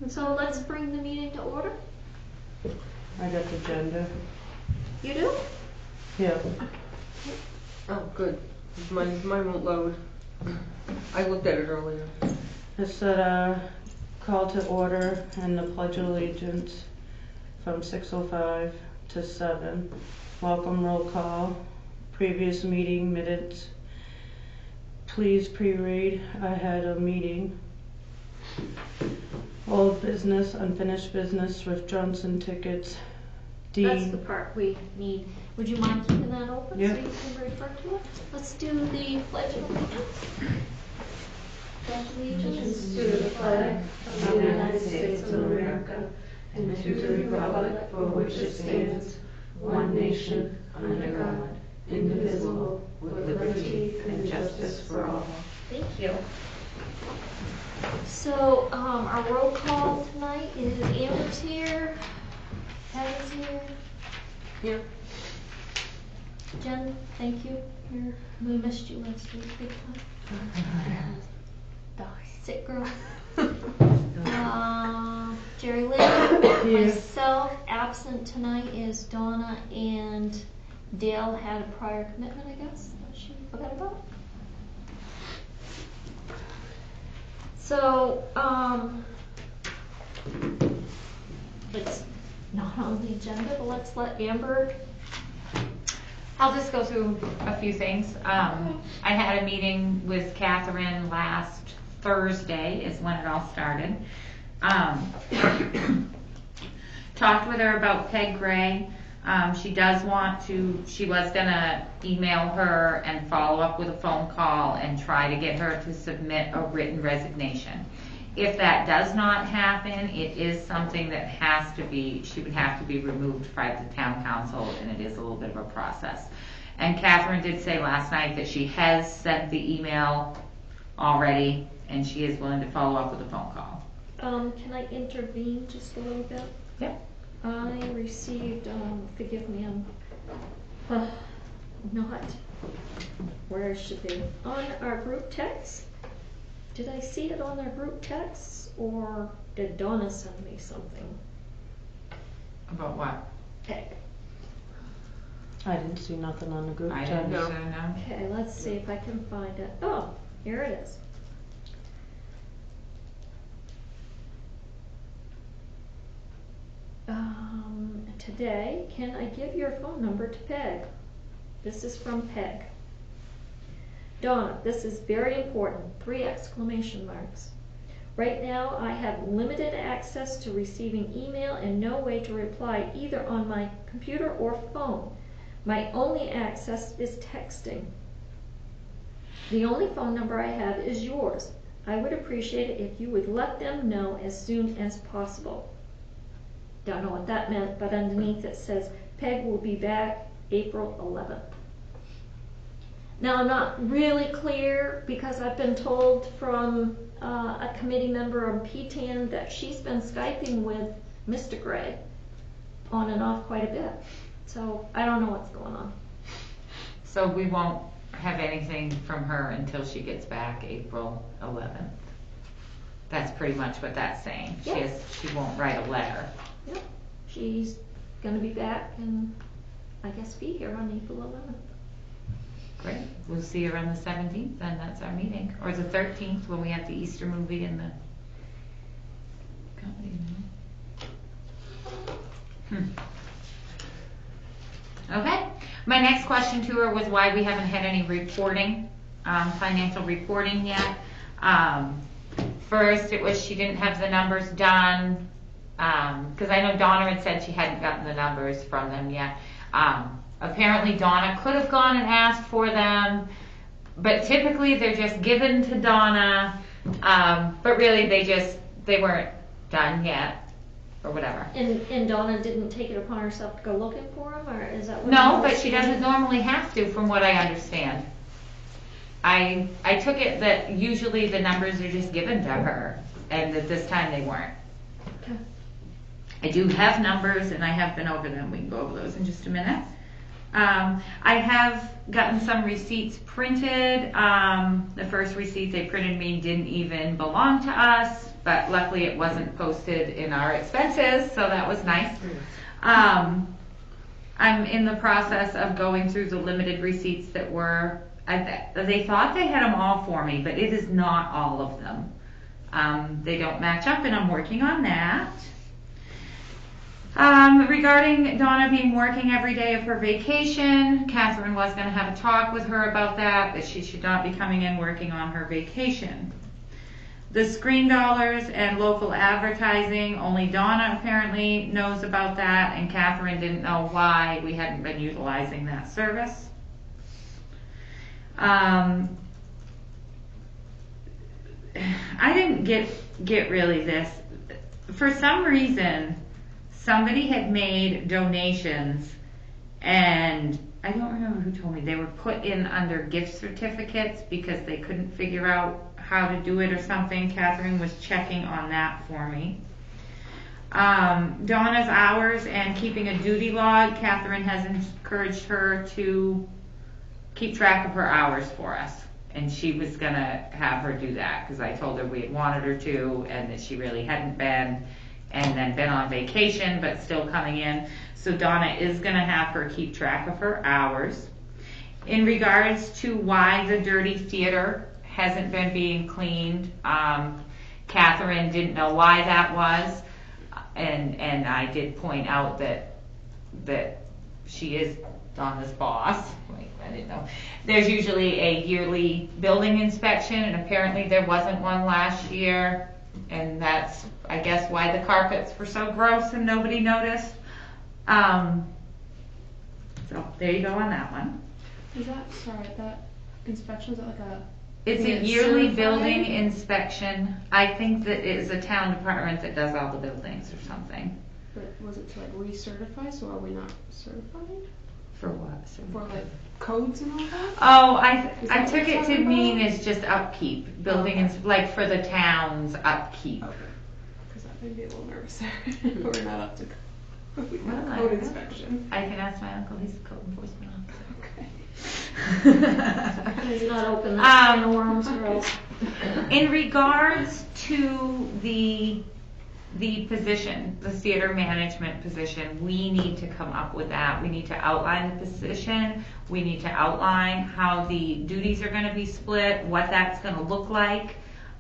So let's bring the meeting to order. I got the agenda. You do? Yeah. Oh, good. Mine won't load. I looked at it earlier. It said call to order and the Pledge of Allegiance from 6:05 to 7. Welcome roll call. Previous meeting minutes. Please pre-read. I had a meeting. Old business, unfinished business with Johnson tickets. That's the Dean. part we need. Would you mind keeping that open Yeah. so you can refer to it? Let's do the Pledge of Allegiance. Pledge of Allegiance To the flag of the United States of America and to the republic for which it stands, one nation, under God, indivisible, with liberty and justice for all. Thank you. So, our roll call tonight is Amber's here, Patty's here. Yeah. Jen, thank you. We missed you last week, big time. Sick girl. Jerry Lynn, myself, absent tonight is Donna, and Dale had a prior commitment, I guess, that she forgot about. So, it's not on the agenda, but let's let Amber. I'll just go through a few things. I had a meeting with Catherine last Thursday is when it all started. Talked with her about Peg Gray. She was gonna email her and follow up with a phone call and try to get her to submit a written resignation. If that does not happen, it is something that she would have to be removed by the town council, and it is a little bit of a process. And Catherine did say last night that she has sent the email already, and she is willing to follow up with a phone call. Can I intervene just a little bit? Yep. I received, forgive me, I'm not where I should be. On our group text, did I see it on our group text, or did Donna send me something? About what? Peg. I didn't see nothing on the group I chat. didn't know. Okay, let's see if I can find it. Oh, here it is. Today, can I give your phone number to Peg? This is from Peg. Donna, this is very important. 3 exclamation marks. Right now, I have limited access to receiving email and no way to reply either on my computer or phone. My only access is texting. The only phone number I have is yours. I would appreciate it if you would let them know as soon as possible. Don't know what that meant, but underneath it says, Peg will be back April 11th. Now, I'm not really clear because I've been told from a committee member on PTAN that she's been Skyping with Mr. Gray on and off quite a bit. So I don't know what's going on. So we won't have anything from her until she gets back April 11th. That's pretty much what that's saying. Yes. She won't write a letter. Yep. She's going to be back and I guess be here on April 11th. Great. We'll see her on the 17th, then that's our meeting. Or the 13th when we have the Easter movie and the comedy. Okay. My next question to her was why we haven't had any reporting, financial reporting yet. First, it was she didn't have the numbers done, because I know Donna had said she hadn't gotten the numbers from them yet. Apparently Donna could have gone and asked for them, but typically they're just given to Donna, but really they weren't done yet, or whatever. And Donna didn't take it upon herself to go looking for them, or is that what? No, but she doesn't normally have to, from what I understand. I took it that usually the numbers are just given to her, and that this time they weren't. Okay. I do have numbers, and I have been over them. We can go over those in just a minute. I have gotten some receipts printed. The first receipt they printed me didn't even belong to us. but luckily it wasn't posted in our expenses, so that was nice. I'm in the process of going through the limited receipts that were, they thought they had them all for me, but it is not all of them. They don't match up, and I'm working on that. Regarding Donna being working every day of her vacation, Catherine was going to have a talk with her about that she should not be coming in working on her vacation. The screen dollars and local advertising, only Donna apparently knows about that, and Catherine didn't know why we hadn't been utilizing that service. I didn't get really this. For some reason, somebody had made donations, and I don't remember who told me, they were put in under gift certificates because they couldn't figure out how to do it or something. Catherine was checking on that for me. Donna's hours and keeping a duty log, Catherine has encouraged her to keep track of her hours for us. And she was going to have her do that because I told her we had wanted her to and that she really hadn't been, and then been on vacation but still coming in. So Donna is going to have her keep track of her hours. In regards to why the dirty theater hasn't been being cleaned, Catherine didn't know why that was, and I did point out that she is Donna's boss. Wait, I didn't know. There's usually a yearly building inspection, and apparently there wasn't one last year, and that's, I guess, why the carpets were so gross and nobody noticed. So there you go on that one. Is that, sorry, that inspection, is that like a... It's a yearly building inspection. I think that it is a town department that does all the buildings or something. But was it to like recertify, so are we not certified? For what? For like codes and all that? Oh, I Is that took what it you're to talking mean about? it's just upkeep, building like for the town's upkeep. Okay. Because that made me a little nervous there. We're not up to code Well, I code don't know. inspection. I can ask my uncle, he's the code enforcement officer. Okay. He's not open that can of worms, girls. In regards to the position, the theater management position, we need to come up with that. We need to outline the position. We need to outline how the duties are going to be split, what that's going to look like,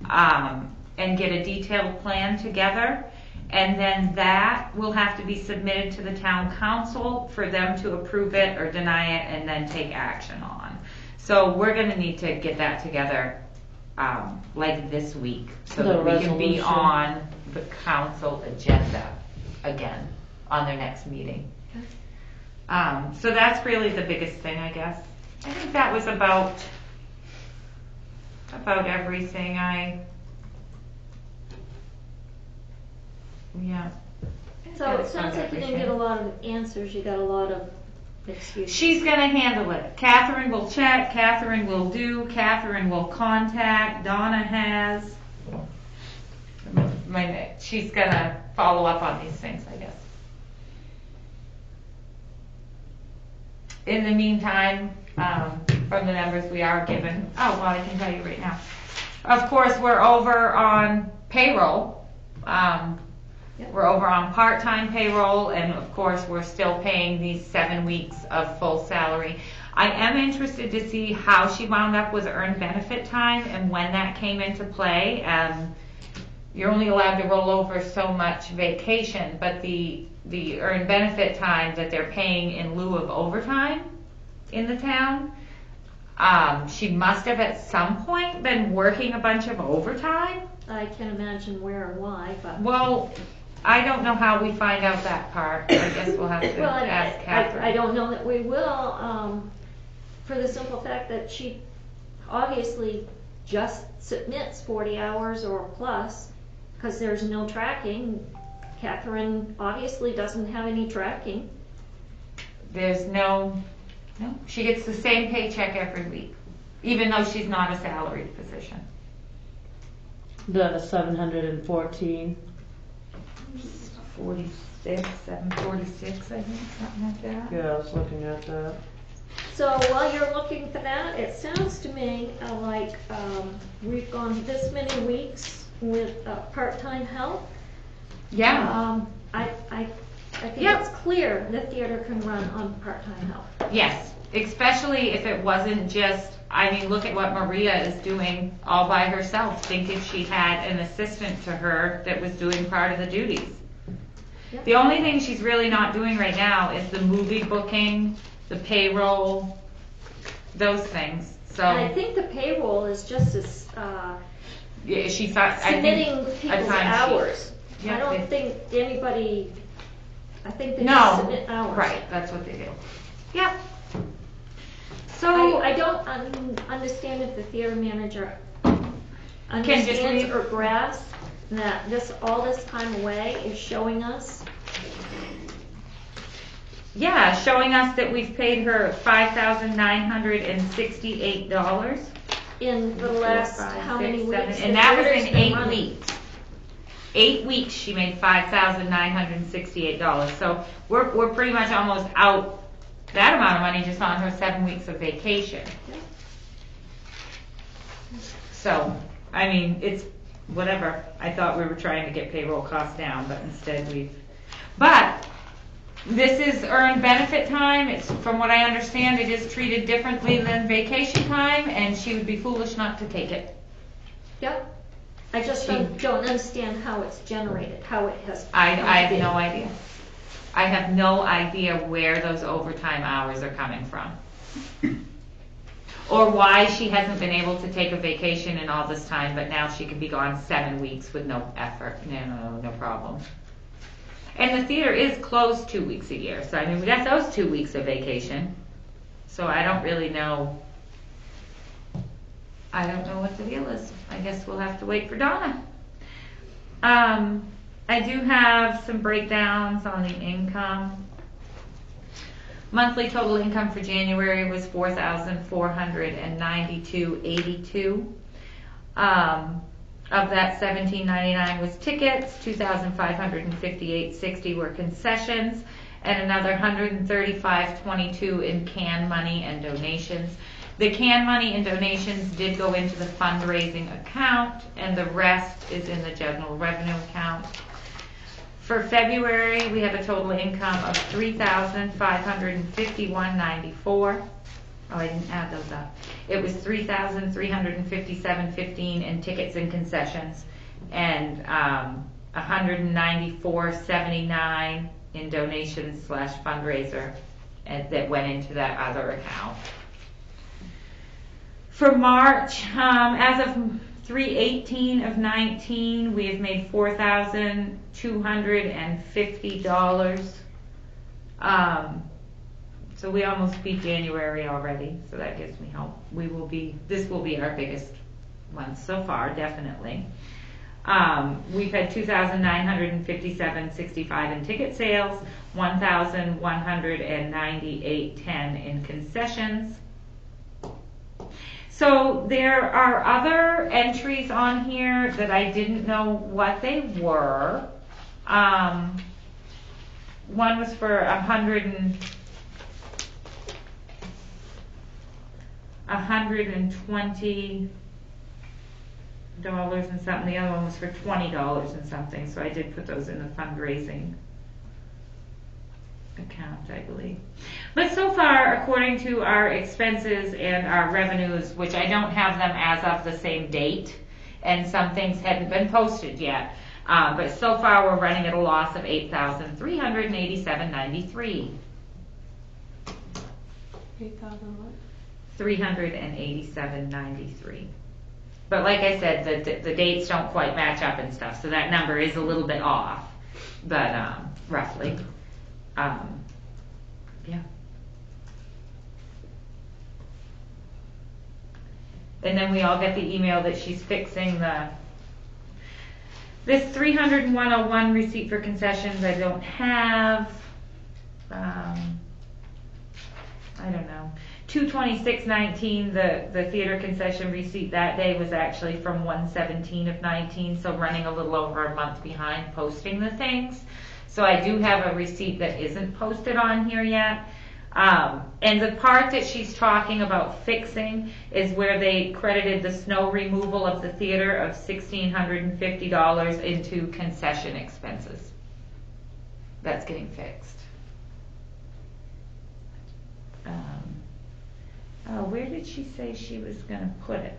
and get a detailed plan together. And then that will have to be submitted to the town council for them to approve it or deny it and then take action on. So we're going to need to get that together like this week so that we can be on the council agenda again on their next meeting. So that's really the biggest thing, I guess. I think that was about everything yeah. So it sounds like you didn't get a lot of answers, you got a lot of excuses. She's gonna handle it. Catherine will check, Catherine will do, Catherine will contact, Donna has. She's gonna follow up on these things, I guess. In the meantime, from the numbers we are given, I can tell you right now. Of course, we're over on payroll. We're over on part-time payroll, and of course we're still paying these 7 weeks of full salary. I am interested to see how she wound up with earned benefit time and when that came into play. You're only allowed to roll over so much vacation, but the earned benefit time that they're paying in lieu of overtime in the town, she must have at some point been working a bunch of overtime. I can't imagine where and why, but. Well, I don't know how we find out that part. I guess we'll have to Well, ask Catherine. I don't know that we will, for the simple fact that she obviously just submits 40 hours or plus, because there's no tracking. Catherine obviously doesn't have any tracking. There's no, she gets the same paycheck every week, even though she's not a salaried position. The 714. 746, I think, something like that. Yeah, I was looking at that. So while you're looking for that, it sounds to me like we've gone this many weeks with part-time help. Yeah, I think Yeah. it's clear the theater can run on part-time help. yes, especially if it wasn't just, I mean, look at what Maria is doing all by herself. Think if she had an assistant to her that was doing part of the duties. Yep. The only thing she's really not doing right now is the movie booking, the payroll, those things. And I So, think the payroll is just as, yeah, she's not, I submitting think, people's timesheet. hours. Yeah, I don't they- think anybody, I think they No, just submit hours. right, that's what they do. Yep. So, I don't understand if the theater manager just understands read- or grasps that all this time away is showing us. yeah, showing us that we've paid her $5,968. In the last, how many weeks? And the that was theater's in been 8 running. weeks. 8 weeks she made $5,968. So we're pretty much almost out that amount of money just on her 7 weeks of vacation. Yeah. So, I mean, it's whatever. I thought we were trying to get payroll costs down, but instead but this is earned benefit time. It's, from what I understand, it is treated differently than vacation time, and she would be foolish not to take it. Yep. I just don't understand how it's generated, how it has. I come to have be. no idea. I have no idea where those overtime hours are coming from. Or why she hasn't been able to take a vacation in all this time, but now she can be gone 7 weeks with no effort, no problem. And the theater is closed 2 weeks a year, so I mean, we got those 2 weeks of vacation. So I don't really know. I don't know what the deal is. I guess we'll have to wait for Donna. I do have some breakdowns on the income. Monthly total income for January was $4,492.82. Of that, $1,799 was tickets, $2,558.60 were concessions, and another $135.22 in can money and donations. The can money and donations did go into the fundraising account, and the rest is in the general revenue account. For February, we have a total income of $3,551.94. Oh, I didn't add those up. It was $3,357.15 in tickets and concessions, and $194.79 in donations / fundraiser that went into that other account. For March, as of 3/18 of 19, we have made $4,250. So we almost beat January already, so that gives me hope. This will be our biggest month so far, definitely. We've had $2,957.65 in ticket sales, $1,198.10 in concessions. So there are other entries on here that I didn't know what they were. One was for $120 and something. The other one was for $20 and something. So I did put those in the fundraising account, I believe. But so far, according to our expenses and our revenues, which I don't have them as of the same date, and some things hadn't been posted yet, but so far we're running at a loss of $8,387.93. 8,000 what? $387.93. But like I said, the dates don't quite match up and stuff, so that number is a little bit off, but roughly. Yeah. And then we all get the email that she's fixing this 301.01 receipt for concessions I don't have. I don't know. 2/26/19, the theater concession receipt that day was actually from 1/17 of 19, so running a little over a month behind posting the things. So I do have a receipt that isn't posted on here yet. And the part that she's talking about fixing is where they credited the snow removal of the theater of $1,650 into concession expenses. That's getting fixed. Where did she say she was gonna put it?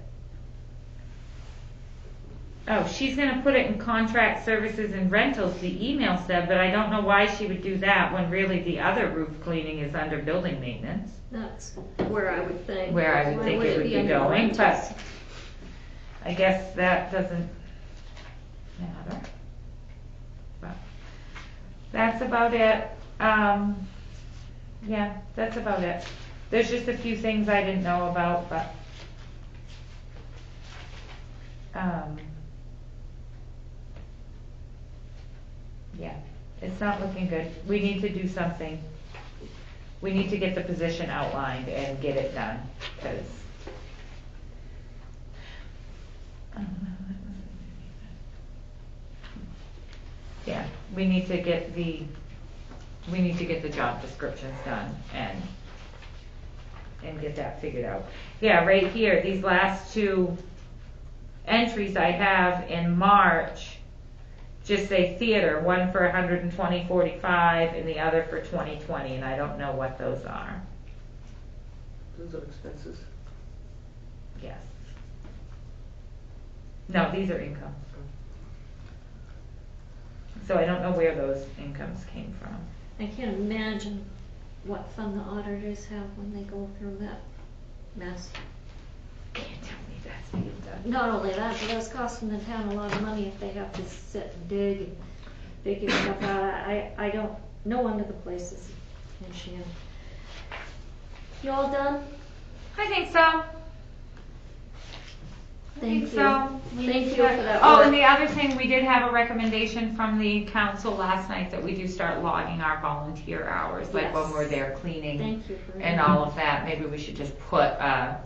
Oh, she's gonna put it in contract services and rentals, the email said, but I don't know why she would do that when really the other roof cleaning is under building maintenance. That's where I would think. Where I would Why think it would be under going, rentals? but I guess that doesn't matter. But that's about it. Yeah, that's about it. There's just a few things I didn't know about, but yeah, it's not looking good. We need to do something. We need to get the position outlined and get it done, because yeah, we need to get the job descriptions done and get that figured out. Yeah, right here, these last two entries I have in March just say theater, one for 120.45 and the other for 20.20, and I don't know what those are. Those are expenses. Yes. No, these are income. So I don't know where those incomes came from. I can't imagine what fun the auditors have when they go through that mess. Can't tell me that's being done. Not only that, but it's costing the town a lot of money if they have to sit and dig and figure stuff out. I don't, no wonder the place is in sham. You all done? I think so. Thank you. So, Thank you for that Oh, work. and the other thing, we did have a recommendation from the council last night that we do start logging our volunteer hours, like when Yes. we're there cleaning Thank you for and that. all of that. Maybe we should just put a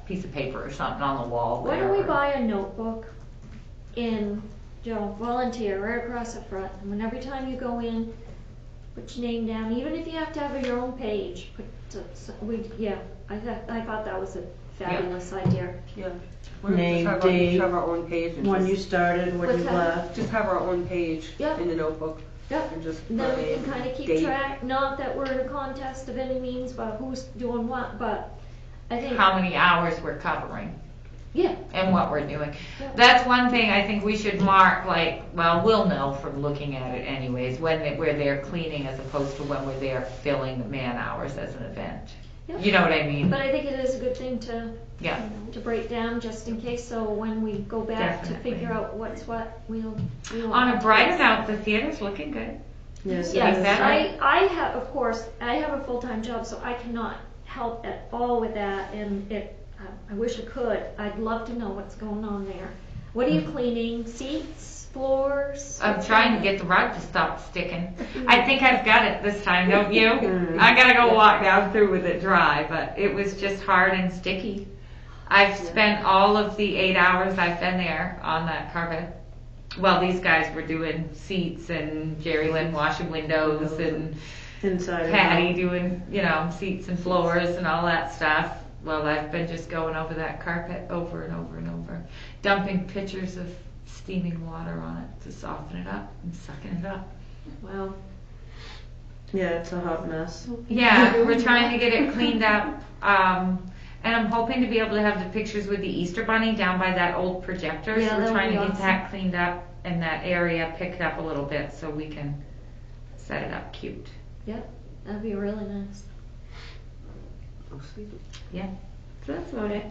piece of paper or something on the wall Why there. don't we buy a notebook and, volunteer right across the front, and when every time you go in, put your name down, even if you have to have your own page, I thought that was a fabulous idea. Yeah. Name, just date, have our own page and When you just, started, when What's you that? left. just have our own page Yeah. in the notebook Yep. and just And then put we name, can kind of keep date. track, not that we're in a contest of any means about who's doing what, but I think, How many hours we're covering yeah, and what we're doing. Yeah. That's one thing I think we should mark, like, well, we'll know from looking at it anyways, we're there cleaning as opposed to when we're there filling the man hours as an event. Yep. You know what I mean? but I think it is a good thing to, Yeah. to break down just in case, so when we go back to Definitely. figure out what's what, we won't On a have to brighter guess. note, the theater's looking good. Yes, Yes, it is. better. I have, of course, I have a full-time job, so I cannot help at all with that, and I wish I could. I'd love to know what's going on there. What are you cleaning? Seats, floors? I'm trying to get the rug to stop sticking. I think I've got it this time, don't you? Mm. I gotta go walk down through with it dry, but it was just hard and sticky. I've spent all of the 8 hours I've been there on that carpet. Well, these guys were doing seats and Jerry Lynn washing windows and Inside and Patty out. doing, seats and floors and all that stuff. Well, I've been just going over that carpet over and over and over, dumping pitchers of steaming water on it to soften it up and sucking it up. Wow. Yeah, it's a hot mess. Yeah, we're trying to get it cleaned up. And I'm hoping to be able to have the pictures with the Easter Bunny down by that old projector. Yeah, So we're that'll trying be to get awesome. that cleaned up and that area picked up a little bit so we can set it up cute. Yep, that'd be really nice. Oh, sweet. Yeah. So that's about it.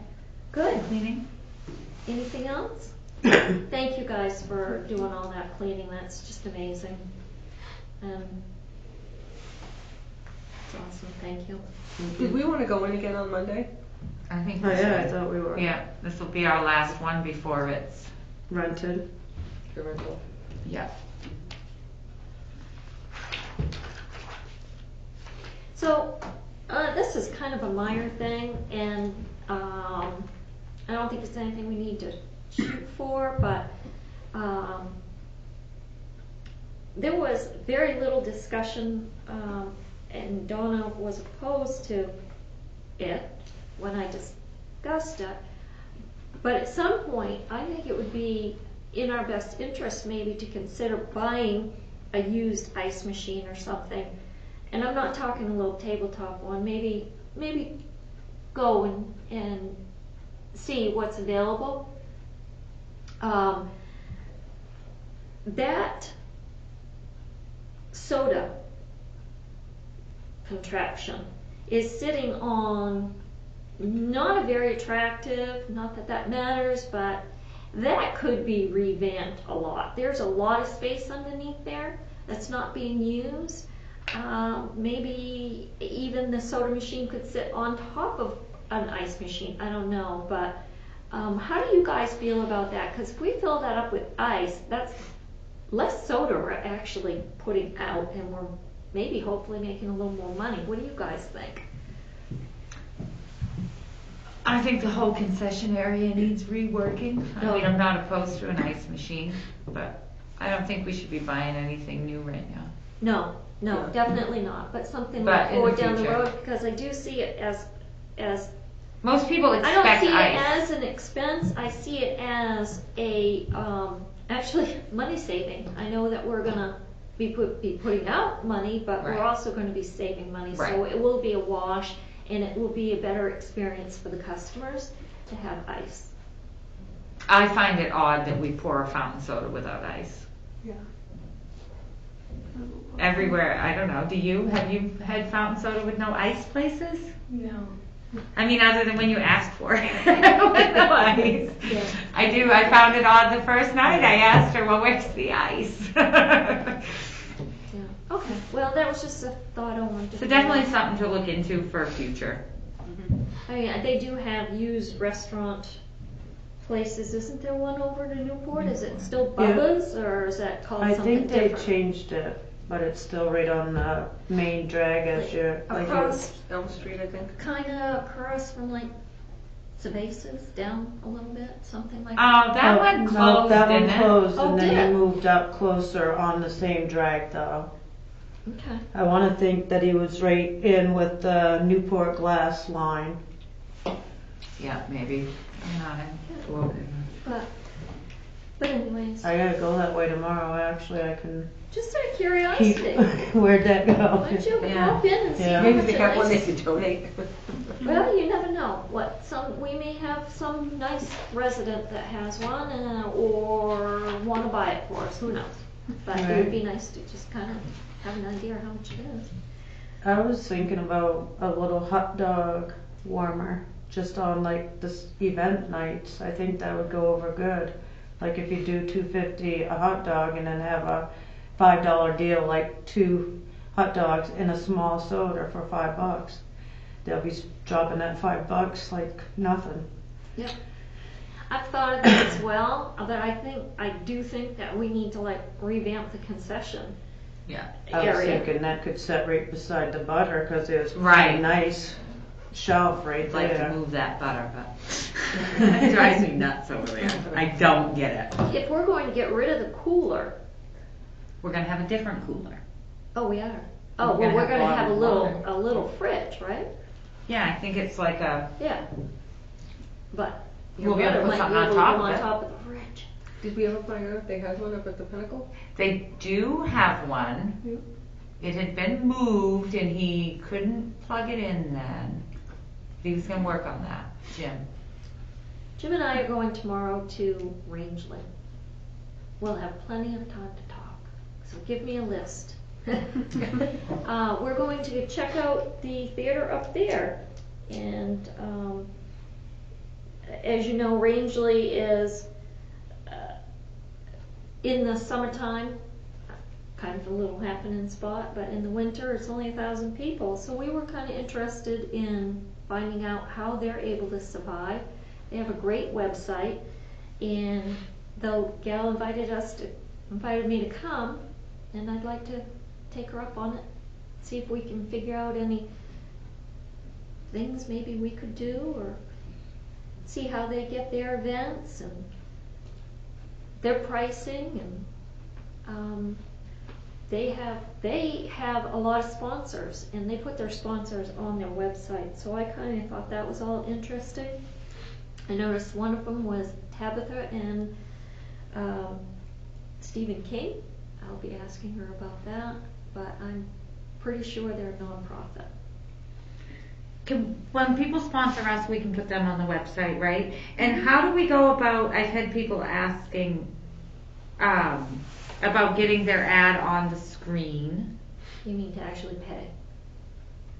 Good. Cleaning. Anything else? Thank you guys for doing all that cleaning. That's just amazing. It's awesome. Thank you. Did we want to go in again on Monday? I think Oh we yeah, I should. thought we were Yeah, this will be our last one before it's, rented. The rental. yeah. So, this is kind of a minor thing, and I don't think it's anything we need to shoot for, but there was very little discussion and Donna was opposed to it when I discussed it. But at some point, I think it would be in our best interest maybe to consider buying a used ice machine or something. And I'm not talking a little tabletop one, maybe go and see what's available. That soda contraption is sitting on not a very attractive, not that that matters, but that could be revamped a lot. There's a lot of space underneath there that's not being used. Maybe even the soda machine could sit on top of an ice machine. I don't know, but how do you guys feel about that? Because if we fill that up with ice, that's less soda we're actually putting out, and we're maybe hopefully making a little more money. What do you guys think? I think the whole concession area needs reworking. I mean, I'm not opposed to an ice machine, but I don't think we should be buying anything new right now. No, Yeah. definitely not. But something But like in the forward down the future. road, because I do see it as Most people I don't expect see it ice. as an expense. I see it as a actually money saving. I know that we're gonna be putting out money, but we're Right. also going to be saving money. So Right. it will be a wash, and it will be a better experience for the customers to have ice. I find it odd that we pour a fountain soda without ice. Yeah. Everywhere, I don't know, do you? Have you had fountain soda with no ice places? No. I mean, other than when you asked for it with no ice. Yeah. I do, I found it odd the first night. I asked her, well, where's the ice? Yeah. Okay. Well, that was just a thought I wanted to. So definitely something to look into for future. I mean, they do have used restaurant places. Isn't there one over to Newport? Is it still Yeah. Bubba's, or is that called I something think they different? changed it, but it's still right on the main drag as you're, like, Across, Elm Street, I think. kind of across from like Cervases, down a little bit, something like Oh, that. that one no, closed, that one didn't it? closed, Oh, and then did he it? moved up closer on the same drag though. Okay. I want to think that he was right in with the Newport Glass line. Yeah, maybe. I'm not well, But anyways, I gotta go that way tomorrow, actually, I can just out of keep, curiosity, where'd that why go? don't you Yeah. pop in and see Yeah. how Maybe much they it have one they is? could donate. Well, you never know. We may have some nice resident that has one, or want to buy it for us. Who knows? But it would be nice to just kind of have an idea how much it is. I was thinking about a little hot dog warmer, just on like this event nights. I think that would go over good. Like if you do $2.50 a hot dog and then have a $5 deal, like 2 hot dogs and a small soda for $5. They'll be dropping that $5 like nothing. Yep. I've thought of that as well, but I do think that we need to like revamp the concession Yeah. I was area. thinking that could set right beside the butter because there's a Right. nice shelf right I'd like to there. move that butter, but it drives me nuts over there. I don't get it. If we're going to get rid of the cooler, We're gonna have a different cooler. oh, we are. Oh, We're well, gonna we're have going to have a bottled little fridge, right? Yeah, I think it's like a, Yeah. But We'll be able to put might something be on able to top go of on it. top of the fridge. Did we ever find out if they had one up at the Pinnacle? they do have one. It had been moved and he couldn't plug it in then. He was gonna work on that, Jim. Jim and I are going tomorrow to Rangeley. We'll have plenty of time to talk, so give me a list. We're going to check out the theater up there, and as you know, Rangeley is in the summertime kind of a little happening spot, but in the winter it's only 1,000 people. So we were kind of interested in finding out how they're able to survive. They have a great website, and the gal invited me to come, and I'd like to take her up on it, see if we can figure out any things maybe we could do, or see how they get their events and their pricing, and they have a lot of sponsors, and they put their sponsors on their website, so I kind of thought that was all interesting. I noticed one of them was Tabitha and Stephen King. I'll be asking her about that, but I'm pretty sure they're a nonprofit. When people sponsor us, we can put them on the website, right? And how do we go about, I've had people asking about getting their ad on the screen. You mean to actually pay?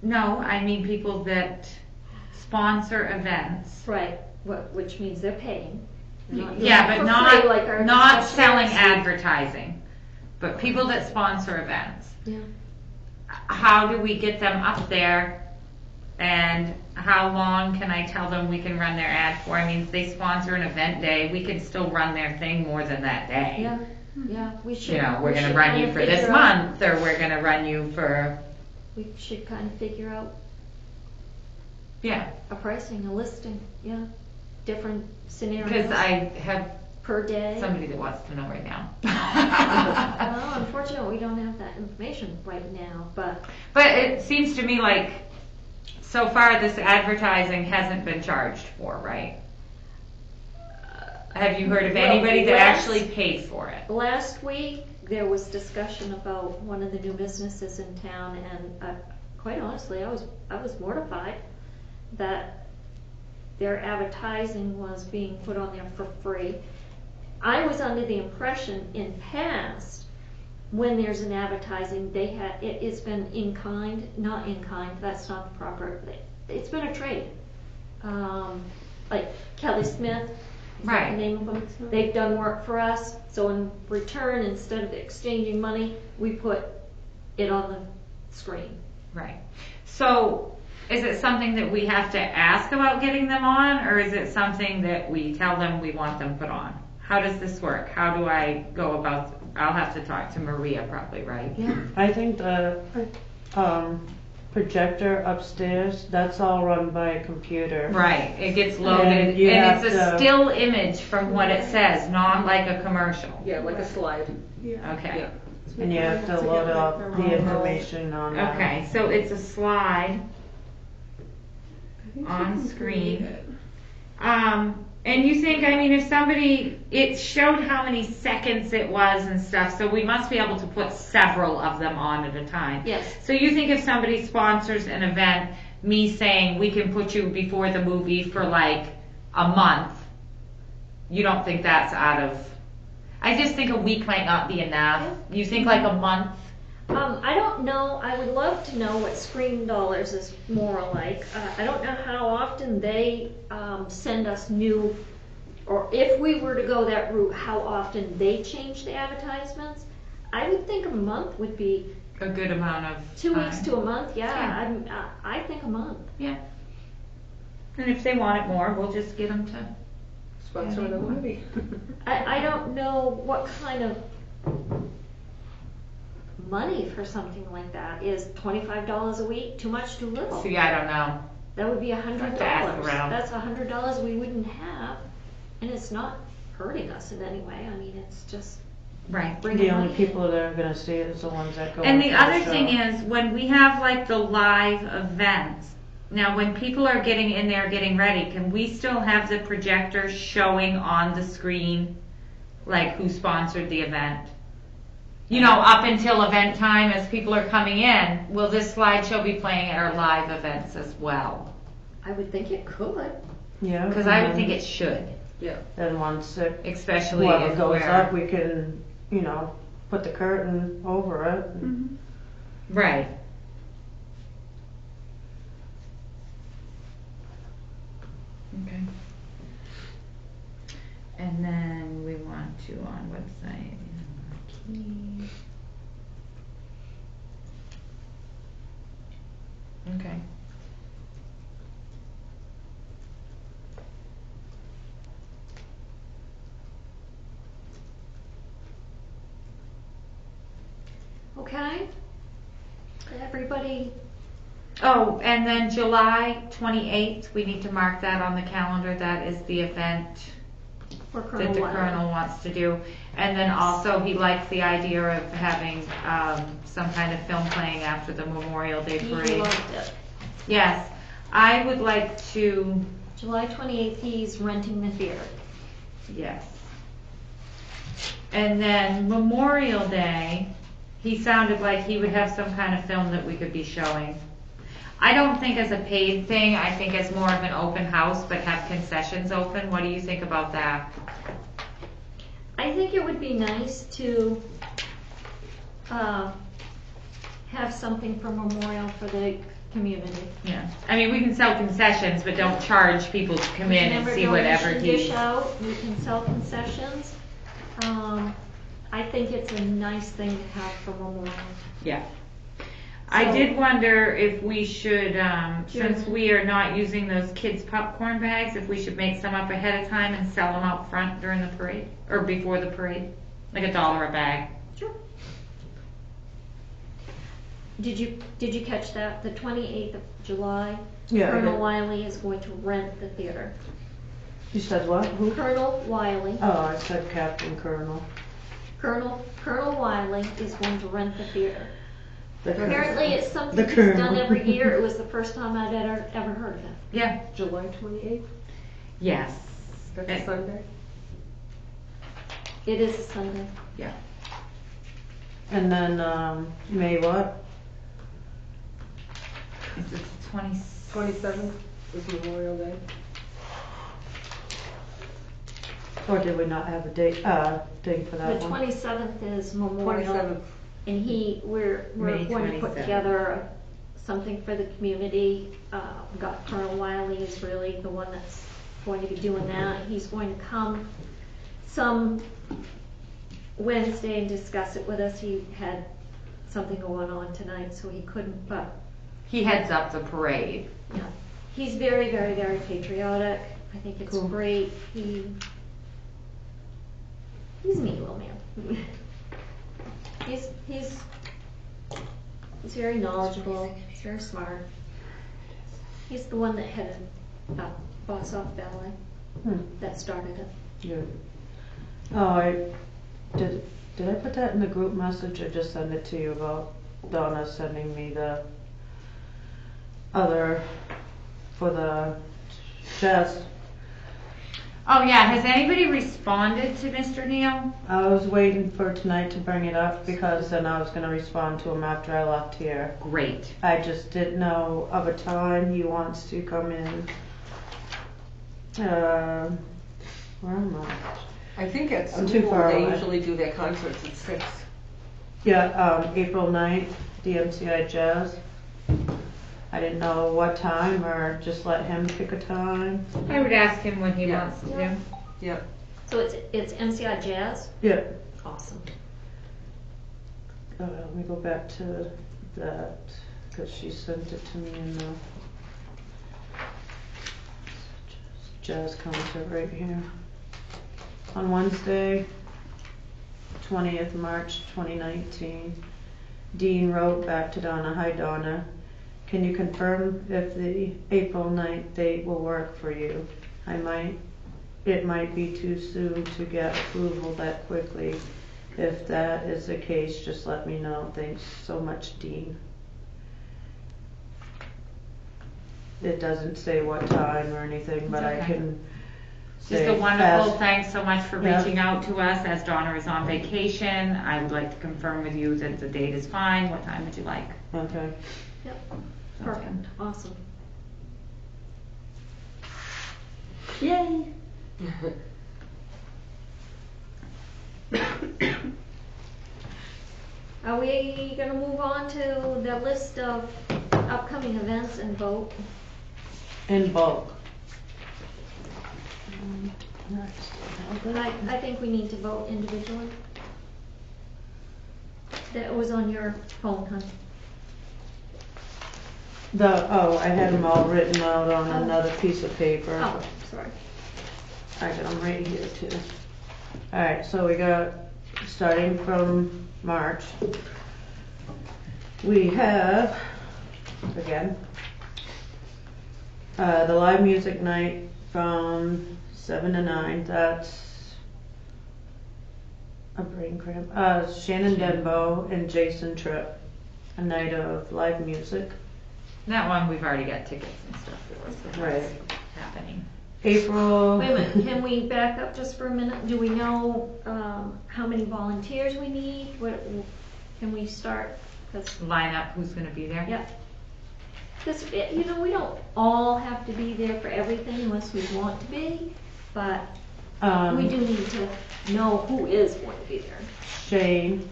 No, I mean people that sponsor events. Right, which means they're paying. Yeah, but for free, like our not discussion selling is. advertising, but people that sponsor events. Yeah. How do we get them up there, and how long can I tell them we can run their ad for? I mean, if they sponsor an event day, we can still run their thing more than that day. Yeah, yeah, we should. You know, we're we gonna should run kind you of for this figure out- month, or we're gonna run you for, We should kind of figure out yeah. a pricing, a listing, yeah, different scenarios. Because I have per day. somebody that wants to know right now. Well, unfortunately, we don't have that information right now, but But it seems to me like, so far, this advertising hasn't been charged for, right? Have you heard of Well, anybody that last- actually paid for it? last week there was discussion about one of the new businesses in town, and quite honestly, I was mortified that their advertising was being put on there for free. I was under the impression in past, when there's an advertising, it's been in kind, not in kind, that's not the proper, it's been a trade. Like Kelly Smith, is that Right. the name of them? They've done work for us, so in return, instead of exchanging money, we put it on the screen. Right. So, is it something that we have to ask about getting them on, or is it something that we tell them we want them put on? How does this work? How do I go about, I'll have to talk to Maria probably, right? Yeah. I think the projector upstairs, that's all run by a computer. Right, it gets loaded, And you and it's have a to- still image from what it says, not like a commercial. Yeah, like a slide. Okay. Yeah. And you have to load up the information on that. Okay, so it's a slide on screen. And you think, I mean, if somebody, it showed how many seconds it was and stuff, so we must be able to put several of them on at a time. Yes. So you think if somebody sponsors an event, me saying we can put you before the movie for like a month, you don't think that's out of, I just think a week might not be enough. You think like a month? I don't know, I would love to know what Screen Dollars is more like. I don't know how often they send us new, or if we were to go that route, how often they change the advertisements. I would think a month would be, A good amount of 2 time. weeks to a month, Yeah. I think a month. Yeah. And if they want it more, we'll just get them to. Sponsor the movie. I don't know what kind of money for something like that. Is $25 a week too much, too little? See, I don't know. That would be Have to ask $100. around. That's $100 we wouldn't have, and it's not hurting us in any way. I mean, it's just Right. bringing The only money in. people that are gonna see it is the ones that go. And the into other show. thing is, when we have like the live events, now when people are getting in there getting ready, can we still have the projector showing on the screen, like who sponsored the event? You know, up until event time, as people are coming in, will this slideshow be playing at our live events as well? I would think it could. Yeah. Because I would think it should, Yeah. And once it, especially whoever if goes we're up, we can, put the curtain over it. and- right. Okay. And then we want to on website. Marquee. Okay. Okay. Everybody, Oh, and then July 28th, we need to mark that on the calendar. That is the event For that Colonel the Wiley. colonel wants to do. And then also he likes the idea of having some kind of film playing after the Memorial Day He parade. loved it. Yes, I would like to, July 28th, he's renting the theater. yes. And then Memorial Day, he sounded like he would have some kind of film that we could be showing. I don't think as a paid thing, I think as more of an open house, but have concessions open. What do you think about that? I think it would be nice to have something for Memorial for the community. Yeah, I mean, we can sell concessions, but don't charge people to come in and Remember see whatever donation he. dish out, we can sell concessions. I think it's a nice thing to have for Memorial. Yeah. I So- did wonder if we should, since Sure. we are not using those kids' popcorn bags, if we should make some up ahead of time and sell them out front during the parade, or before the parade, like $1 a bag. Sure. Did you catch that? The 28th of July, Yeah, I Colonel did. Wiley is going to rent the theater. You said what? Who? Colonel Wiley, Oh, I said Captain Colonel. Colonel Wiley is going to rent the theater. The Colonel. Apparently it's something The he's Colonel. done every year. It was the first time I'd ever heard of it. Yeah. July 28th, Yes. that's Eh. a Sunday. It is a Sunday. Yeah. And then, May what? Is it 20? 27th is Memorial Day. Or did we not have a date, thing for The that one? 27th is Memorial. 27th. And we're May going to put 27th. together something for the community. We got Colonel Wiley is really the one that's going to be doing that. He's going to come some Wednesday and discuss it with us. He had something going on tonight, so he couldn't, but He heads up the parade. yeah. He's very, very, very patriotic. I think it's Cool. great. He's a neat little man. He's very knowledgeable. He's very smart. He's the one that headed up Boss Off Ballet that started it. Good. Oh, did I put that in the group message or just send it to you about Donna sending me the other for the jazz? Oh yeah, has anybody responded to Mr. Neal? I was waiting for tonight to bring it up because then I was gonna respond to him after I left here. Great. I just didn't know of a time he wants to come in. Where am I? I think at I'm too school, far they away. usually do their concerts at 6. Yeah, April 9th, DMCI Jazz. I didn't know what time or just let him pick a time. I would ask him what he Yeah. wants to Yeah. do. Yeah. So it's MCI Jazz. Yeah. Awesome. Let me go back to that because she sent it to me in the jazz concert right here. On Wednesday, 20th March 2019, Dean wrote back to Donna, "Hi Donna, can you confirm if the April 9th date will work for you? It might be too soon to get approval that quickly. If that is the case, just let me know. Thanks so much, Dean." It doesn't say what time or anything, but I Okay. can Just say a wonderful, fast. thanks so much for Yeah. reaching out to us as Donna is on vacation. I would like to confirm with you that the date is fine. What time would you like? Okay. Yep. Perfect. Awesome. Yay! Are we gonna move on to the list of upcoming events and vote? In bulk. I think we need to vote individually. That was on your phone, huh? I had them all written out on another piece of paper. Oh, sorry. I got them right here too. Alright, so we got, starting from March, we have, again, the live music night from 7 to 9, that's a brain cramp. Shannon Denbo and Jason Tripp, a night of live music. That one, we've already got tickets and stuff for, so that's Right. happening. April. Wait a minute, can we back up just for a minute? Do we know, how many volunteers we need? What, can we start? 'Cause, Line up who's gonna be there. yeah. 'Cause, you know, we don't all have to be there for everything unless we want to be, but we do need to know who is going to be there. Shane,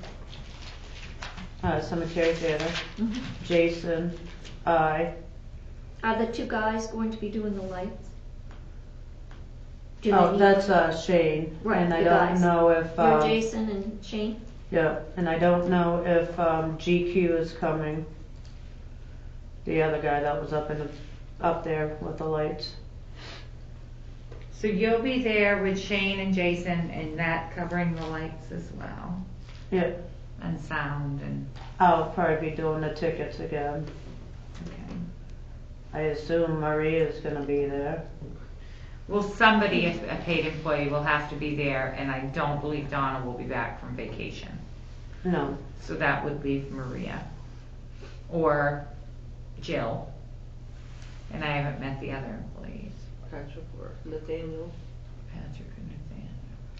Cemetery Theater, Jason, I. Are the two guys going to be doing the lights? Do they Oh, need- that's Shane. Right, And I the don't guys. know if, You're Jason and Shane? yeah, and I don't know if GQ is coming. The other guy that was up there with the lights. So you'll be there with Shane and Jason and that covering the lights as well, Yeah, and sound and, I'll probably be doing the tickets again. okay. I assume Maria's gonna be there. Well, somebody, a paid employee, will have to be there, and I don't believe Donna will be back from vacation. No, So that would leave Maria or Jill. And I haven't met the other employees, Patrick or Nathaniel. Patrick and Nathaniel.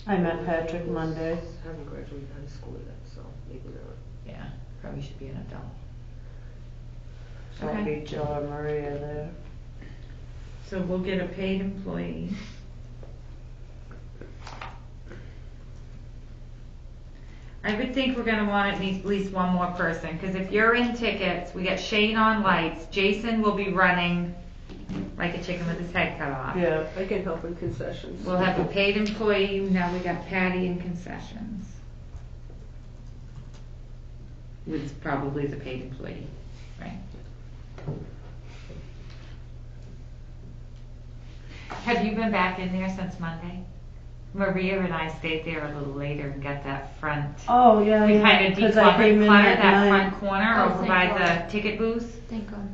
I met Patrick Monday. Haven't graduated high school yet, so maybe not. Yeah, probably should be an adult. So it'll Okay. be Jill or Maria there. So we'll get a paid employee. I would think we're gonna want at least one more person, cause if you're in tickets, we got Shane on lights, Jason will be running like a chicken with his head cut off. Yeah, I can help in concessions. We'll have a paid employee, now we got Patty in concessions. With probably the paid employee, right? Have you been back in there since Monday? Maria and I stayed there a little later and got that front. oh, yeah, We yeah, kind of 'cause I came decluttered in that that night. front corner Oh, over thank by God. the ticket booth. Thank God.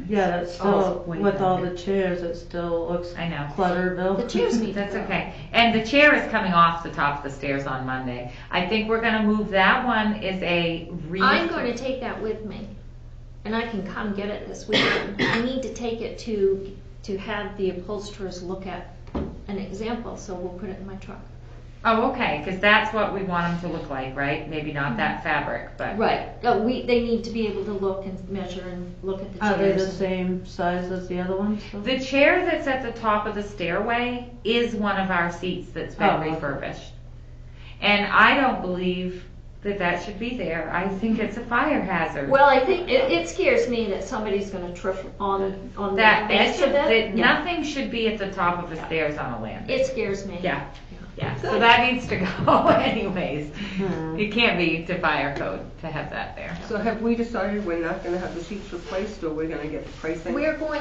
Yeah, that's Oh, still, way with all better. the chairs, it still looks I know. cluttered, Bill. The chairs need to That's go. okay. And the chair is coming off the top of the stairs on Monday. I think we're gonna move that one is a I'm going to take that with me, and I can come get it this weekend. I need to take it to have the upholsterers look at an example, so we'll put it in my truck. Oh, okay, because that's what we want them to look like, right? Maybe not that fabric, but. Right, they need to be able to look and measure and look at the Are they the chairs. same size as the other ones? The chair that's at the top of the stairway is one of our seats that's been Oh, okay. refurbished. And I don't believe that should be there. I think it's a fire hazard. Well, I think, it scares me that somebody's gonna trip on the That, edge of it. Yeah. nothing should be at the top of the stairs on a landing. It scares me. Yeah, yeah, so that needs to go anyways. Hmm. It can't be to fire code to have that there. So have we decided we're not gonna have the seats replaced, or we're gonna get the pricing? We're going,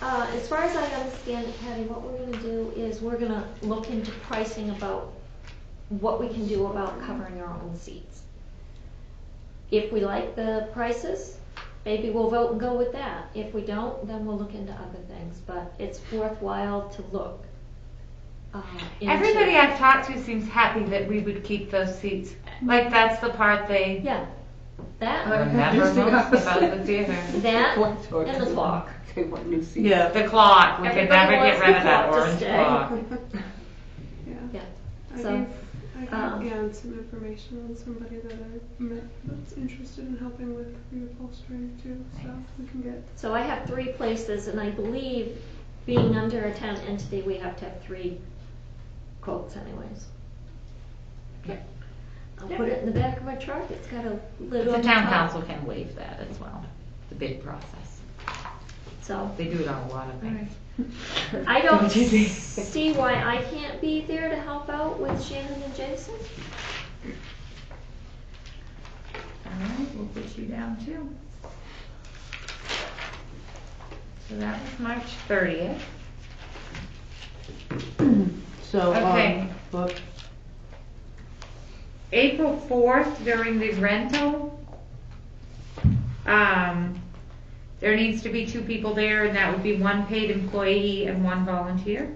as far as I understand it, Patty, what we're gonna do is we're gonna look into pricing about what we can do about covering our own seats. If we like the prices, maybe we'll vote and go with that. If we don't, then we'll look into other things, but it's worthwhile to look. Into- Everybody I've talked to seems happy that we would keep those seats. Like, that's the part they Yeah, that, remember most about the theater. that, One towards and the clock. They want new seats. Yeah, The clock, we could Everybody never wants get rid the of that clock to orange stay. clock. Yeah. Yeah, I so, gave Ann some information on somebody that I met that's interested in helping with reupholstering too, so we can get. so I have 3 places, and I believe being under a town entity, we have to have 3 quotes anyways. Okay. I'll put it in the back of my truck, it's got a lid The on the town top. council can waive that as well, the bid process. So, They do it on a lot of things. I don't see why I can't be there to help out with Shannon and Jason. Alright, we'll put you down too. So that was March 30th. so, Okay. book, April 4th, during the rental, there needs to be 2 people there, and that would be 1 paid employee and 1 volunteer.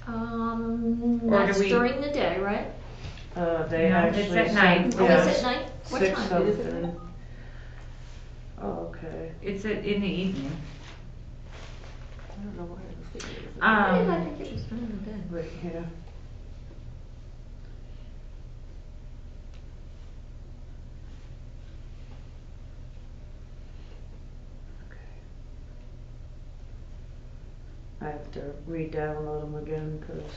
Or do That's we- during the day, right? They No, it's actually at night. sent, Oh, yeah, is it night? What 6 time? something. Oh, okay. It's in the evening. I don't know why I was thinking it was. Why did I Um, think it was during the day? Right here. I have to re-download them again because.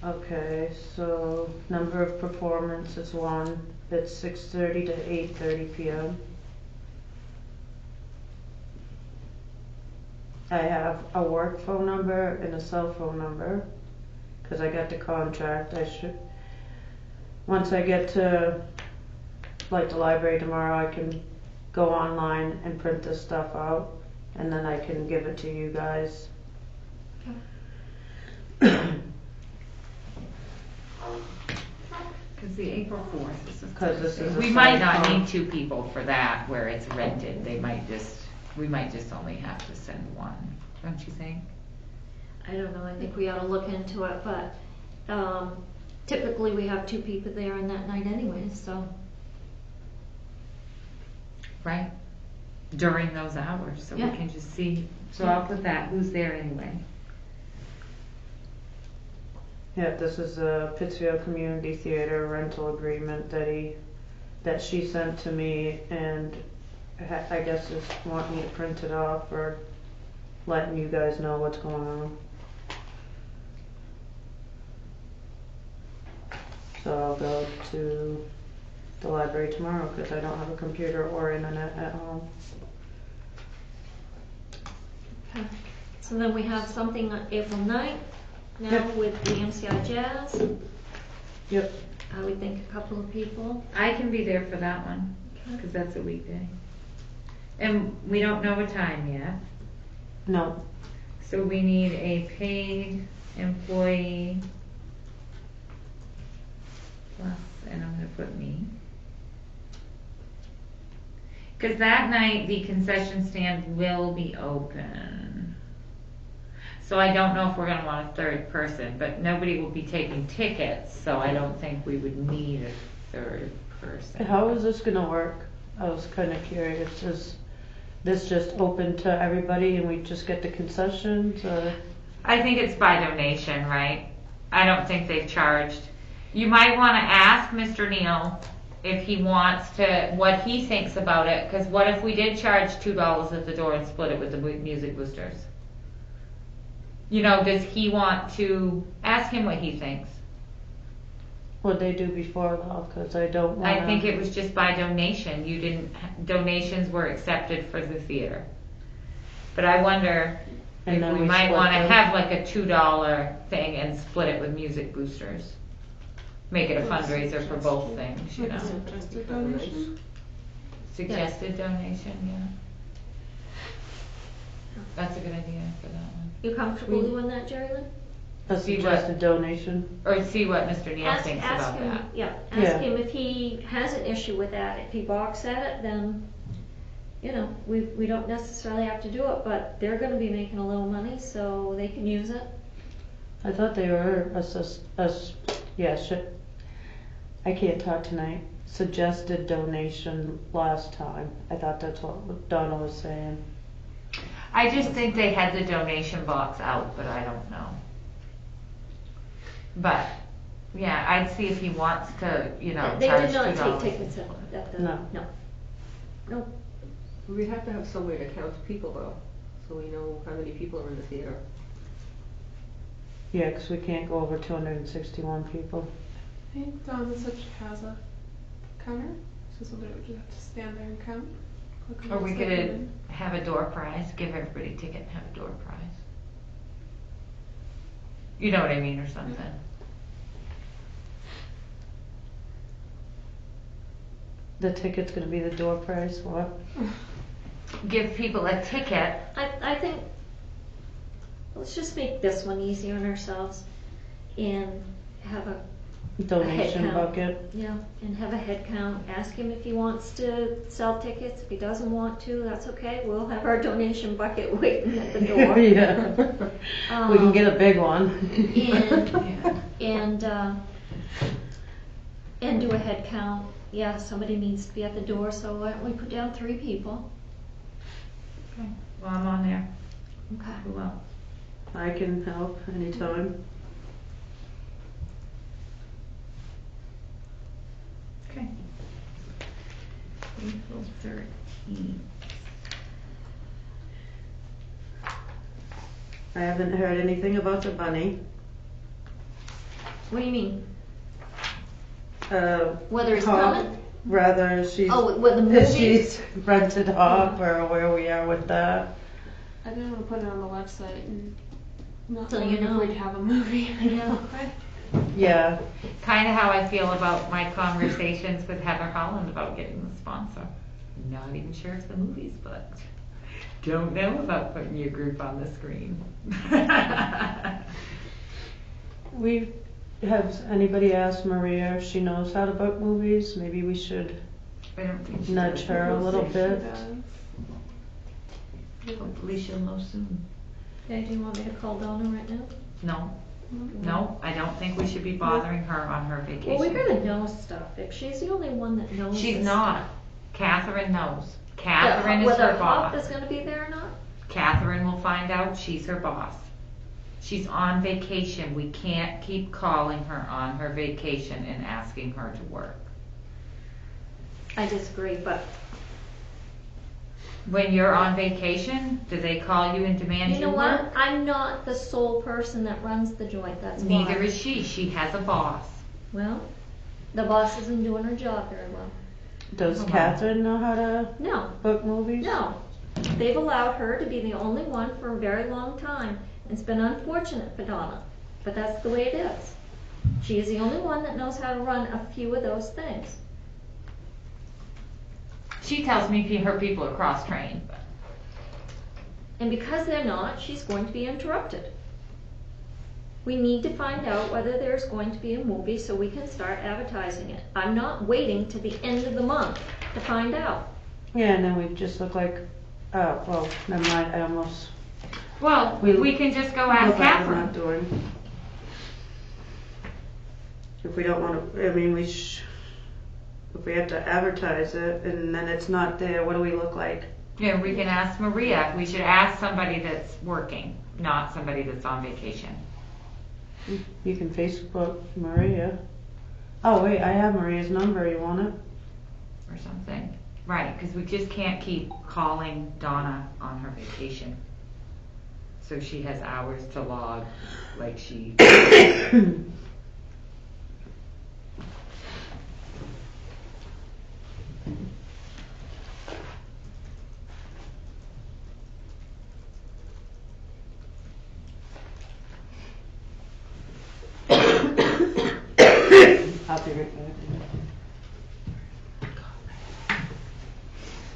Okay, so number of performance is 1. It's 6:30 to 8:30 p.m. I have a work phone number and a cell phone number because I got the contract. Once I get to like the library tomorrow, I can go online and print this stuff out and then I can give it to you guys. Cause the April 4th is a 'Cause this is a We might side not phone. need 2 people for that where it's rented. We might just only have to send 1, don't you think? I don't know, I think we ought to look into it, but, typically we have 2 people there on that night anyways, so. Right? During those hours, so we Yeah. can just see. So I'll put that, who's there anyway? Yeah, this is a Pittsfield Community Theater rental agreement that she sent to me and I guess just want me to print it off or letting you guys know what's going on. So I'll go to the library tomorrow because I don't have a computer or internet at home. Okay. So then we have something on April 9th, now Yep. with the MCI Jazz. Yep. I would think a couple of people. I can be there for that one, Okay. cause that's a weekday. And we don't know a time yet, No, so we need a paid employee plus, and I'm gonna put me. Cause that night the concession stand will be open. So I don't know if we're gonna want a 3rd person, but nobody will be taking tickets, so I don't think we would need a 3rd person. how is this gonna work? I was kinda curious. Is this just open to everybody and we just get the concessions or? I think it's by donation, right? I don't think they've charged. You might want to ask Mr. Neal if he wants to, what he thinks about it, because what if we did charge $2 at the door and split it with the music boosters? You know, does he want to, ask him what he thinks. What they do before though, because I don't want to. I think it was just by donation. You didn't, donations were accepted for the theater. But I wonder And if then we we might split want to them. have like a $2 thing and split it with music boosters. Make it a fundraiser for both things, you know. Suggested donation? Suggested donation, yeah. That's a good idea for that one. You comfortable doing that, Jerry Lynn? A See suggested donation. Or see what Mr. Neal thinks about him, that. yeah, Yeah. ask him if he has an issue with that. If he balks at it, then, you know, we don't necessarily have to do it, but they're gonna be making a little money, so they can use it. I thought they were I can't talk tonight. Suggested donation last time. I thought that's what Donna was saying. I just think they had the donation box out, but I don't know. But, yeah, I'd see if he wants to, you know, They charge did not $2. take tickets at the, No. no. We'd have to have some way to count people though, so we know how many people are in the theater. Yeah, because we can't go over 261 people. I think Donna said she has a counter, so somebody would just have to stand there and count. Click on Or we the second could one. have a door prize, give everybody a ticket and have a door prize. You know what I mean, or something. The ticket's gonna be the door price, what? Give people a ticket. I think, let's just make this one easier on ourselves and have a Donation count. bucket. Yeah, and have a head count. Ask him if he wants to sell tickets. If he doesn't want to, that's okay. We'll have our donation bucket waiting at the door. Yeah. We can get a big one. And, Yeah. and, And do a head count. Yeah, somebody needs to be at the door, so why don't we put down 3 people? Okay, well, I'm on there. Okay. Who else? I can help anytime. Okay. April 13th. I haven't heard anything about the bunny. What do you mean? Whether he's coming? Rather she's, Oh, with the if movie? she's rented Hop or where we are with that. I didn't want to put it on the website and not So know you if know. we'd have a movie. Yeah. Yeah, Kind of how I feel about my conversations with Heather Holland about getting the sponsor. Not even sure it's the movies, but don't know about putting your group on the screen. we have anybody asked Maria if she knows how to book movies? Maybe we should I don't think she nudge does. her a little She bit. does. Hopefully she'll know soon. Okay, do you want me to call Donna right now? No, I don't think we should be bothering her on her vacation. Well, we gotta know stuff, Vic. She's the only one that knows She's this not. stuff. Catherine knows. Yeah, Catherine is whether her Hop boss. is gonna be there or not? Catherine will find out. She's her boss. She's on vacation. We can't keep calling her on her vacation and asking her to work. I disagree, but When you're on vacation, do they call you and demand you know work? what? I'm not the sole person that runs the joint, that's why. Neither is she. She has a boss. Well, the boss isn't doing her job very well. Does Come on. Catherine know how to No, book movies? no. They've allowed her to be the only one for a very long time. It's been unfortunate for Donna, but that's the way it is. She is the only one that knows how to run a few of those things. She tells me her people are cross-trained. And because they're not, she's going to be interrupted. We need to find out whether there's going to be a movie so we can start advertising it. I'm not waiting to the end of the month to find out. Yeah, and then we just look like, well, never mind, I almost Well, we can just go ask look like we're not Catherine. doing. If we don't want to, I mean, if we have to advertise it and then it's not there, what do we look like? Yeah, we can ask Maria. We should ask somebody that's working, not somebody that's on vacation. You can Facebook Maria. Oh wait, I have Maria's number, you want it? Or something. Right, because we just can't keep calling Donna on her vacation. So she has hours to log, like she. I'll be right back.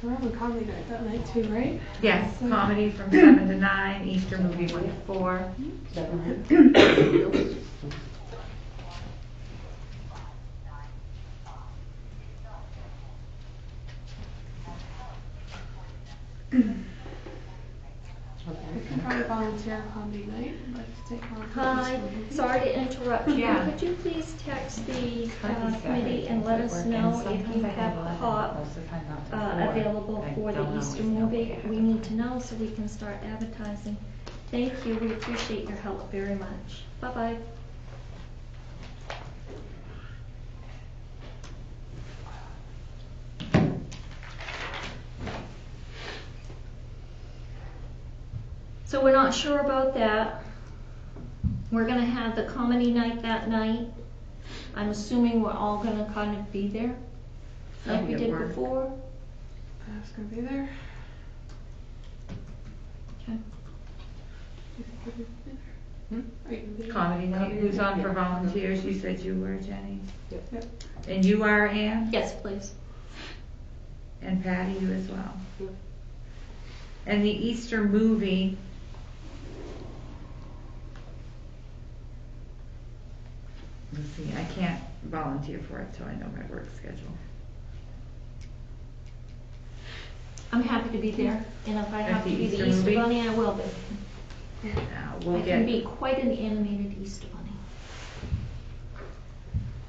We're having comedy night that night too, right? Yes, comedy from 7 to 9, Easter movie 1 to 4. We can probably volunteer comedy night, but take on. Hi, sorry to interrupt you. Yeah. Could you please text the Turkey committee and let us know if you have Hop available for the Easter movie? We need to know so we can start advertising. Thank you, we appreciate your help very much. Bye-bye. So we're not sure about that. We're gonna have the comedy night that night. I'm assuming we're all gonna kind of be there, like we Probably at did work. before. I was gonna be there. Okay. Do you think you'll be there? Are you gonna be there? Comedy night. Comedy Who's night, on for yeah. volunteers? You said you were, Jenny. Yep. And you are, Ann? Yes, please. And Patty, you as well. Yep. And the Easter movie. Let's see, I can't volunteer for it till I know my work schedule. I'm happy to be there, and if I At have the to be Easter the Easter movie? Bunny, I will be. Now, we'll I can get, be quite an animated Easter Bunny.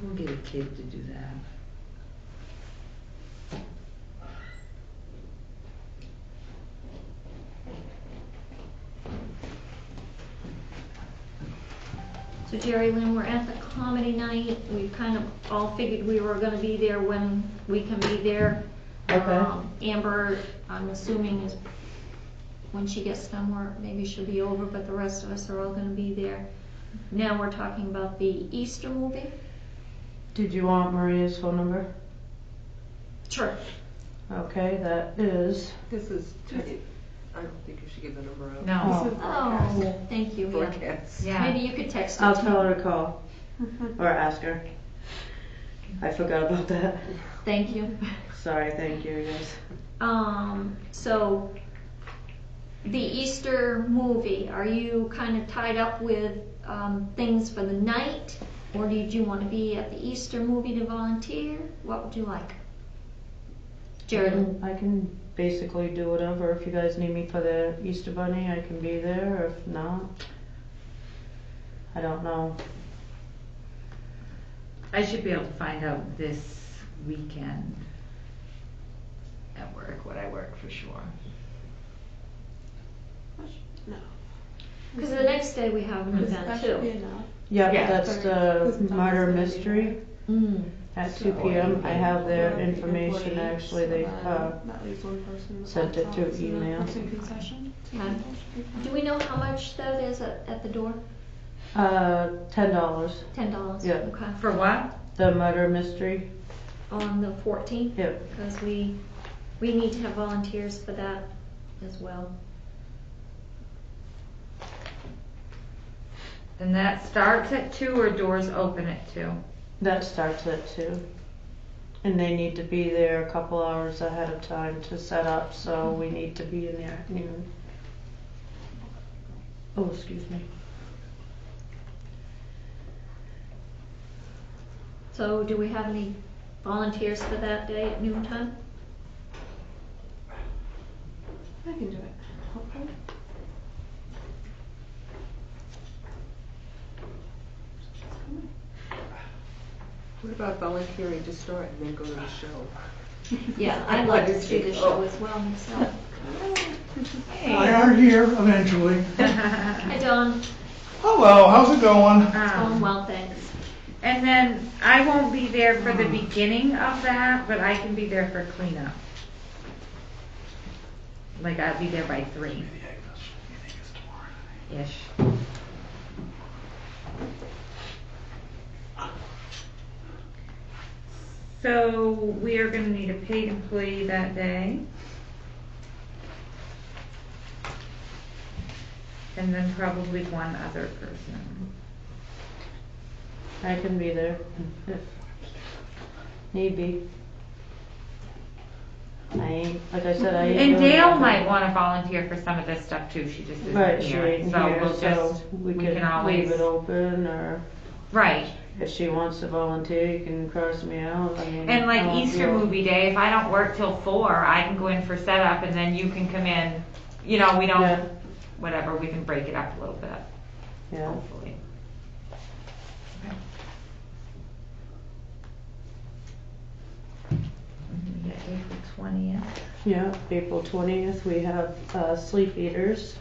We'll get a kid to do that. So Jerry Lynn, we're at the comedy night. We kind of all figured we were gonna be there when we can be there. Okay. Amber, I'm assuming is, when she gets done work, maybe she'll be over, but the rest of us are all gonna be there. Now we're talking about the Easter movie. Did you want Maria's phone number? Sure. Okay, that is, This is, I don't think you should give the number out. No. Oh, thank you, yeah. Broadcast. Yeah. Maybe you could text it I'll to tell me. her to call, or ask her. I forgot about that. Thank you. Sorry, thank you, yes. So the Easter movie, are you kind of tied up with things for the night? Or did you want to be at the Easter movie to volunteer? What would you like? Jerry? I can basically do whatever. If you guys need me for the Easter Bunny, I can be there, or if not, I don't know. I should be able to find out this weekend at work what I work for sure. No. Because the next day we have an event That should be too. enough. Yeah, Yeah. that's the murder mystery Mm. at 2 p.m. I have their information, Employees, actually, they that leaves one person with sent it through laptops and email. that's in concession. Okay. Do we know how much that is at the door? $10. $10? Yeah. Okay. For what? The murder mystery. On the 14th? Yep. Because we need to have volunteers for that as well. And that starts at 2 or doors open at 2? That starts at 2. And they need to be there a couple hours ahead of time to set up, so we need to be in there at noon. Oh, excuse me. So do we have any volunteers for that day at noontime? I can do it. Hopefully. What about volunteering to start and then go to the show? Yeah, I'd like to see the show as well myself. I are here eventually. Hi, Dawn. Hello, how's it going? Going well, thanks. And then I won't be there for the beginning of that, but I can be there for cleanup. Like I'll be there by 3-ish. So we are gonna need a paid employee that day. And then probably one other person. I can be there if need be. Like I said, I ain't And doing Dale nothing. might wanna volunteer for some of this stuff too, she just Right, isn't she here. ain't So here, we'll so just, we we can can always, leave it open, or right. if she wants to volunteer, you can cross me out. I mean, And I like won't be Easter able- movie day, if I don't work till 4, I can go in for setup and then you can come in, you know, we Yeah. don't, whatever, we can break it up a little bit, Yeah. hopefully. Okay. And we got April 20th. Yeah, April 20th, we have Sleep Eaters.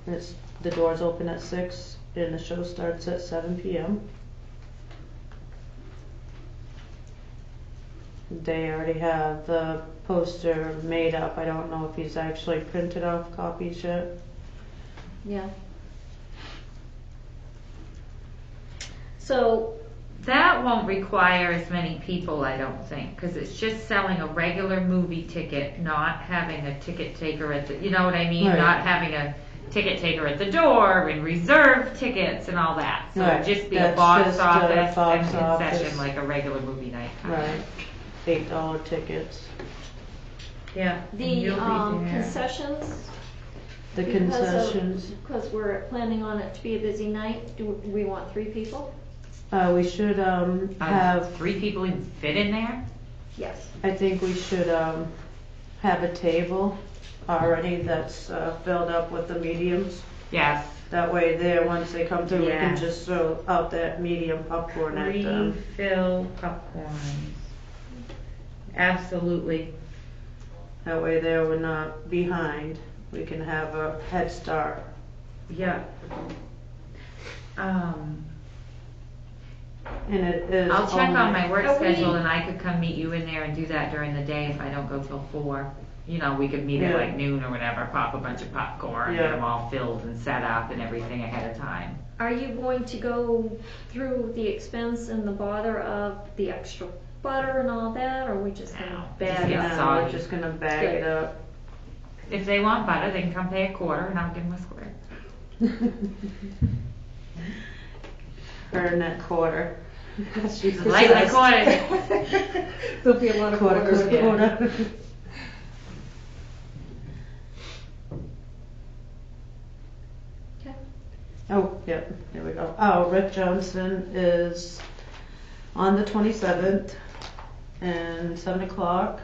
The doors open at 6 and the show starts at 7 p.m. They already have the poster made up. I don't know if he's actually printed off copies yet. Yeah. So, That won't require as many people, I don't think, because it's just selling a regular movie ticket, not having a ticket taker at the, you know what I mean? Right. Not having a ticket taker at the door and reserve tickets and all that. So Right. it'd just be a That's box just a office box and concession office. like a regular movie night. kind of. Right. $8 tickets. Yeah. and the you'll be there. concessions, The Because of- concessions, because we're planning on it to be a busy night, do we want 3 people? we should have, 3 people even fit in there? Yes. I think we should have a table already that's filled up with the mediums. Yes. That way there, once they come through, we can Yes. just throw out that medium popcorn at them. Refill popcorns. Absolutely. That way there, we're not behind. We can have a head start. Yeah. And it is I'll check on my work Are we- schedule and I could come meet you in there and do that during the day if I don't go till 4. You know, we could meet at Yeah. like noon or whatever, pop a bunch of popcorn, get Yeah. them all filled and set up and everything ahead of time. Are you going to go through the expense and the bother of the extra butter and all that, or are we just No, gonna just bag get it Now, up? soggy. we're just gonna bag it up. If they want butter, they can come pay a quarter and I'll give them a square. Earn that quarter. She's Like the obsessed. quarter. There'll be a lot of Quarter, quarters. quarter, quarter. Okay. Oh, yep, here we go. Oh, Rick Johnson is on the 27th and 7 o'clock.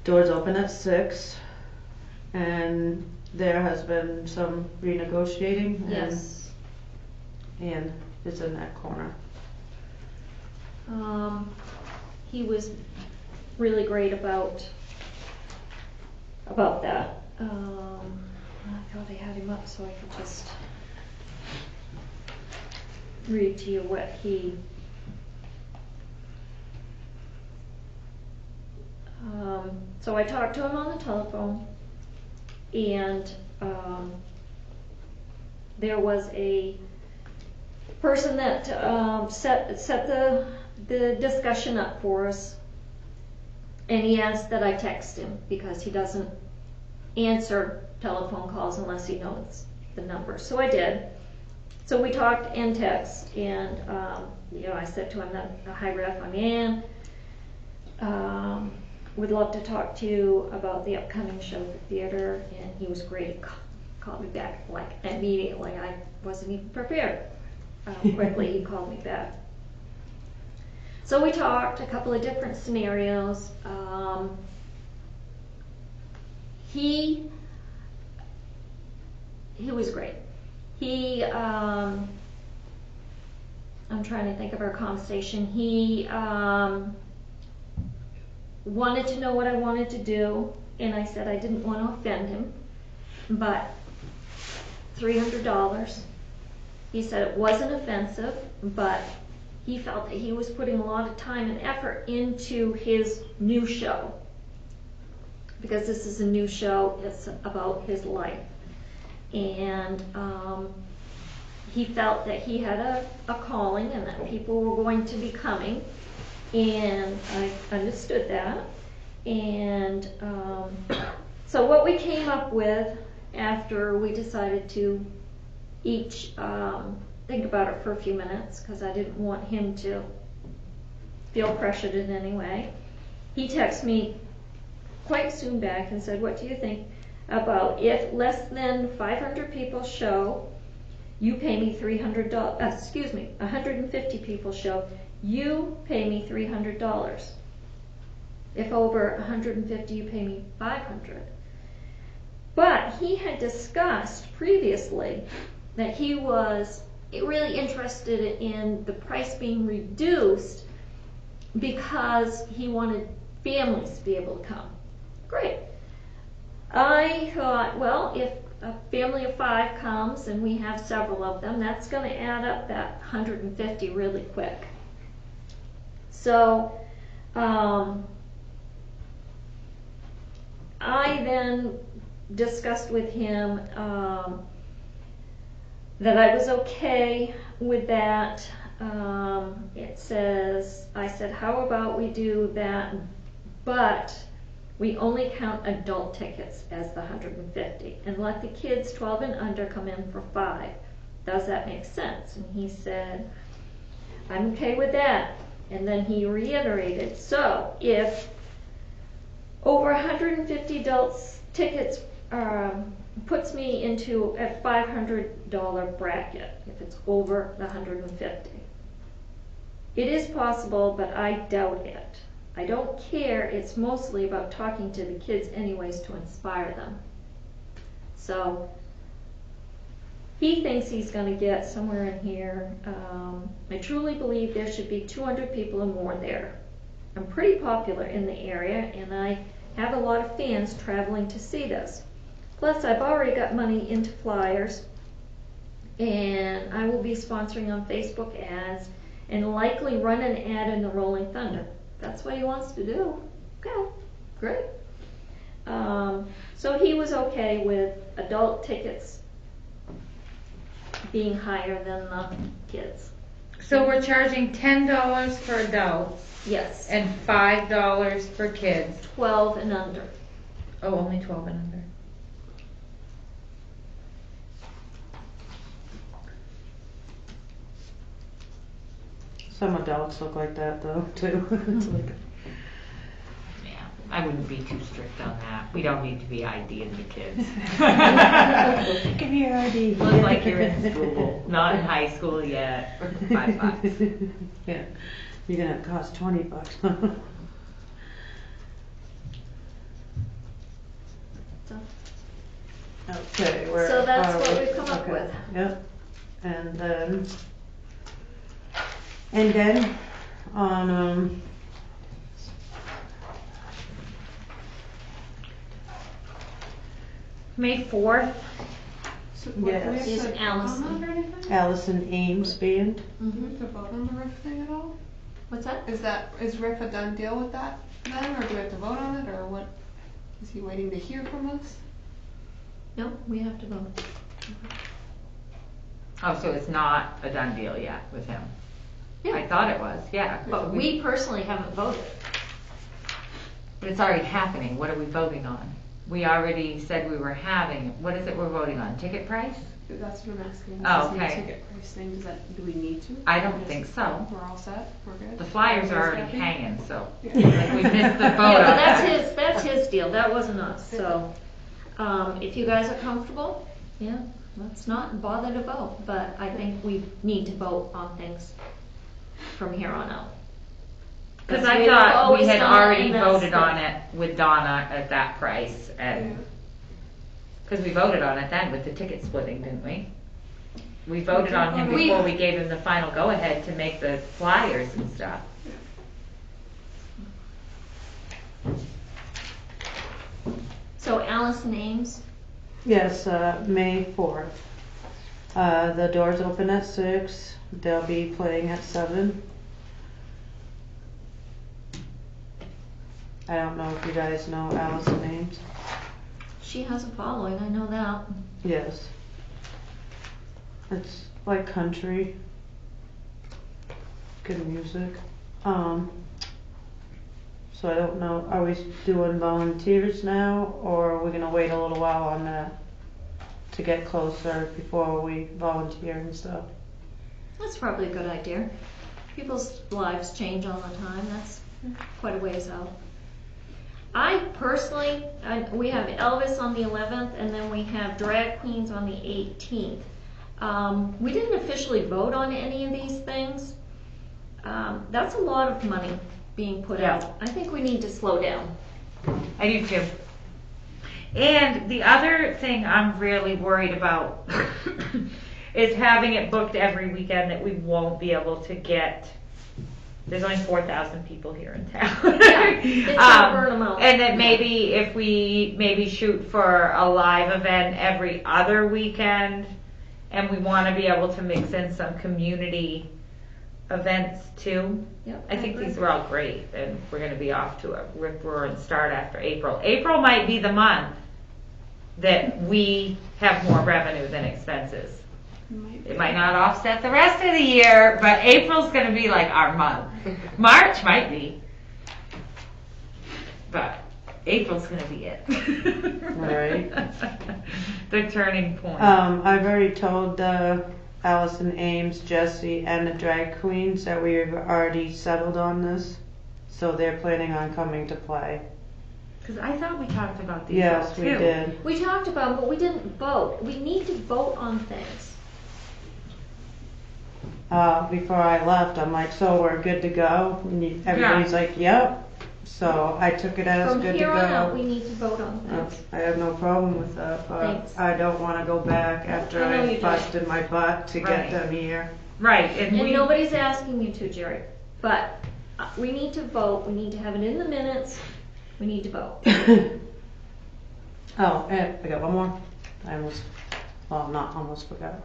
Doors open at 6. And there has been some renegotiating. Yes. And is in that corner. He was really great about that. I thought I had him up so I could just read to you what he so I talked to him on the telephone, and there was a person that set the discussion up for us, and he asked that I text him because he doesn't answer telephone calls unless he knows the number. So I did. So we talked in text, and I said to him that hi Ref, I'm Ann. Would love to talk to you about the upcoming show at the theater, and he was great. Called me back like immediately. I wasn't even prepared. Quickly he called me back. So we talked a couple of different scenarios. He was great. I'm trying to think of our conversation. He wanted to know what I wanted to do, and I said I didn't want to offend him, but $300. He said it wasn't offensive, but he felt that he was putting a lot of time and effort into his new show, because this is a new show. It's about his life, and he felt that he had a calling and that people were going to be coming, and I understood that. And so what we came up with after we decided to each think about it for a few minutes, because I didn't want him to feel pressured in any way, he texted me quite soon back and said, what do you think about if less than 500 people show, you pay me $300, 150 people show, you pay me $300. If over 150, you pay me $500. But he had discussed previously that he was really interested in the price being reduced because he wanted families to be able to come. Great. I thought, well, if a family of 5 comes and we have several of them, that's going to add up that 150 really quick. So I then discussed with him that I was okay with that. I said, how about we do that, but we only count adult tickets as the 150 and let the kids 12 and under come in for 5. Does that make sense? And he said, I'm okay with that. And then he reiterated, so if over 150 adults tickets puts me into a $500 bracket if it's over the 150. It is possible, but I doubt it. I don't care. It's mostly about talking to the kids anyways to inspire them. So He thinks he's gonna get somewhere in here, I truly believe there should be 200 people or more there. I'm pretty popular in the area, and I have a lot of fans traveling to see this. Plus, I've already got money into flyers, and I will be sponsoring on Facebook ads, and likely run an ad in the Rolling Thunder. That's what he wants to do. Okay, great. So he was okay with adult tickets being higher than the kids. So we're charging $10 for adults Yes, and $5 for kids. 12 and under. Oh, only 12 and under. Some adults look like that though, too. It's like, Yeah, I wouldn't be too strict on that. We don't need to be IDing the kids. give me your ID. Look like you're in school, not in high school yet. $5. Yeah, you're gonna cost $20. So, Okay, we're. So that's what we've come up okay, with. Yep, and then on, May 4th, So Yes. do we have Is to vote Allison. on that or anything? Allison Ames Band. Do we have to vote on the RIF thing at all? What's that? Is RIF a done deal with that then, or do we have to vote on it, or what? Is he waiting to hear from us? No, we have to vote. oh, so it's not a done deal yet with him? Yeah. I thought it was, yeah. But we personally haven't voted. But it's already happening. What are we voting on? We already said we were having, what is it we're voting on? Ticket price? That's what I'm asking. Oh, Is this new okay. ticket price thing, do we need to? I don't Or just- think so. We're all set, we're good? The flyers are Everybody's already happy? hanging, so Yeah. like we missed the vote Yeah, but on that. that's his deal, that wasn't us, so, if you guys are comfortable, yeah, let's not bother to vote, but I think we need to vote on things from here on out. Because That's I the way we've thought we always had done it, already and that's voted the- on it with Donna at that price, Yeah. and, because we voted on it then with the ticket splitting, didn't we? We voted on him We- before we gave him the final go-ahead to make the flyers and stuff. So Allison Ames, Yes, May 4th. The doors open at 6. They'll be playing at 7. I don't know if you guys know Allison Ames. she has a following, I know that. Yes. It's like country. Good music. So I don't know, are we doing volunteers now, or are we gonna wait a little while on that to get closer before we volunteer and stuff? That's probably a good idea. People's lives change all the time, that's quite a ways out. I personally, we have Elvis on the 11th, and then we have Drag Queens on the 18th. We didn't officially vote on any of these things. That's a lot of money being put Yeah. out. I think we need to slow down. I do too. And the other thing I'm really worried about is having it booked every weekend that we won't be able to get. There's only 4,000 people here in town. It's gonna burn 'em out. And that maybe if we maybe shoot for a live event every other weekend, and we want to be able to mix in some community events too. Yep, I think agree. these were all great, and we're going to be off to a rip-roaring start after April. April might be the month that we have more revenue than expenses. It might not offset the rest of the year, but April's going to be like our month. March might be, but April's going to be it. Right. The turning point. I've already told Allison Ames, Jesse, and the drag queens that we've already settled on this, so they're planning on coming to play. Because I thought we talked about these all Yes, too. we did. We talked about, but we didn't vote. We need to vote on things. Before I left, I'm like, so we're good to go? And everybody's like, yep. So I took it as From good to here on out, go. we need to vote on things. I have no problem with that, but Thanks. I don't wanna go back after I know you I don't. busted my butt to Right. get them here. Right, and And we, nobody's asking you to, Jerry, but we need to vote, we need to have it in the minutes, we need to vote. Oh, and I got one more. I almost, well, not almost forgot.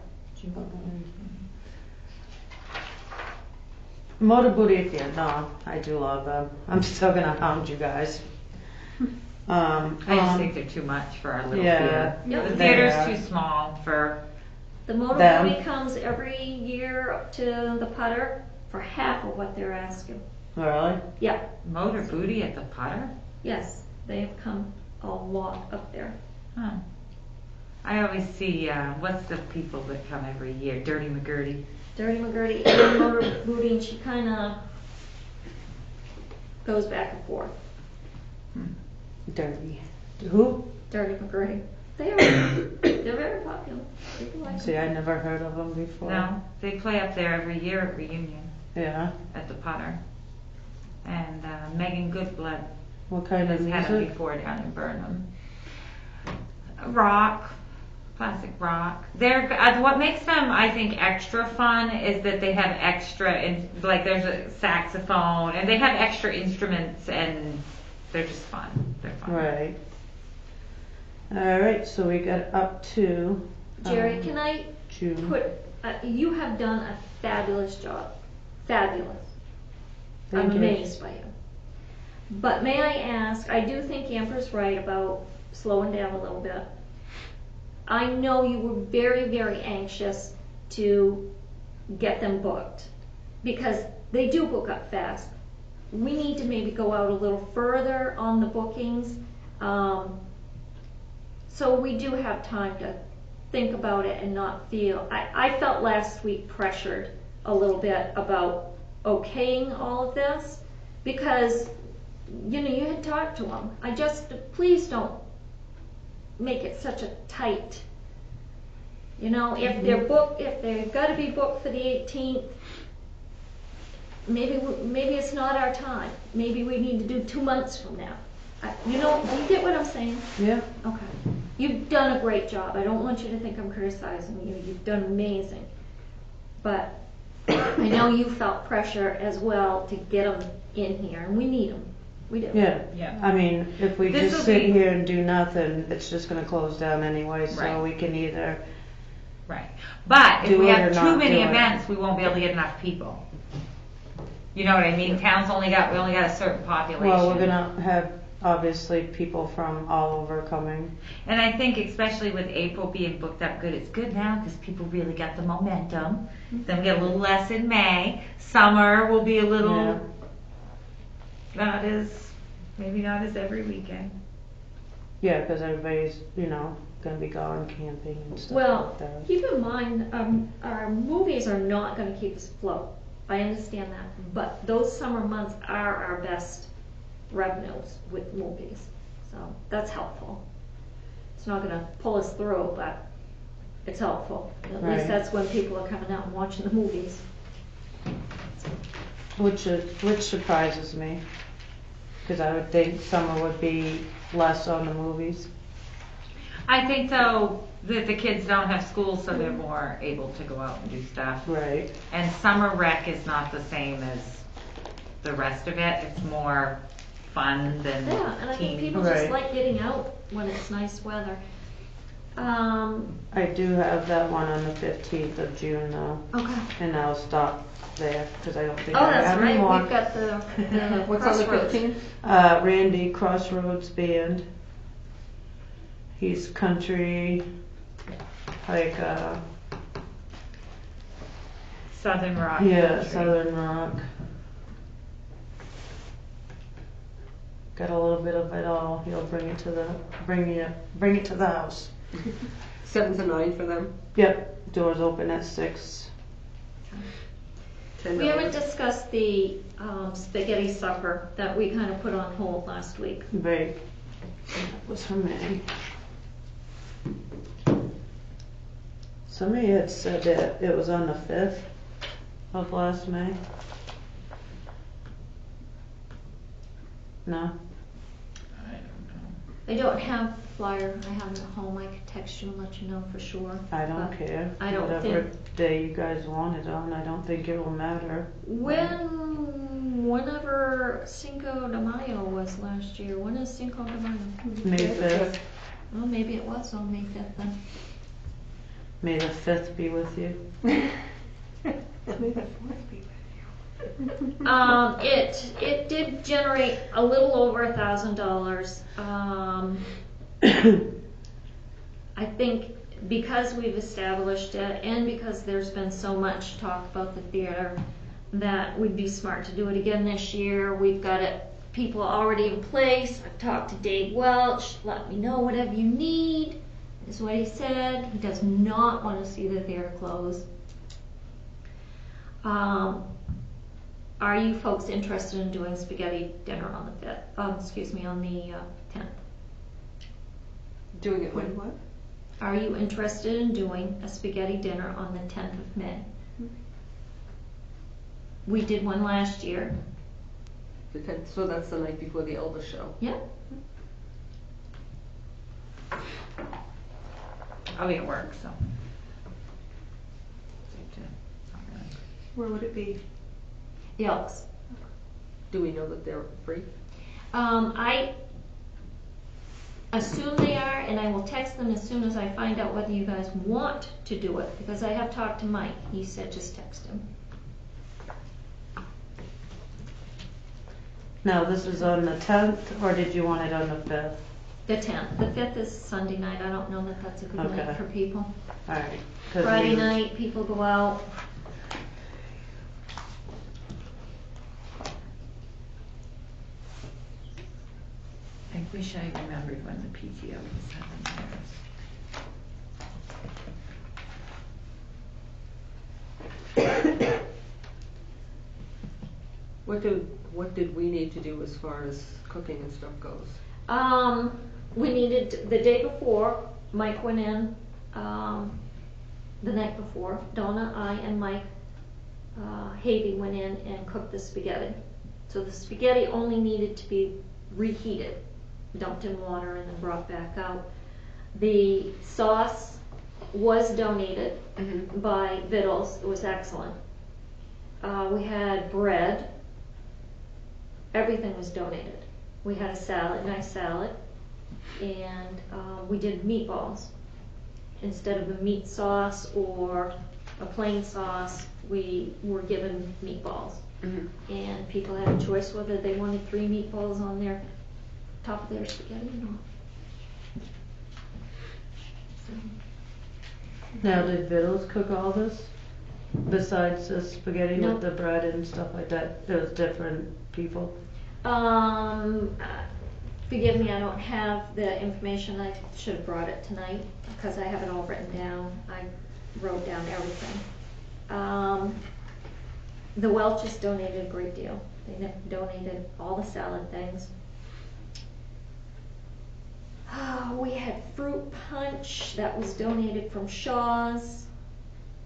Motor Booty, yeah, no, I do love them. I'm still gonna hound you guys. I just think they're too much for our little Yeah. theater. Yep. The They theater's are. too small for, The Motor Them. Booty comes every year up to the putter for half of what they're asking. Really? Yeah, Motor Booty at the putter? yes, they've come a lot up there. Huh. I always see, what's the people that come every year? Dirty McGurdy. Dirty McGurdy and Motor Booty, and she kinda goes back and forth. Dirty. Who? Dirty McGurdy. They're very popular. People like See, them. I never heard of them before. No, they play up there every year at reunion Yeah. at the putter. And Megan Goodblood What kind of has had them music? before down in Burnham. Rock, classic rock. They're what makes them, I think, extra fun is that they have extra, like there's a saxophone, and they have extra instruments, and they're just fun. They're fun. Right. Alright, so we got up to. Jerry, can I June. put, you have done a fabulous job. Fabulous. I'm Thank you. amazed by you. But may I ask, I do think Amber's right about slowing down a little bit. I know you were very, very anxious to get them booked because they do book up fast. We need to maybe go out a little further on the bookings. So we do have time to think about it and not feel, I felt last week pressured a little bit about okaying all of this because, you had talked to them. Please don't make it such a tight, if they're booked, if they've got to be booked for the 18th, maybe it's not our time. Maybe we need to do 2 months from now. Do you get what I'm saying? Yeah. Okay. You've done a great job. I don't want you to think I'm criticizing you. You've done amazing. But I know you felt pressure as well to get them in here, and we need them. We do. Yeah. Yeah. I mean, if we This'll just sit be- here and do nothing, it's just gonna close down anyway, so Right. we can either, Right. But if Do we it have or too not many do it. events, we won't be able to get enough people. You know what I mean? We only got a certain population. well, we're gonna have obviously people from all over coming. And I think especially with April being booked up good, it's good now because people really got the momentum. Then we get a little less in May. Summer will be a little maybe not as every weekend. Yeah, because everybody's, gonna be gone camping and stuff Well, like that. keep in mind, our movies are not going to keep us afloat. I understand that, but those summer months are our best revenues with movies, so that's helpful. It's not going to pull us through, but it's helpful. At Right. least that's when people are coming out and watching the movies. Which surprises me, because I would think summer would be less on the movies. I think though that the kids don't have school, so they're more able to go out and do stuff. Right. And summer rec is not the same as the rest of it. It's more fun than Yeah, and I think teeny. people just Right. like getting out when it's nice weather. I do have that one on the 15th of June though, Okay. and I'll stop there, because I don't think Oh, I that's have any right, more. we've got the What's on the Crossroads. 15th? Randy Crossroads Band. He's country, like, Southern rock. yeah, country. Southern rock. Got a little bit of it all. He'll bring it to the house. 7 to 9 for them. Yep, doors open at 6. $10. We haven't discussed the spaghetti supper that we kind of put on hold last week. Right. That was for May. Somebody had said that it was on the 5th of last May. No? I don't know. I don't have the flyer, I have it at home, I could text you and let you know for sure. I don't But care. I don't Whatever think- day you guys want it on, I don't think it will matter. Whenever Cinco de Mayo was last year, when is Cinco de Mayo? May 5th. Well, maybe it was on May 5th then. May the 5th be with you. It did generate a little over $1,000. I think because we've established it and because there's been so much talk about the theater, that we'd be smart to do it again this year. We've got it, people already in place. I've talked to Dave Welch, let me know whatever you need, is what he said. He does not want to see the theater close. Are you folks interested in doing spaghetti dinner on the 5th? On the 10th? Doing it when? What? Are you interested in doing a spaghetti dinner on the 10th of May? We did one last year. The 10th, so that's the night before the Elvis show. Yep. I'll be at work, so. Where would it be? The Elks. Do we know that they're free? I assume they are, and I will text them as soon as I find out whether you guys want to do it, because I have talked to Mike. He said just text him. Now, this is on the 10th, or did you want it on the 5th? The 10th. The 5th is Sunday night. I don't know that that's a good night Okay. for people. Alright. 'Cause Friday we- night, people go out. I wish I remembered when the PTO was having theirs. What did we need to do as far as cooking and stuff goes? We needed, the day before, Mike went in, the night before, Donna, I, and Mike, Havey went in and cooked the spaghetti. So the spaghetti only needed to be reheated, dumped in water and then brought back out. The sauce was donated by Vittles, it was excellent. We had bread, everything was donated. We had a salad, nice salad, and we did meatballs. Instead of a meat sauce or a plain sauce, we were given meatballs. And people had a choice whether they wanted 3 meatballs on their top of their spaghetti or not. So, Now, did Vittles cook all this? Besides the spaghetti No. with the bread and stuff like that? It was different people? Forgive me, I don't have the information. I should have brought it tonight because I have it all written down. I wrote down everything. The Welches donated a great deal. They donated all the salad things. We had fruit punch that was donated from Shaw's,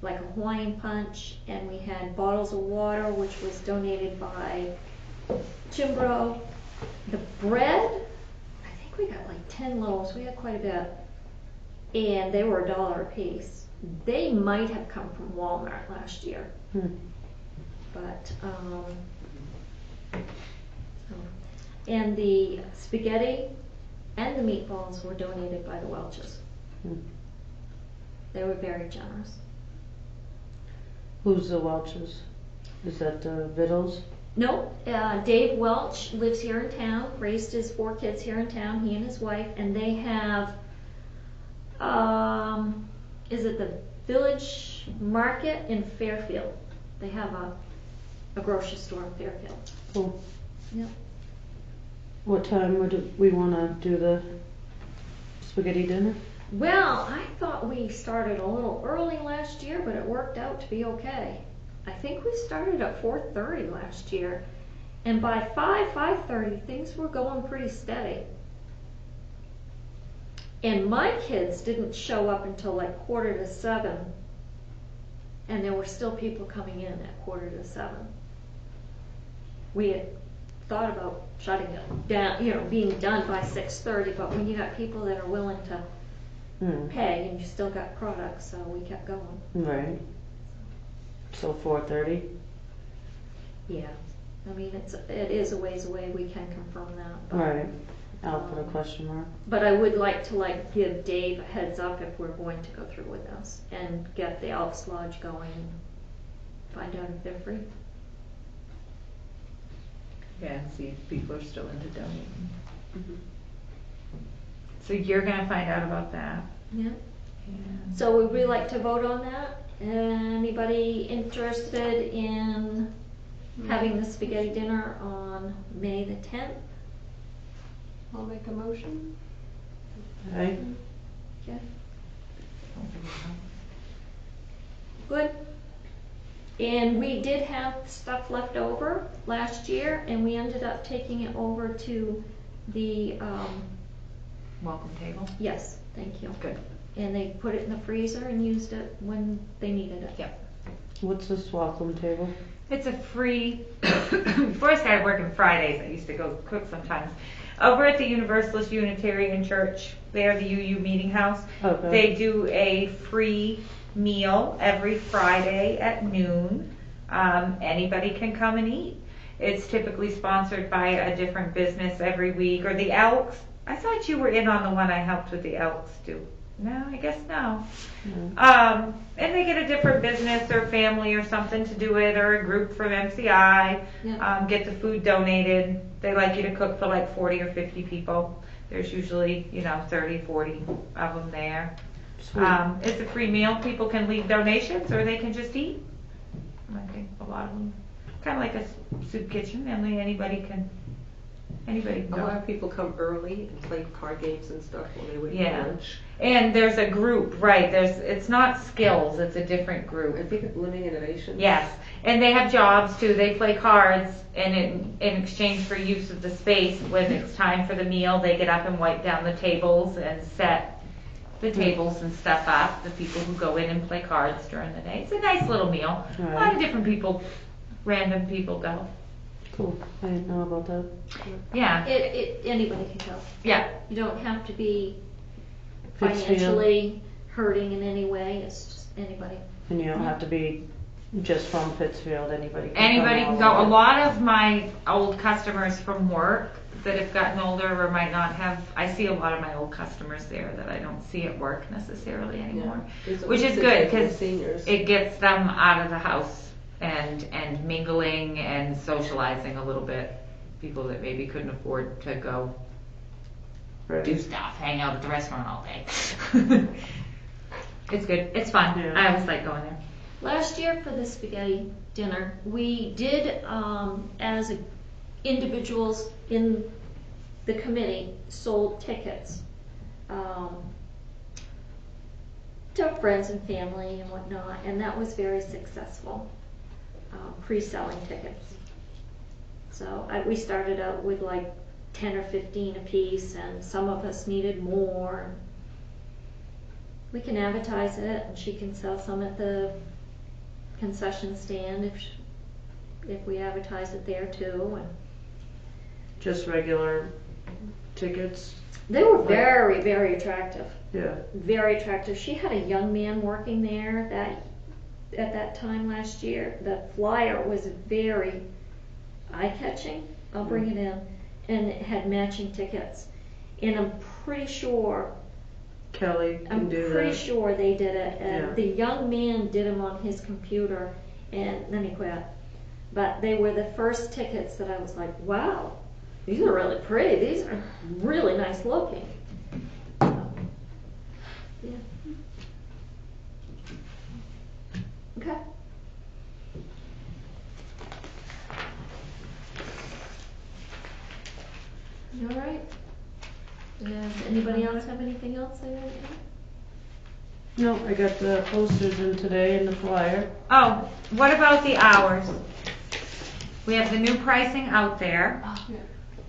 like a Hawaiian punch, and we had bottles of water, which was donated by Chimbro. The bread, I think we got like 10 loaves. We had quite a bit, and they were $1 a piece. They might have come from Walmart last year, but and the spaghetti and the meatballs were donated by the Welches. They were very generous. Who's the Welches? Is that Vittles? No, Dave Welch lives here in town, raised his 4 kids here in town, he and his wife, and they have, is it the Village Market in Fairfield? They have a grocery store in Fairfield. Cool. Yep. What time would we want to do the spaghetti dinner? Well, I thought we started a little early last year, but it worked out to be okay. I think we started at 4:30 last year, and by 5:30, things were going pretty steady. And my kids didn't show up until like 6:45, and there were still people coming in at 6:45. We had thought about shutting it down, being done by 6:30, but when you got people that are willing to pay and you still got products, so we kept going. Right. So 4:30? Yeah. I mean, it is a ways away, we can confirm that. But, Right. I'll put a question mark. but I would like to give Dave a heads up if we're going to go through with this and get the Elks Lodge going and find out if they're free. Yeah, and see if people are still into donating. Mm-hmm. So you're gonna find out about that. Yeah. And So would we like to vote on that? Anybody interested in having the spaghetti dinner on May the 10th? I'll make a motion. Okay. Okay. Good. And we did have stuff left over last year, and we ended up taking it over to the, welcome table. yes, thank you. Good. And they put it in the freezer and used it when they needed it. Yep. What's this welcome table? It's a free, before I started working Fridays, I used to go cook sometimes. Over at the Universalist Unitarian Church, there, the UU Meeting House, Okay. they do a free meal every Friday at noon. Anybody can come and eat. It's typically sponsored by a different business every week, or the Elks. I thought you were in on the one I helped with the Elks too. No, I guess no. And they get a different business or family or something to do it, or a group from MCI, Yeah. get the food donated. They like you to cook for like 40 or 50 people. There's usually, 30, 40 of them there. Sweet. It's a free meal. People can leave donations or they can just eat. I think a lot of them, kind of like a soup kitchen, and anybody can A go. lot of people come early and play card games and stuff while they wait Yeah. for lunch. And there's a group, right? It's not skills, it's a different group. I think it's Living Innovation. Yes, and they have jobs too. They play cards, and in exchange for use of the space, when it's time for the meal, they get up and wipe down the tables and set the tables and stuff up. The people who go in and play cards during the day. It's a nice little meal. A lot of different people, random people go. Cool. I didn't know about that. Yeah, Anybody can go. yeah. You don't have to be Pittsfield. financially hurting in any way, it's just anybody. And you don't have to be just from Pittsfield. Anybody can Anybody come can all go. A over. lot of my old customers from work that have gotten older or might not have, I see a lot of my old customers there that I don't see at work necessarily anymore. There's Which is always a good, type of 'cause seniors. It gets them out of the house and mingling and socializing a little bit. People that maybe couldn't afford to go Right. do stuff, hang out at the restaurant all day. It's good. It's fun. Yeah. I always like going there. Last year for the spaghetti dinner, we did, as individuals in the committee, sold tickets to friends and family and whatnot, and that was very successful, pre-selling tickets. So we started out with like 10 or 15 a piece, and some of us needed more. We can advertise it, and she can sell some at the concession stand if we advertise it there too. And Just regular tickets. they were very, very attractive. Yeah. Very attractive. She had a young man working there at that time last year. The flyer was very eye-catching. I'll bring it in. And it had matching tickets. And I'm pretty sure Kelly can do that. sure they did it. And Yeah. the young man did them on his computer, and then he quit. But they were the first tickets that I was like, wow, these are really pretty. These are really nice looking. Yeah. Okay. You all right? Does anybody else have anything else they want to add? No, I got the posters in today and the flyer. Oh, what about the hours? We have the new pricing out there. Yeah.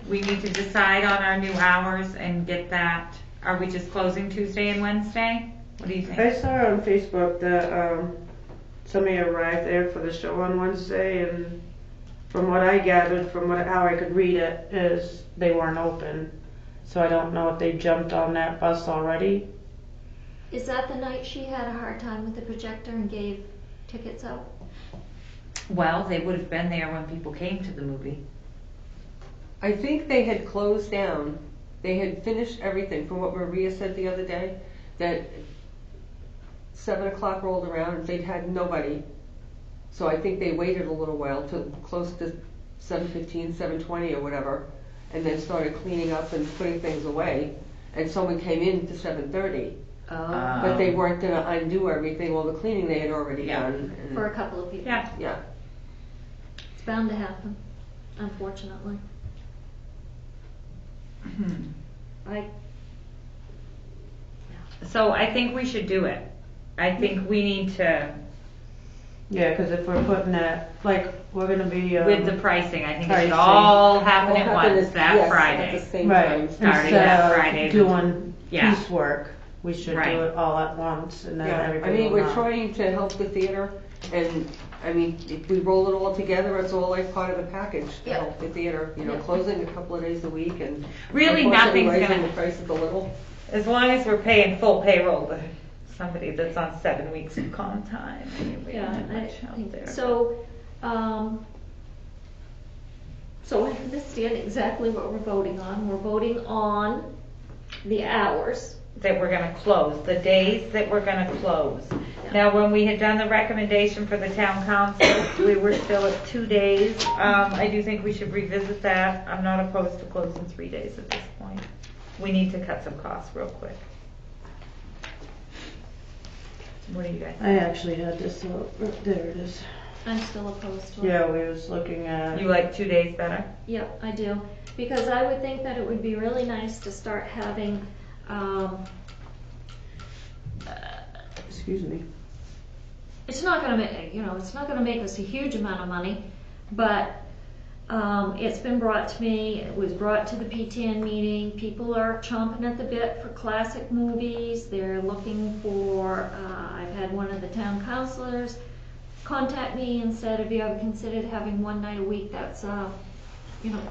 We need to decide on our new hours and get that. Are we just closing Tuesday and Wednesday? What do you I think? saw on Facebook that somebody arrived there for the show on Wednesday, and from what I gathered, how I could read it, is they weren't open. So I don't know if they jumped on that bus already. Is that the night she had a hard time with the projector and gave tickets out? Well, they would have been there when people came to the movie. I think they had closed down. They had finished everything, from what Maria said the other day, that 7 o'clock rolled around and they'd had nobody. So I think they waited a little while to close to 7:15, 7:20 or whatever, and then started cleaning up and putting things away. And someone came in to 7:30. But they weren't going to undo everything, all the cleaning they had already done. And For a couple of people. Yeah. yeah. It's bound to happen, unfortunately. So I think we should do it. I think we need to, Yeah, because if we're putting that, like, we're gonna be with the pricing, I think it pricing. should all happen All at happened once at- that yes, Friday. At the same right time. Starting instead that of Friday. doing Yeah. piecework, we should Right. do it all at once, and then Yeah, I everybody mean, will we're know. trying to help the theater, and I mean, if we roll it all together, it's all like part of the package to Yeah. help the theater. You know, Yeah. closing a couple of days a week and Really unfortunately nothing's raising gonna- the prices a little. As long as we're paying full payroll to somebody that's on 7 weeks of comp time, anyway, we Yeah, don't have I much out think there. so. So I understand exactly what we're voting on. We're voting on the hours. That we're gonna close, the days that we're gonna close. Now, when we had done the recommendation for the town council, we were still at 2 days. I do think we should revisit that. I'm not opposed to closing 3 days at this point. We need to cut some costs real quick. What do you guys I think? actually had this, there it is. I'm still opposed to it. Yeah, we was looking at, You like 2 days better? Yep, I do. Because I would think that it would be really nice to start having, excuse me, it's not gonna make, it's not gonna make us a huge amount of money, but, it's been brought to me, it was brought to the PTN meeting, people are chomping at the bit for classic movies, they're looking for, I've had one of the town councilors contact me and said, have you ever considered having one night a week that's,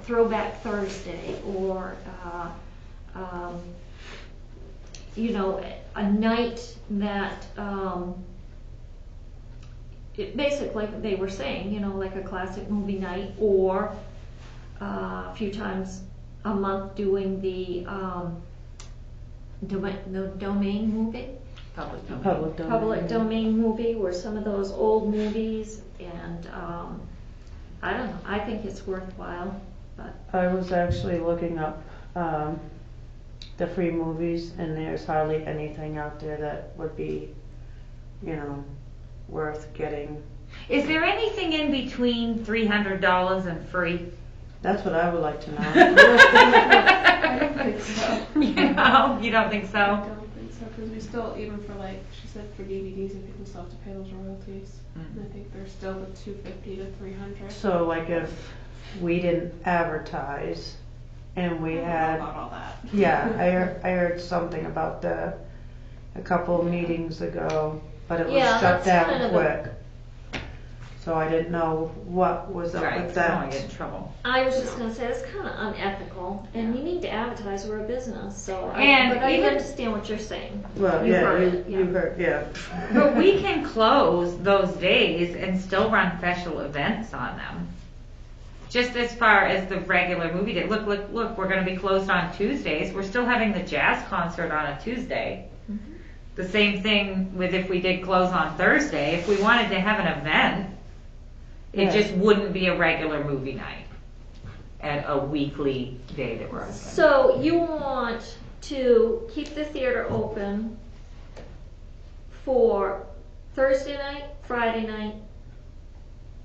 Throwback Thursday, or, a night that, basically they were saying, like a classic movie night, or a few times a month doing the domain movie, Public domain. public domain. public domain movie, or some of those old movies, and I don't know, I think it's worthwhile, but I was actually looking up, the free movies, and there's hardly anything out there that would be, worth getting. Is there anything in between $300 and free? That's what I would like to know. I don't think so. You don't think I so? don't think so, because we still, even for like, she said for DVDs and people still have to pay those royalties. And I think there's still the 250 to 300. So like if we didn't advertise and we I don't know had, about all that. yeah, I heard something about that a couple of meetings ago, but it was Yeah, shut that's kind down of quick. So I didn't know what was up Right, with so I don't that. get in trouble. I was just gonna say, it's kinda unethical, and you need to advertise, we're a business, so, And but I even- understand what you're saying. Well, You yeah, heard you, it, yeah. you heard, yeah. But we can close those days and still run special events on them. Just as far as the regular movie day. Look, we're gonna be closed on Tuesdays. We're still having the jazz concert on a Tuesday. Mm-hmm. The same thing with if we did close on Thursday. If we wanted to have an event, it Yeah. just wouldn't be a regular movie night at a weekly day that we're open. So you want to keep the theater open for Thursday night, Friday night,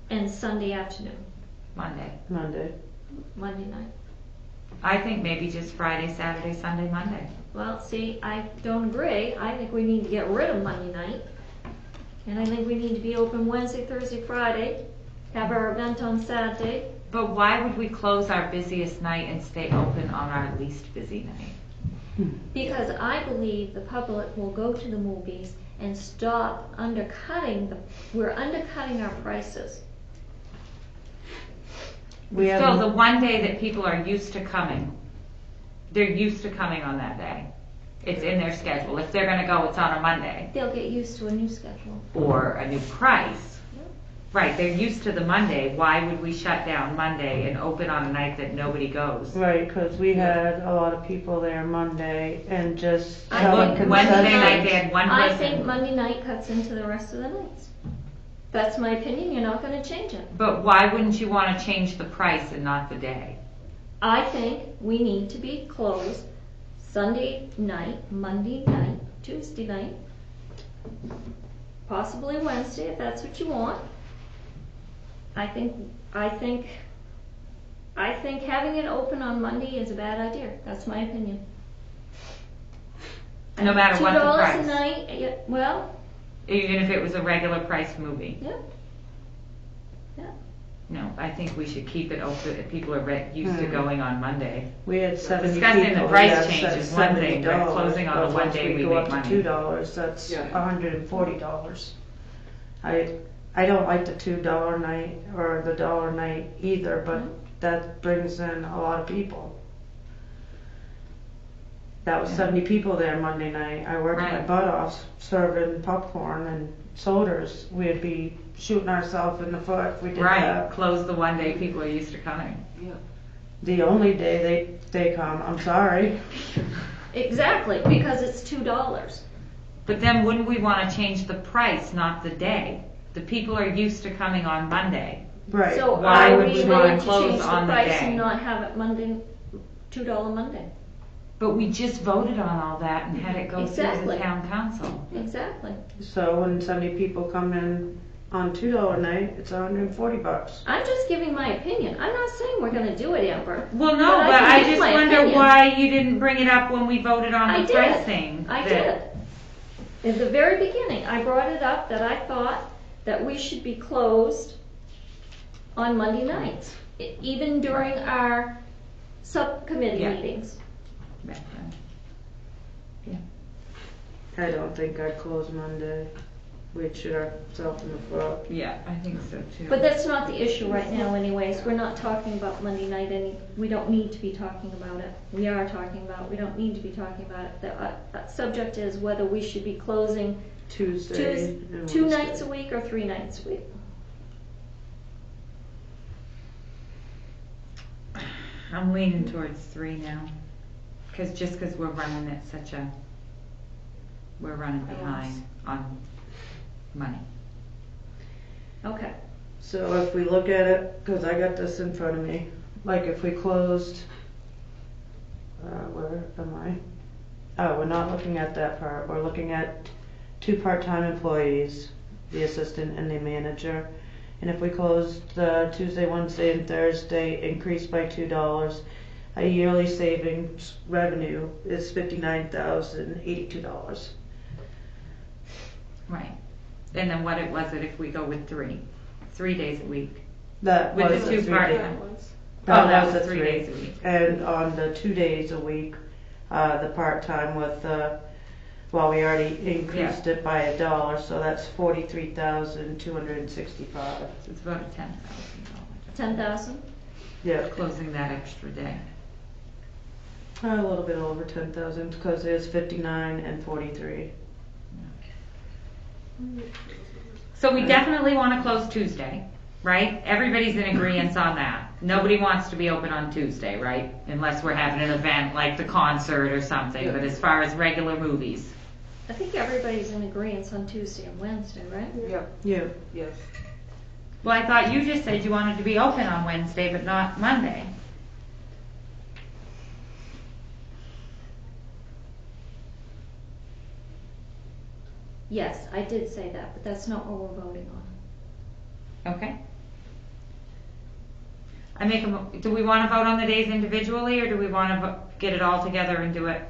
and Sunday afternoon, Monday. Monday. Monday night. I think maybe just Friday, Saturday, Sunday, Monday. Well, see, I don't agree. I think we need to get rid of Monday night. And I think we need to be open Wednesday, Thursday, Friday, have our event on Saturday. But why would we close our busiest night and stay open on our least busy night? Because I believe the public will go to the movies and stop undercutting we're undercutting our prices. We Still, haven't, the one day that people are used to coming, they're used to coming on that day. It's in their schedule. If they're gonna go, it's on a Monday. They'll get used to a new schedule. Or a new price. Right, they're used to the Monday. Why would we shut down Monday and open on a night that nobody goes? right, cause we had a lot of people there Monday and just I selling think Wednesday concessions. night they had one I person. think Monday night cuts into the rest of the nights. That's my opinion, you're not gonna change it. But why wouldn't you wanna change the price and not the day? I think we need to be closed Sunday night, Monday night, Tuesday night, possibly Wednesday if that's what you want. I think having it open on Monday is a bad idea. That's my opinion. No matter what the $2 price. a night, yeah, well, Even if it was a regular price movie? yeah. Yeah. No, I think we should keep it open if people are used to going on Monday. We had 70 Discussing the people, price yeah, change said is one thing, but $70, closing on a but one once day we go make up to money. $2, that's Yeah. $140. I don't like the $2 night or the dollar night either, but that brings in a lot of people. That was 70 people there Monday night. I worked my Right. butt off serving popcorn and sodas. We'd be shooting ourselves in the foot if we did Right, that. close the one day people are used to coming. The only day they come, I'm sorry. Exactly, because it's $2. But then wouldn't we wanna change the price, not the day? The people are used to coming on Monday. Right. So Why are would we we wanna willing to close change the on the price day? and not have it Monday, $2 Monday? But we just voted on all that and had it go through Exactly. the town council. Exactly. So when 70 people come in on $2 night, it's $140. I'm just giving my opinion. I'm not saying we're gonna do it, Amber. Well, no, But I but can I give just my wonder opinion. why you didn't bring it up when we voted on I the did. pricing. I that- did. At the very beginning, I brought it up that I thought that we should be closed on Monday nights, even during our subcommittee Yeah. meetings. Back then. I don't think I'd close Monday. We'd shoot ourselves in the foot. Yeah, I think so too. But that's not the issue right now anyways. We're not talking about Monday night we don't need to be talking about it. We are talking about it. We don't need to be talking about it. The subject is whether we should be closing Tuesday and two Wednesday. nights a week or 3 nights a week. I'm leaning towards 3 now. Just cause we're running at we're running behind on money. Okay. So if we look at it, because I got this in front of me, like if we closed, where am I? Oh, we're not looking at that part. We're looking at 2 part-time employees, the assistant and the manager. And if we closed Tuesday, Wednesday, and Thursday, increased by $2, a yearly savings revenue is $59,082. Right. And then what was it if we go with 3? 3 days a week. That With was the the 2 3 part- days. That was. That was was the 3 3. days a week. And on the 2 days a week, the part-time with, well, we already increased it by $1, so that's $43,265. It's about a $10,000. 10,000? Yeah, Closing that extra day. a little bit over 10,000 because there's 59 and 43. So we definitely wanna close Tuesday, right? Everybody's in agreement on that. Nobody wants to be open on Tuesday, right? Unless we're having an event like the concert or something, but as far as regular movies. I think everybody's in agreement on Tuesday and Wednesday, right? Yep, Yeah. yes. Well, I thought you just said you wanted to be open on Wednesday, but not Monday. Yes, I did say that, but that's not what we're voting on. Okay. Do we wanna vote on the days individually, or do we wanna get it all together and do it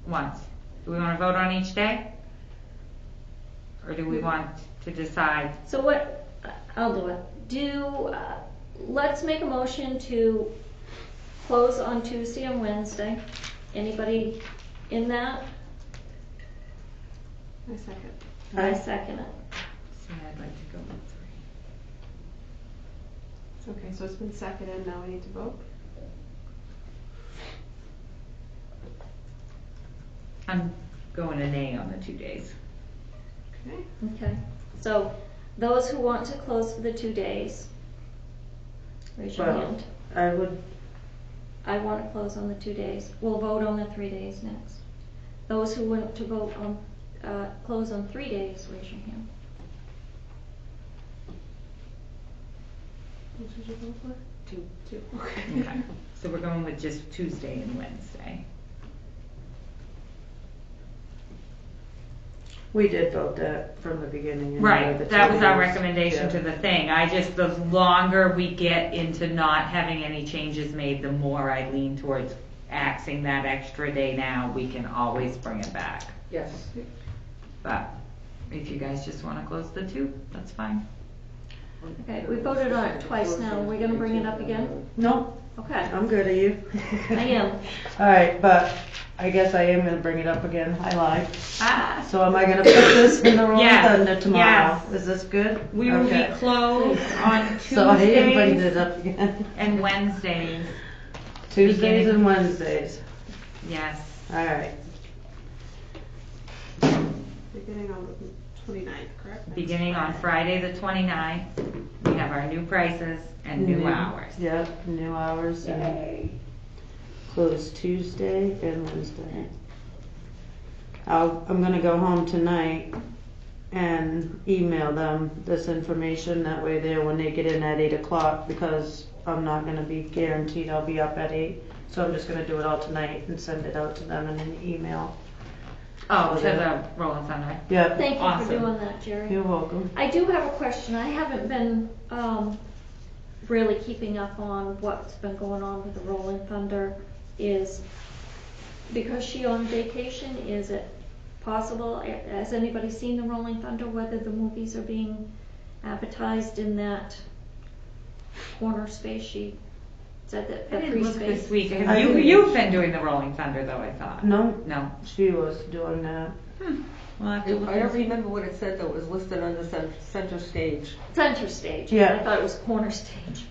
once? Do we wanna vote on each day? Or do we want to decide? So what, I'll do it. Let's make a motion to close on Tuesday and Wednesday. Anybody in that? I second. I second it. See, I'd like to go with Okay, so it's been seconded, now we need to vote. I'm going a nay on the 2 days. Okay. Okay, so those who want to close for the 2 days, raise your Well- hand. I would, I want to close on the 2 days. We'll vote on the 3 days next. Those who want to vote on, close on 3 days, raise your hand. Which did you vote for? 2. 2. Okay. Okay, so we're going with just Tuesday and Wednesday. we did vote that from the beginning. anyway, the Right, that 2 was our days. recommendation Yeah. to the thing. I just, the longer we get into not having any changes made, the more I lean towards axing that extra day now. We can always bring it back. Yes. But if you guys just wanna close the 2, that's fine. Okay, we voted on it twice now. Are we gonna bring it up again? Nope, Okay, I'm good, are you? I am. Alright, but I guess I am gonna bring it up again, I lied. Ah, So am I gonna put this in the Rolling Yes, Thunder tomorrow? yes. Is this good? we will be Okay. closed on So I am bringing Tuesdays it up again. and Wednesdays. Tuesdays Beginning. and Wednesdays, Yes. alright. Beginning on the 29th, correct? Beginning on Friday the 29th, we have our new prices and new hours. Yep, new hours and close Tuesday and Wednesday. I'm gonna go home tonight and email them this information, that way there when they get in at 8 o'clock, because I'm not gonna be guaranteed I'll be up at 8. So I'm just gonna do it all tonight and send it out to them in an email. Oh, to the Rolling Thunder. Yep, Thank you Awesome. for doing that, Jerry. you're welcome. I do have a question. I haven't been really keeping up on what's been going on with the Rolling Thunder. Is because she on vacation, is it possible, has anybody seen the Rolling Thunder, whether the movies are being advertised in that corner space? She said that I a didn't free look space. this week. I Have you, didn't. you've been doing the Rolling Thunder though, I thought. No, No. she was doing that. We'll have I to look don't and see. remember what it said though, it was listed under center stage. Center stage. Yeah. I thought it was corner stage.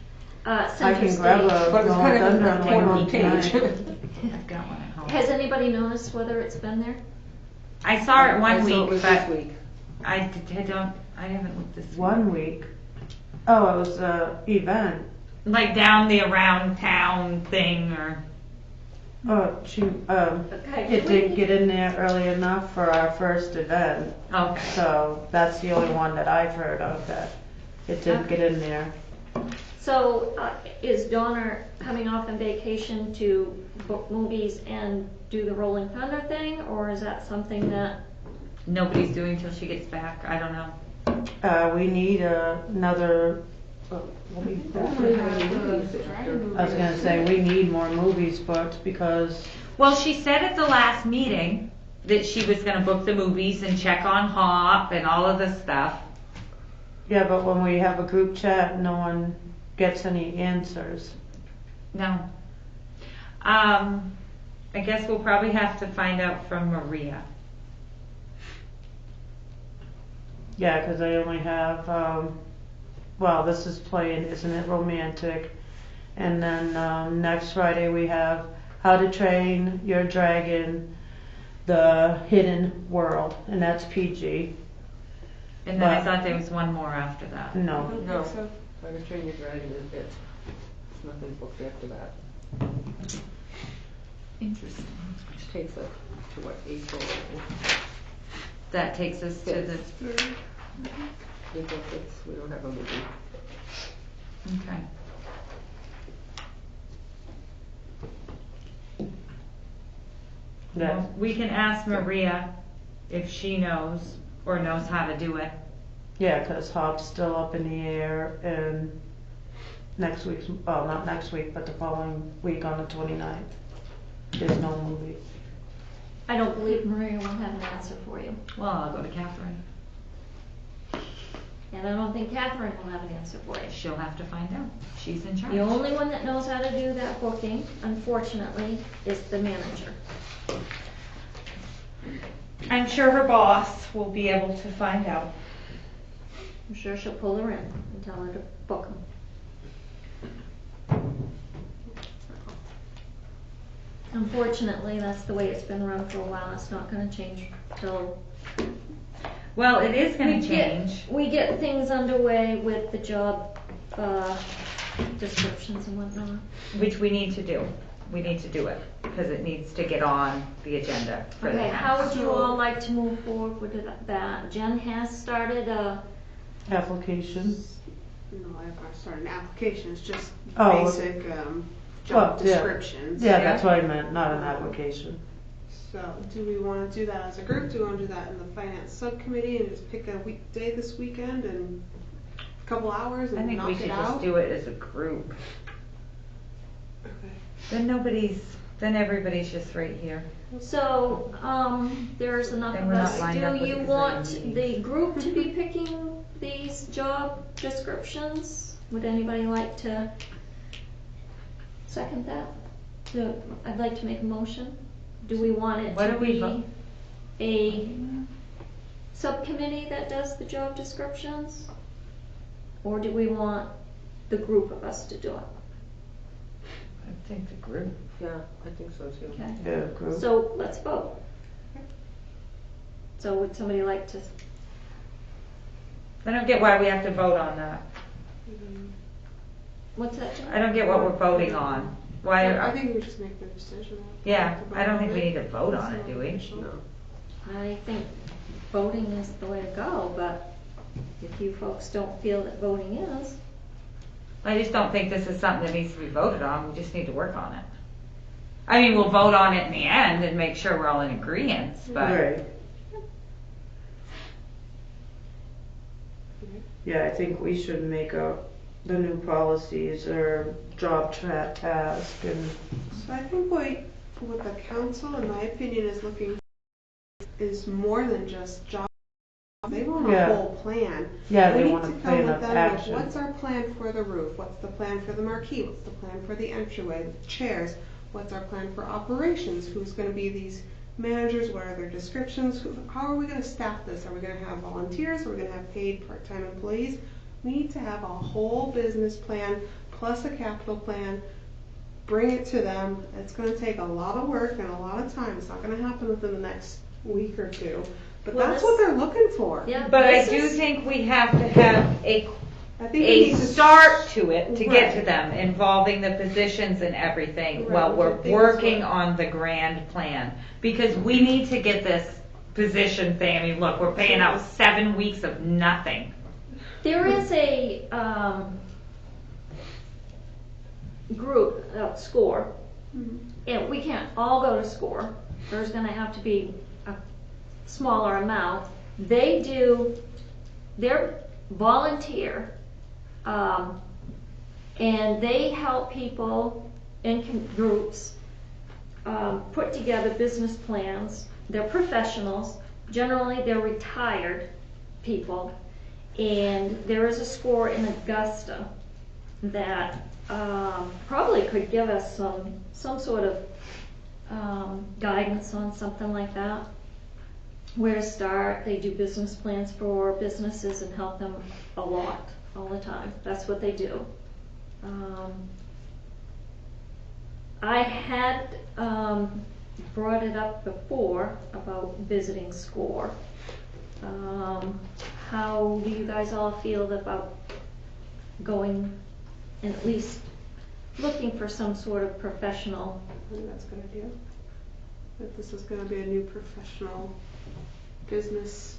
I Center can stage. grab a But it's Rolling kind of in Thunder the on my corner home of page. tonight. I've got one at home. Has anybody noticed whether it's been there? I saw it I one saw it week, was but this week. I haven't looked this week. 1 week. Oh, it was a event. Like down the around town thing or, Oh, she, Okay. it didn't get in there early enough for our first event, okay. so that's the only one that I've heard of that it didn't get in there. So, is Donna coming off on vacation to book movies and do the Rolling Thunder thing, or is that something that, Nobody's doing till she gets back. I don't know. We need another, what do you I was gonna say, we need more movies booked because, Well, she said at the last meeting that she was gonna book the movies and check on Hop and all of this stuff. yeah, but when we have a group chat, no one gets any answers. No. I guess we'll probably have to find out from Maria. Yeah, 'cause I only have, well, this is playing Isn't It Romantic? And then next Friday we have How to Train Your Dragon, The Hidden World, and that's PG. And then I But- thought there was one more after that. I No, don't No. think so. How to Train Your Dragon is it. There's nothing booked after that. Interesting. Which takes us to what, April? That takes us to the, April 6th, we don't have a movie. okay. that, Well, we can ask Maria if she knows or knows how to do it. yeah, 'cause Hop's still up in the air and next week's, oh, not next week, but the following week on the 29th, there's no movie. I don't believe Maria will have an answer for you. Well, I'll go to Catherine. And I don't think Catherine will have an answer for you. She'll have to find out. She's in charge. The only one that knows how to do that booking, unfortunately, is the manager. I'm sure her boss will be able to find out. I'm sure she'll pull her in and tell her to book them. Unfortunately, that's the way it's been run for a while. It's not gonna change till Well, it is gonna we change. we get things underway with the job, descriptions and whatnot. Which we need to do. We need to do it, because it needs to get on the agenda for the Okay, next. how would you all like to move forward with that? Jen has started Application. No, I've started an application, it's just Oh. basic, Well, job yeah. descriptions. Yeah, that's what I meant, not an application. So, do we wanna do that as a group, do we wanna do that in the finance subcommittee and just pick a weekday this weekend and a couple hours I and think we knock should it just out? do it as a group. Okay. Then everybody's just right here. So, there's enough Then of we're not us. lined up Do with you the want same the group to be picking these job descriptions? Would anybody like to second that? I'd like to make a motion. Do we want it What to do we be vote? a subcommittee that does the job descriptions? Or do we want the group of us to do it? I think the group. Yeah, I think so too. Okay. Yeah, group. So let's vote. So would somebody like to, I don't get why we have to vote on that. what's that, Jen? I don't get what we're voting on. I Why? think we just make the decision. Yeah, I don't think we need to vote on it, do we? No. I think voting is the way to go, but if you folks don't feel that voting is, I just don't think this is something that needs to be voted on. We just need to work on it. I mean, we'll vote on it in the end and make sure we're all in agreement, but. Right. Yeah, I think we should make up the new policies or job task and, So I think what the council, in my opinion, is looking for is more than just job. They want a Yeah. whole plan. yeah, they We want a need to come plan with of them with action. what's our plan for the roof, what's the plan for the marquee, what's the plan for the entryway, the chairs, what's our plan for operations, who's gonna be these managers, what are their descriptions, how are we gonna staff this, are we gonna have volunteers, are we gonna have paid part-time employees? We need to have a whole business plan plus a capital plan, bring it to them. It's gonna take a lot of work and a lot of time, it's not gonna happen within the next week or two, but Well, that's this- what they're looking for. yeah. But I this do is- think we have to have I think we a need to start to it to get to Right. them, involving the positions and everything Right, while which we're I think is working what- on the grand plan. Because we need to get this position thing, I mean, look, we're paying out 7 weeks of nothing. There is a, group, SCORE, Mhm. and we can't all go to SCORE. There's gonna have to be a smaller amount. They're volunteer, and they help people in groups, put together business plans. They're professionals, generally they're retired people, and there is a SCORE in Augusta that, probably could give us some sort of, guidance on something like that. Where to start, they do business plans for businesses and help them a lot, all the time, that's what they do. I had, brought it up before about visiting SCORE. How do you guys all feel about going and at least looking for some sort of professional? I think that's a good idea. That this is gonna be a new professional business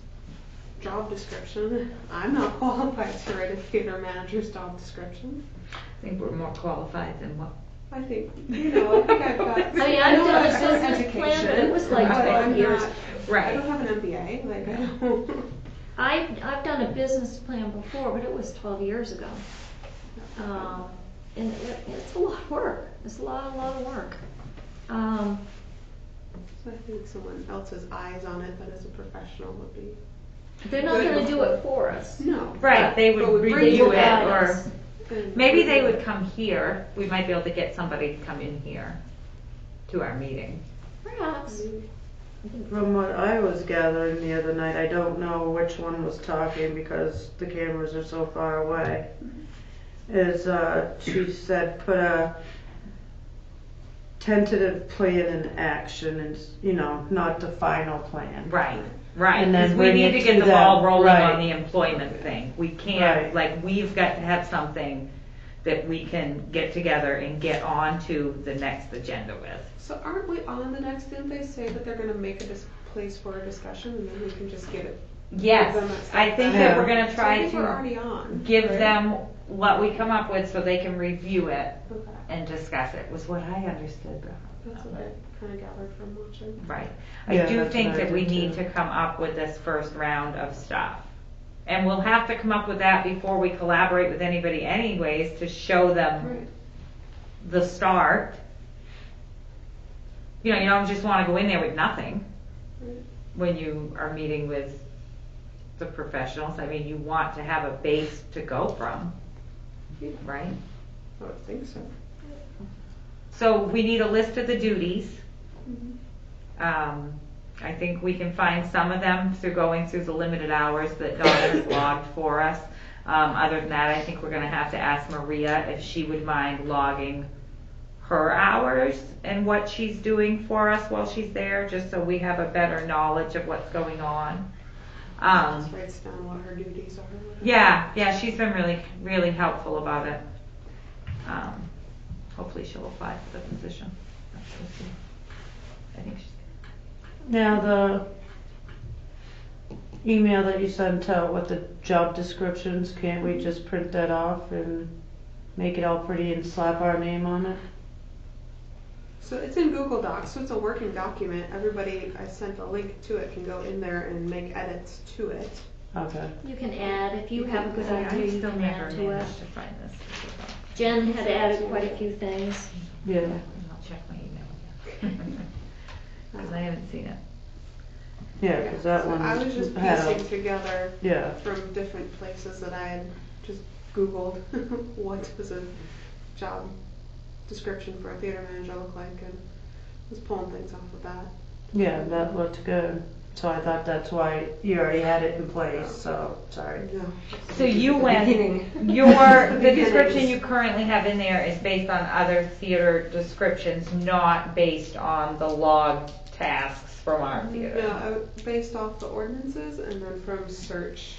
job description. I'm not qualified to write a theater manager's job description. I think we're more qualified than what. I think, I think I've got. I mean, I've know done a I've got business plan, but it was like but 12 I'm years. not- I Right. don't have an MBA, like, I don't. I've done a business plan before, but it was 12 years ago. And it's a lot of work, it's a lot of work. So I think someone else's eyes on it that is a professional would be. They're not Good gonna do it before. for us. No. Right, they But would we bring review you it, guidance. or And- maybe they would come here. We might be able to get somebody to come in here to our meeting. Perhaps. From what I was gathering the other night, I don't know which one was talking because the cameras are so far away. Is, she said put a tentative plan and action and, you know, not the final plan. Right, right, And then 'cause we bring need it to get to the ball them, rolling right. on the employment thing. We can't, Right. like, we've got to have something that we can get together and get on to the next agenda with. So aren't we on the next, didn't they say that they're gonna make a place for a discussion and then we can just get it? Yes, give them a I think step that back? we're gonna So I try think we're to already on. give right? them what we come up with so they can review it Okay, and discuss it, was what I understood. that's what I kinda gathered from watching. Right. I Yeah, do that's think what I that we did need too. to come up with this first round of stuff. And we'll have to come up with that before we collaborate with anybody anyways, to show them Right. the start. You know, you don't just wanna go in there with nothing Right. when you are meeting with the professionals. I mean, you want to have a base to go from, Yeah. right? I would think so. So we need a list of the duties. Mhm. I think we can find some of them through going through the limited hours that Donna has logged for us. Other than that, I think we're gonna have to ask Maria if she would mind logging her hours and what she's doing for us while she's there, just so we have a better knowledge of what's going on. Just writes down what her duties are. or whatever. Yeah, she's been really, really helpful about it. Hopefully she'll apply for the position. We'll see. I think she's. Now, the email that you sent out with the job descriptions, can't we just print that off and make it all pretty and slap our name on it? So it's in Google Docs, so it's a working document. Everybody, I sent a link to it, can go in there and make edits to it. Okay. You can add, if you have a good I idea, you still can never add to it. managed to find this. Jen had added quite a few things. Yeah. I'll check my email again. Because I haven't seen it. Yeah, 'cause that So one I was just had piecing a, together yeah. from different places that I had just Googled what does a job description for a theater manager look like, and was pulling things off of that. Yeah, that looked good. So I thought that's why you already had it in place, so, sorry. No. So you went, beginning. the description you currently have in there is based on other theater descriptions, not based on the log tasks from our No, theater. based off the ordinances and then from searching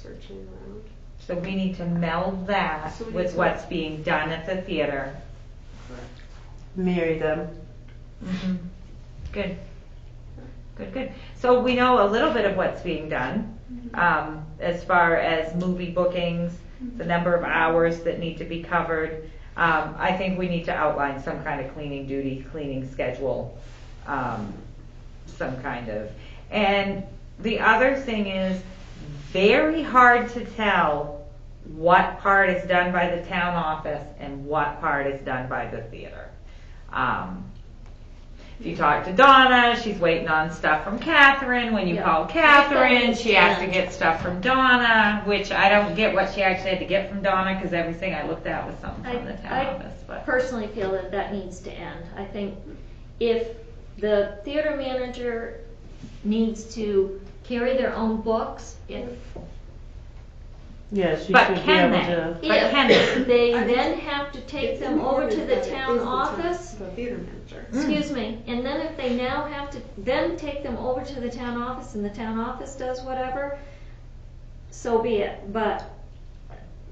around. So we need to meld that So we need with to- what's being done at the theater. Marry them. Mhm. Good. Good. So we know a little bit of what's being done, as far as movie bookings, the number of hours that need to be covered. I think we need to outline some kind of cleaning duty, cleaning schedule, some kind of. And the other thing is, very hard to tell what part is done by the town office and what part is done by the theater. If you talk to Donna, she's waiting on stuff from Catherine. When you Yeah. call Catherine, Catherine she has to and- get stuff from Donna, which I don't get what she actually had to get from Donna, because everything I looked at was something from the town I office. But personally feel that that needs to end. I think if the theater manager needs to carry their own books, if Yes, you But should be can able they? to. But can they? they I- then have to take It's in them over to ordinance the that it town is office. The theater manager. Excuse me, and then if they now have to then take them over to the town office and the town office does whatever, so be it. But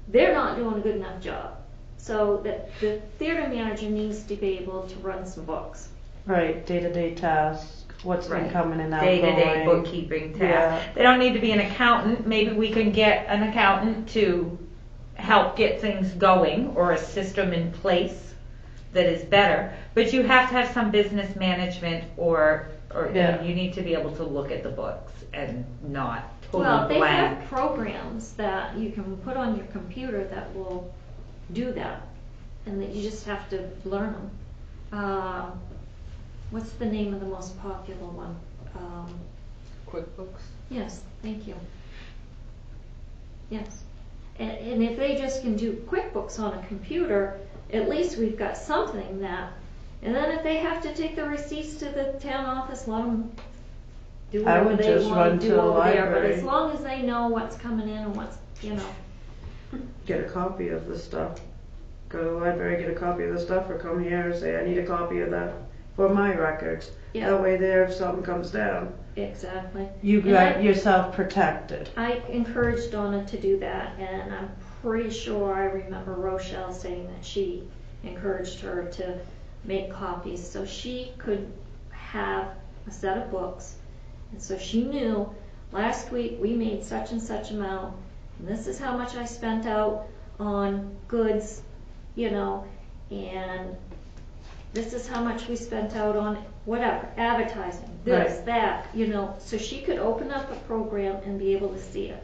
they're not doing a good enough job. So that the theater manager needs to be able to run some books. Right, day-to-day tasks, what's been Right. coming and outgoing. Day-to-day bookkeeping tasks. Yeah. They don't need to be an accountant. Maybe we can get an accountant to help get things going, or a system in place that is better. But you have to have some business management, or Yeah. you need to be able to look at the books and not Well, totally they blank. have programs that you can put on your computer that will do that, and that you just have to learn them. What's the name of the most popular one? QuickBooks. Yes, thank you. Yes. And if they just can do QuickBooks on a computer, at least we've got something that, and then if they have to take the receipts to the town office, let them do I whatever would they just want run to to do the over there. But library. as long as they know what's coming in and what's, Get a copy of the stuff. go to the library, get a copy of the stuff, or come here and say, I need a copy of that for my records. Yeah. That way there, if something comes down, Exactly. you And got I- yourself protected. I encouraged Donna to do that, and I'm pretty sure I remember Rochelle saying that she encouraged her to make copies so she could have a set of books. And so she knew, last week we made such and such amount, and this is how much I spent out on goods, you know, and this is how much we spent out on whatever, advertising, this, Right. that, you know, so she could open up a program and be able to see it.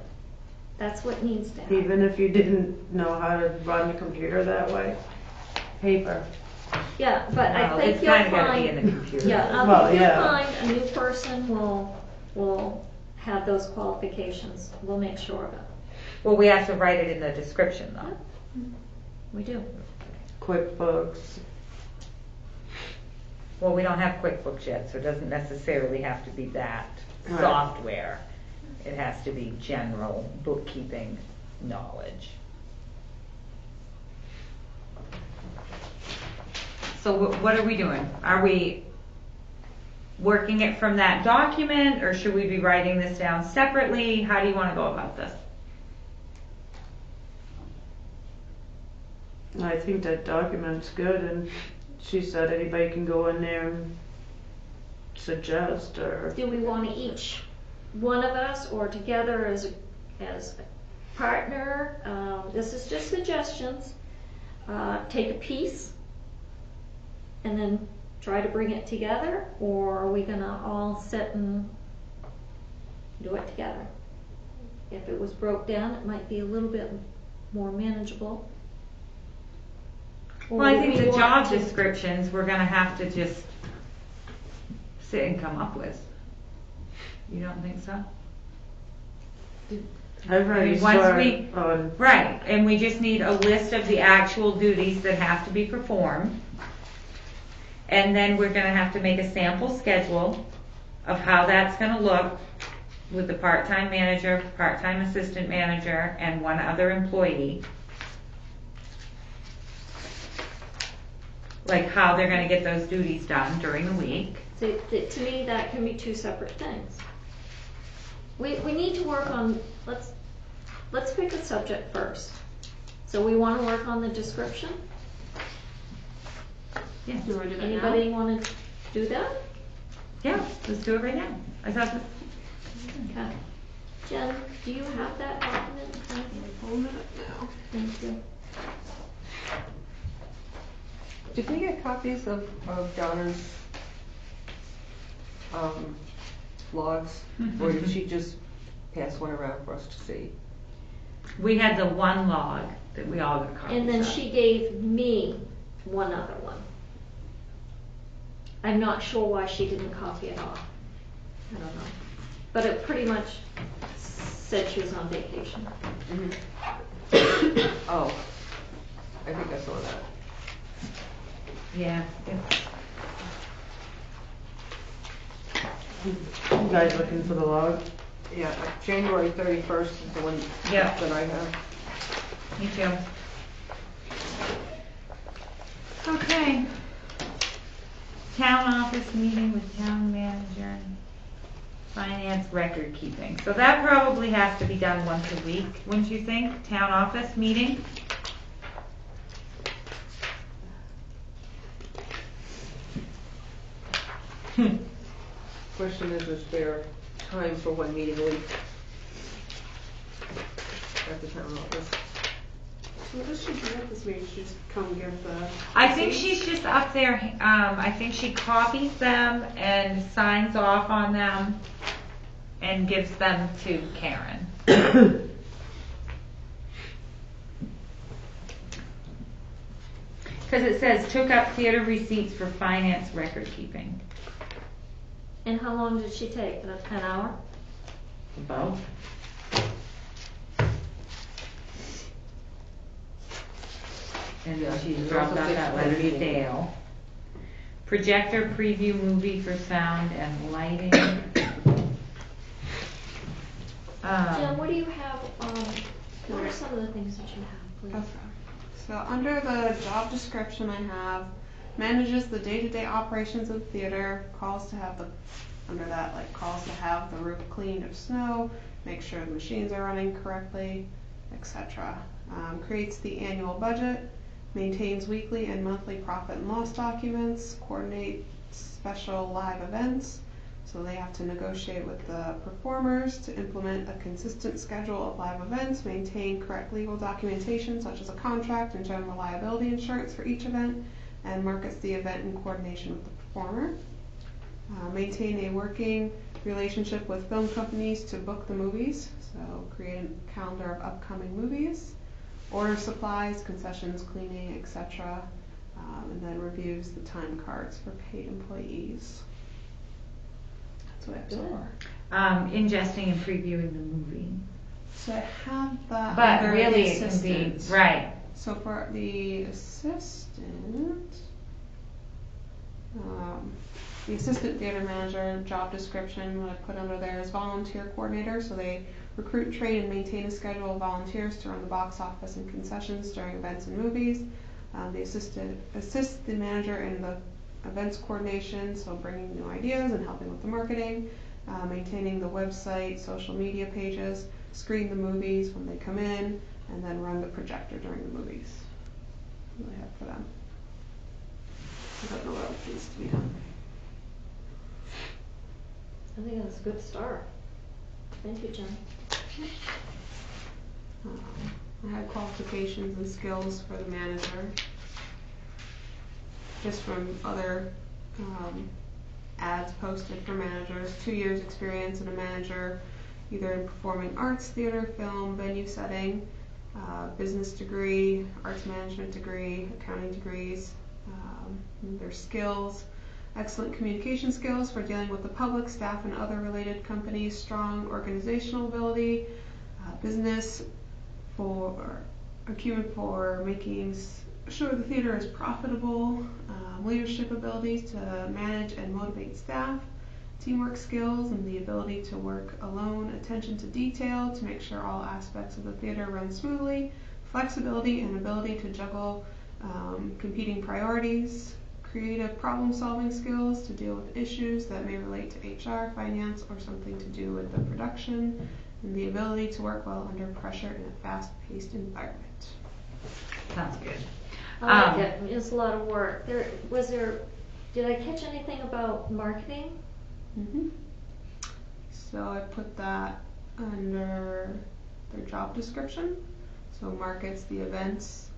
That's what needs to happen. Even if you didn't know how to run the computer that way, paper. Yeah, but I Well, think it's you'll kinda gotta be in find, the computer. yeah, I Well, think you'll yeah. find a new person will have those qualifications. We'll make sure of it. Well, we have to write it in the description though. We do. QuickBooks. Well, we don't have QuickBooks yet, so it doesn't necessarily have to be that Right. software. It has to be general bookkeeping knowledge. So what are we doing? Are we working it from that document, or should we be writing this down separately? How do you want to go about this? I think that document's good, and she said anybody can go in there and suggest, or, Do we want to each one of us or together as a partner? This is just suggestions. Take a piece and then try to bring it together, or are we gonna all sit and do it together? If it was broke down, it might be a little bit more manageable. Or Well, I do think we the want job to- descriptions, we're gonna have to just sit and come up with. You don't think so? I've already mean, once started on, Right, and we just need a list of the actual duties that have to be performed. And then we're gonna have to make a sample schedule of how that's gonna look with the part-time manager, part-time assistant manager, and one other employee. Like how they're gonna get those duties done during the week. So, to me, that can be two separate things. We need to work on, let's pick a subject first. So we want to work on the description? Yeah, You wanna do that now? Anybody want to do that? yeah, let's do it right now. I thought, Okay. Jen, do you have that document? Hold it up now. Thank you. Did we get copies of Donna's logs, or did she just pass one around for us to see? we had the one log that we all got copies And then of. she gave me one other one. I'm not sure why she didn't copy it off. I don't know. But it pretty much said she was on vacation. Oh, I think I saw that. Yeah, it's, you guys looking for the log? Yeah, January 31st is the one Yeah. that I have. me too. Okay. Town office meeting with town manager, finance record keeping. So that probably has to be done once a week, wouldn't you think? Town office meeting? Question is there time for one meeting a week at the town office? So what does she do at this meeting? She just come give the. I think she's just up there, I think she copies them and signs off on them and gives them to Karen. Cause it says took up theater receipts for finance record keeping. And how long did she take? An hour? About. And then she Yeah, dropped also out fixed that one letter to meeting. Dale. Projector preview movie for sound and lighting. Jen, what do you have, what are some of the things that you have, please? So under the job description I have, manages the day-to-day operations of the theater, calls to have the, under that, like calls to have the roof cleaned of snow, make sure the machines are running correctly, etc. Creates the annual budget, maintains weekly and monthly profit and loss documents, coordinates special live events, so they have to negotiate with the performers to implement a consistent schedule of live events, maintain correct legal documentation such as a contract and general liability insurance for each event, and markets the event in coordination with the performer. Maintain a working relationship with film companies to book the movies, so create a calendar of upcoming movies, order supplies, concessions, cleaning, etc., and then reviews the time cards for paid employees. That's what I have so far. Ingesting and previewing the movie. So I have that But under really the it can be, assistant. right, So for the assistant, the assistant theater manager job description, what I put under there is volunteer coordinator. So they recruit, train, and maintain a schedule of volunteers to run the box office and concessions during events and movies. The assistant assists the manager in the events coordination, so bringing new ideas and helping with the marketing, maintaining the website, social media pages, screen the movies when they come in, and then run the projector during the movies. That's what I have for them. I don't know what else needs to be done. I think that's a good start. Thank you, Jen. I had qualifications and skills for the manager, just from other ads posted for managers. 2 years experience in a manager, either in performing arts, theater, film, venue setting, business degree, arts management degree, accounting degrees. Their skills, excellent communication skills for dealing with the public, staff, and other related companies, strong organizational ability, business for acumen for making sure the theater is profitable, leadership abilities to manage and motivate staff, teamwork skills and the ability to work alone, attention to detail to make sure all aspects of the theater run smoothly, flexibility and ability to juggle competing priorities, creative problem-solving skills to deal with issues that may relate to HR, finance, or something to do with the production, and the ability to work well under pressure in a fast-paced environment. sounds good. I like it. It's a lot of work. Did I catch anything about marketing? Mm-hmm. So I put that under their job description. So markets the events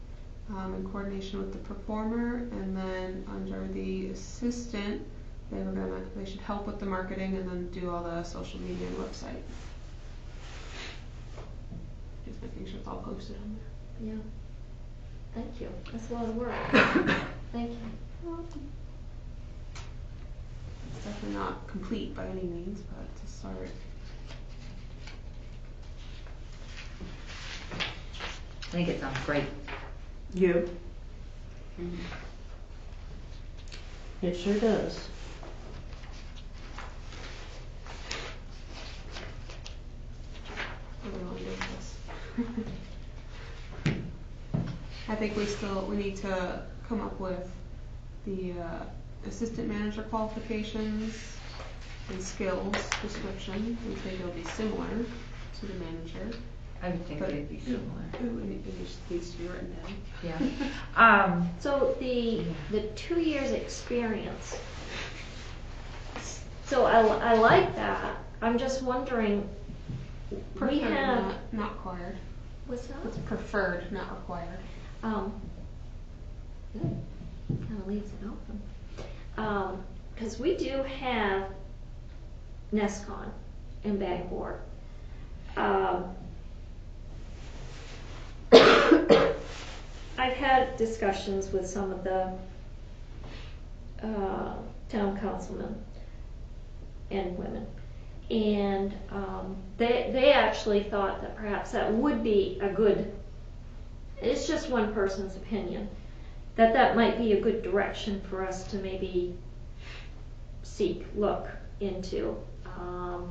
in coordination with the performer, and then under the assistant, they should help with the marketing and then do all the social media and website. Just making sure it's all posted on there. Yeah. Thank you. That's a lot of work. Thank you. It's definitely not complete by any means, but it's a start. I think it sounds great. You? It sure does. What do we want to do with this? I think we need to come up with the assistant manager qualifications and skills description. We think it'll be similar to the manager. I would think But they'd be similar. It just needs to be written down. Yeah. So the 2 years experience. So I like that. I'm just wondering. We Preferred, have. not required. What's that? It's preferred, not required. Good. Kind of leaves it open. Because we do have NESCON in Bangor. I've had discussions with some of the town councilmen and women, and they actually thought that perhaps that would be a good, it's just one person's opinion, that might be a good direction for us to maybe look into,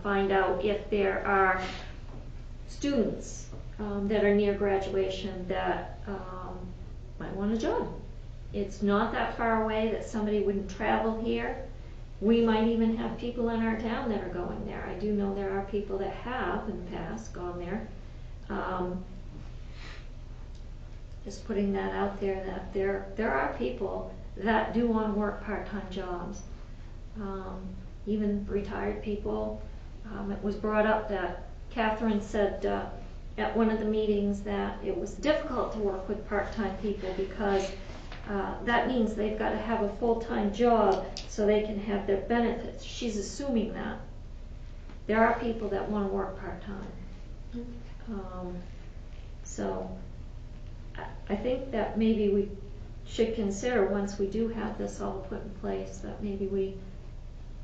find out if there are students that are near graduation that might want a job. It's not that far away that somebody wouldn't travel here. We might even have people in our town that are going there. I do know there are people that have in the past gone there. Just putting that out there, that there are people that do want to work part-time jobs. Even retired people. It was brought up that Catherine said at one of the meetings that it was difficult to work with part-time people because that means they've got to have a full-time job so they can have their benefits. She's assuming that. There are people that want to work part-time. So I think that maybe we should consider, once we do have this all put in place, that maybe we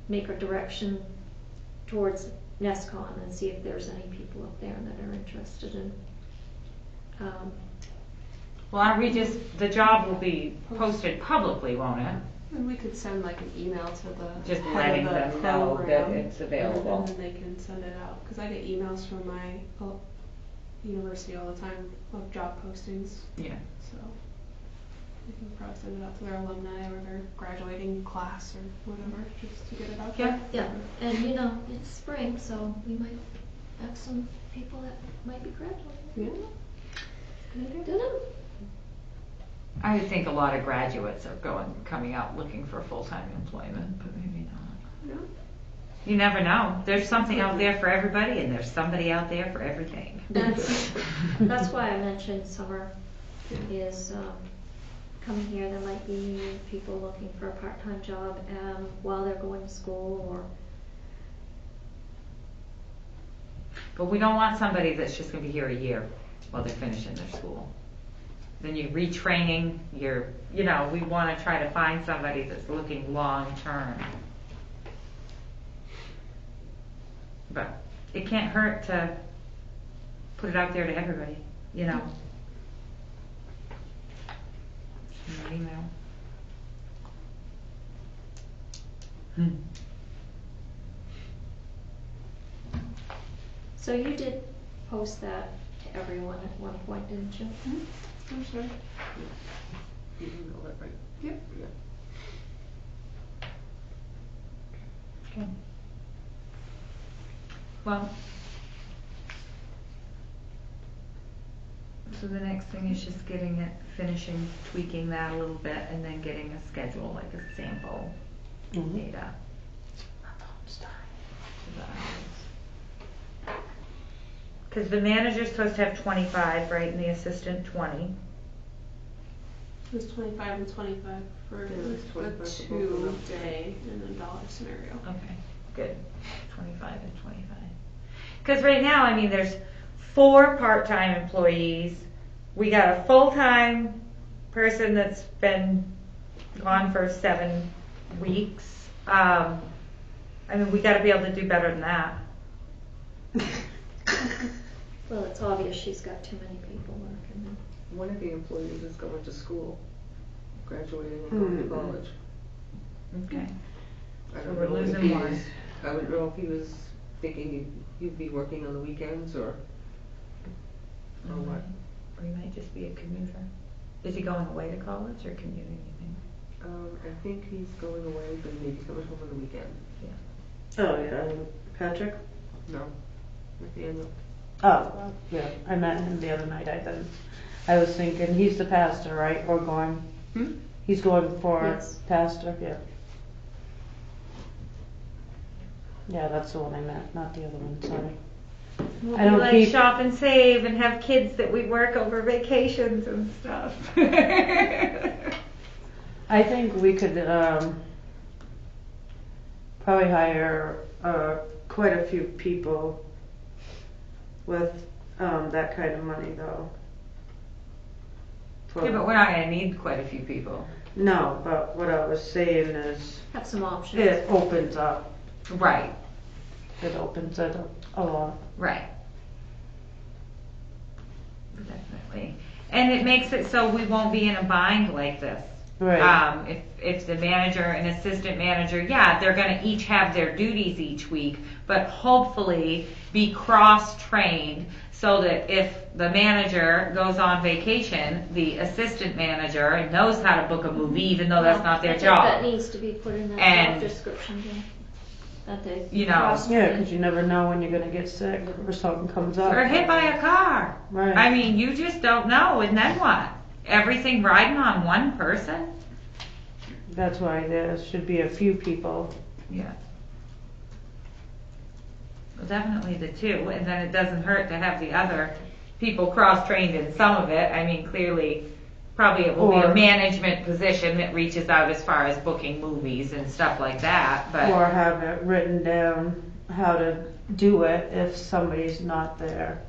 make a direction towards NESCON and see if there's any people up there that are interested in. Well, aren't we just, the job will be posted publicly, won't it? And we could send like an email to the Just head letting of the them know that program, it's available. and then they can send it out. Because I get emails from my university all the time of job postings. Yeah. So they can probably send it out to their alumni or their graduating class or whatever, just to get it out there. Yeah, and you know, it's spring, so we might have some people that might be graduating. Yeah. Don't know. I would think a lot of graduates are coming out looking for full-time employment, but maybe not. No. You never know. There's something out there for everybody, and there's somebody out there for everything. That's why I mentioned summer is coming here. There might be people looking for a part-time job while they're going to school, or. But we don't want somebody that's just going to be here a year while they're finishing their school. Then you're retraining, we want to try to find somebody that's looking long-term. But it can't hurt to put it out there to everybody, Send an email. So you did post that to everyone at one point, didn't you? I'm sure. You emailed it, right? Yep. Yeah. Okay. Well, so the next thing is just finishing, tweaking that a little bit, and then getting a schedule, like a sample data. Because the manager's supposed to have 25, right, and the assistant 20. It was 25 and 25 for Yeah, it was 25 for both a of them. 2-day and a dollar scenario. Okay, good. 25 and 25. Because right now, there's 4 part-time employees. We got a full-time person that's been gone for 7 weeks. We got to be able to do better than that. Well, it's obvious she's got too many people working there. One of the employees is going to school, graduating and going to college. Okay. I So don't we're know if losing he one. was- I don't know if he was thinking he'd be working on the weekends or what. Or he might just be a commuter. Is he going away to college or commuting, you think? I think he's going away, but maybe coming home on the weekend. Oh, yeah, Patrick? No, Nathaniel. Oh, yeah, I met him the other night, I was thinking, he's the pastor, right, or going? He's going for Yes. pastor, yeah. Yeah, that's the one I met, not the other one, sorry. We'll I don't like keep- shop and save and have kids that we work over vacations and stuff. I think we could, probably hire, quite a few people with, that kind of money though. Yeah, but we're not gonna need quite a few people. No, but what I was saying is, Have some options. it opens up, Right, it opens it up a lot. right. Definitely. And it makes it so we won't be in a bind like this. Right. If the manager and assistant manager, yeah, they're gonna each have their duties each week, but hopefully be cross-trained so that if the manager goes on vacation, the assistant manager knows how to book a movie even though that's not their I think that job. needs to be put in that And- job description, Jim. That they You know. cross- Yeah, because you never know when you're gonna get sick or something comes up. Or hit by a car. Right. I mean, you just don't know, and then what? Everything riding on one person? That's why there should be a few people. Yeah. Well, definitely the two, and then it doesn't hurt to have the other people cross-trained in some of it. I mean, clearly, probably it will be a Or- management position that reaches out as far as booking movies and stuff like that, but, Or have it written down how to do it if somebody's not there.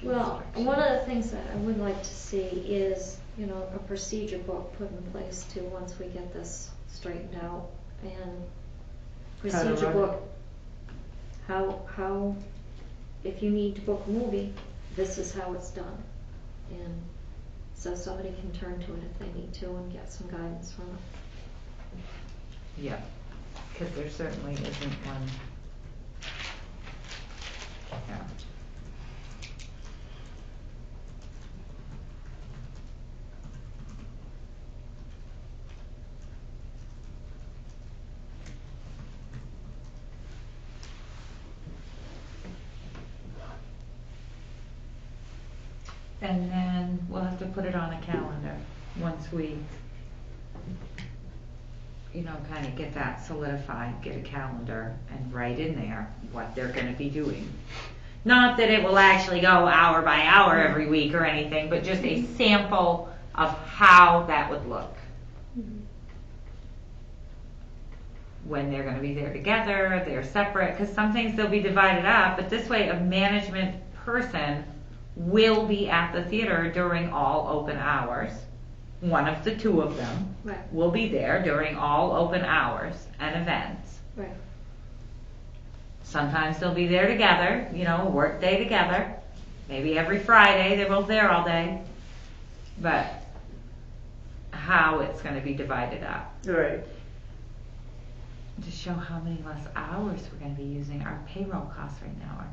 Well, one of the things that I would like to see is, you know, a procedure book put in place too, once we get this straightened out. And procedure run. book, how, if you need to book a movie, this is how it's done. And so somebody can turn to it if they need to and get some guidance from it. yeah, because there certainly isn't one. Yeah. And then we'll have to put it on a calendar once we, you know, kind of get that solidified, get a calendar and write in there what they're gonna be doing. Not that it will actually go hour by hour every week or anything, but just a sample of how that would look. When they're gonna be there together, they're separate, because some things they'll be divided up, but this way a management person will be at the theater during all open hours. One of the two of them Right, will be there during all open hours and events. right. Sometimes they'll be there together, you know, work day together. Maybe every Friday, they're both there all day. But how it's gonna be divided up. Right. To show how many less hours we're gonna be using. Our payroll costs right now are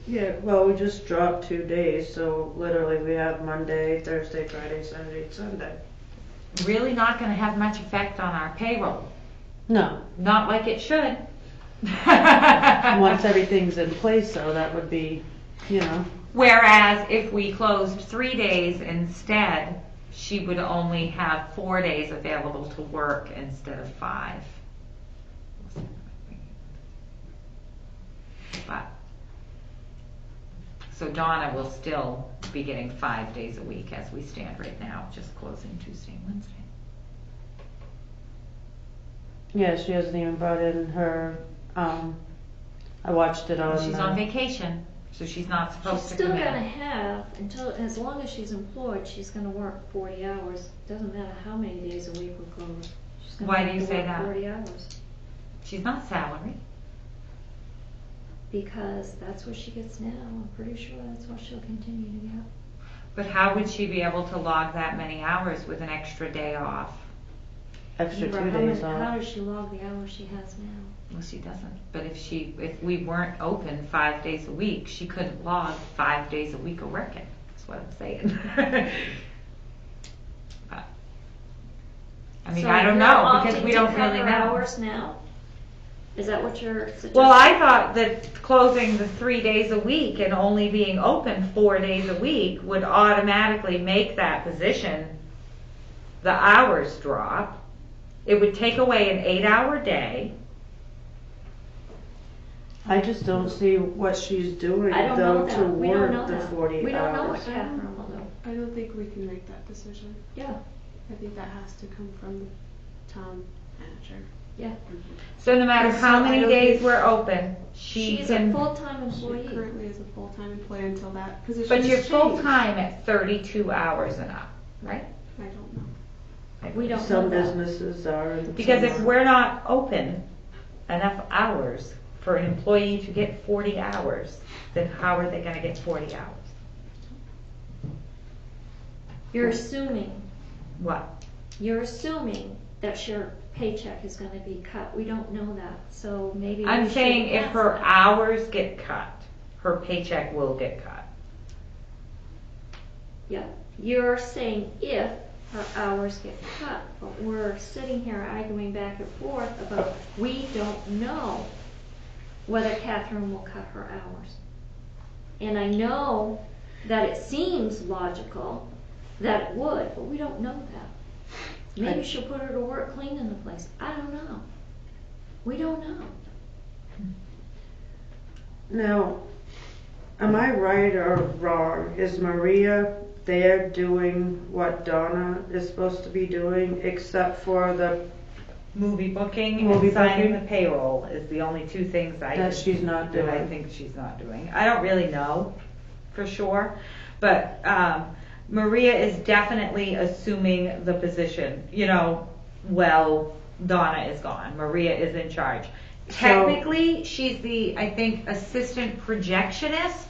Yeah, well, we just dropped 2 days, so literally we have Monday, Thursday, Friday, Saturday, Sunday. really not gonna have much effect on our payroll. No, Not like it should. once everything's in place, though, that would be, you know, Whereas if we closed 3 days instead, she would only have 4 days available to work instead of 5. But, so Donna will still be getting 5 days a week as we stand right now, just closing Tuesday and Wednesday. yeah, she hasn't even brought in her, I watched it on. She's on vacation, so she's not She's supposed to still come gonna in. have, until, as long as she's employed, she's gonna work 40 hours. Doesn't matter how many days a week we're closed. She's gonna Why have do you to say work that? 40 hours. She's not salary. Because that's what she gets now. I'm pretty sure that's what she'll continue to get. But how would she be able to log that many hours with an extra day off? Extra Remember, 2 how days many- How off. does she log the hours she has now? Well, she doesn't. But if we weren't open 5 days a week, she couldn't log 5 days a week of working. That's what I'm saying. But, I mean, So I don't you're know because opting we to don't cut really her know. hours now? Is that what you're suggesting? Well, I thought that closing the 3 days a week and only being open 4 days a week would automatically make that position, the hours drop. It would take away an 8-hour day. I just don't see what she's doing, I don't know though, to that. We don't know work the that. 40 We don't know what hours. Catherine will do. I don't think we can make that decision. Yeah, I think that has to come from the town manager. yeah. So no matter So how I many don't days think- we're open, she She's a can. full-time She employee. currently is a full-time employee until that position But is you're changed. full time at 32 hours and up, right? I don't know. We don't know Some that. businesses are. and Because some if aren't. we're not open enough hours for an employee to get 40 hours, then how are they gonna get 40 hours? You're assuming, What? you're assuming that your paycheck is gonna be cut. We don't know that, so maybe we I'm should saying if ask her that. hours get cut, her paycheck will get cut. Yeah, you're saying if her hours get cut, but we're sitting here arguing back and forth about, we don't know whether Catherine will cut her hours. And I know that it seems logical that it would, but we don't know that. Maybe she'll put her to work cleaning the place. I don't know. We don't know. Now, am I right or wrong? Is Maria there doing what Donna is supposed to be doing, except for the Movie booking Movie and signing booking? the payroll is the only two things that can she's not that I doing? think she's not doing. I don't really know for sure, but Maria is definitely assuming the position. Well, Donna is gone. Maria is in charge. Technically, she's the, I think, assistant projectionist,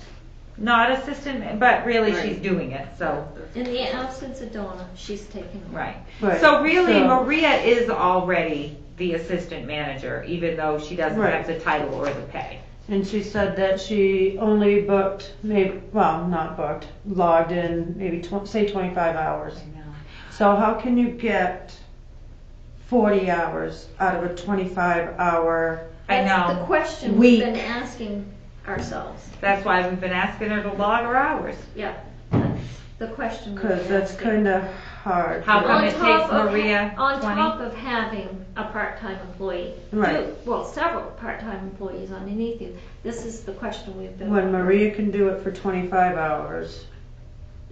not assistant, but really Right. she's doing it. So. In the absence of Donna, she's taking over. Right. Right. So really, So- Maria is already the assistant manager, even though she doesn't Right. have the title or the pay. And she said that she only booked, not booked, logged in maybe say 25 hours. So how can you get 40 hours out of a 25-hour? I That's know. the question Week. we've been asking ourselves. That's why we've been asking her to log her hours. Yeah, that's the question. we've Because been that's asking. kind of hard. How for- come On it top takes of Maria on 20? top of having a part-time employee, Right. several part-time employees underneath you. This is the question we've been. When Maria can do it for 25 hours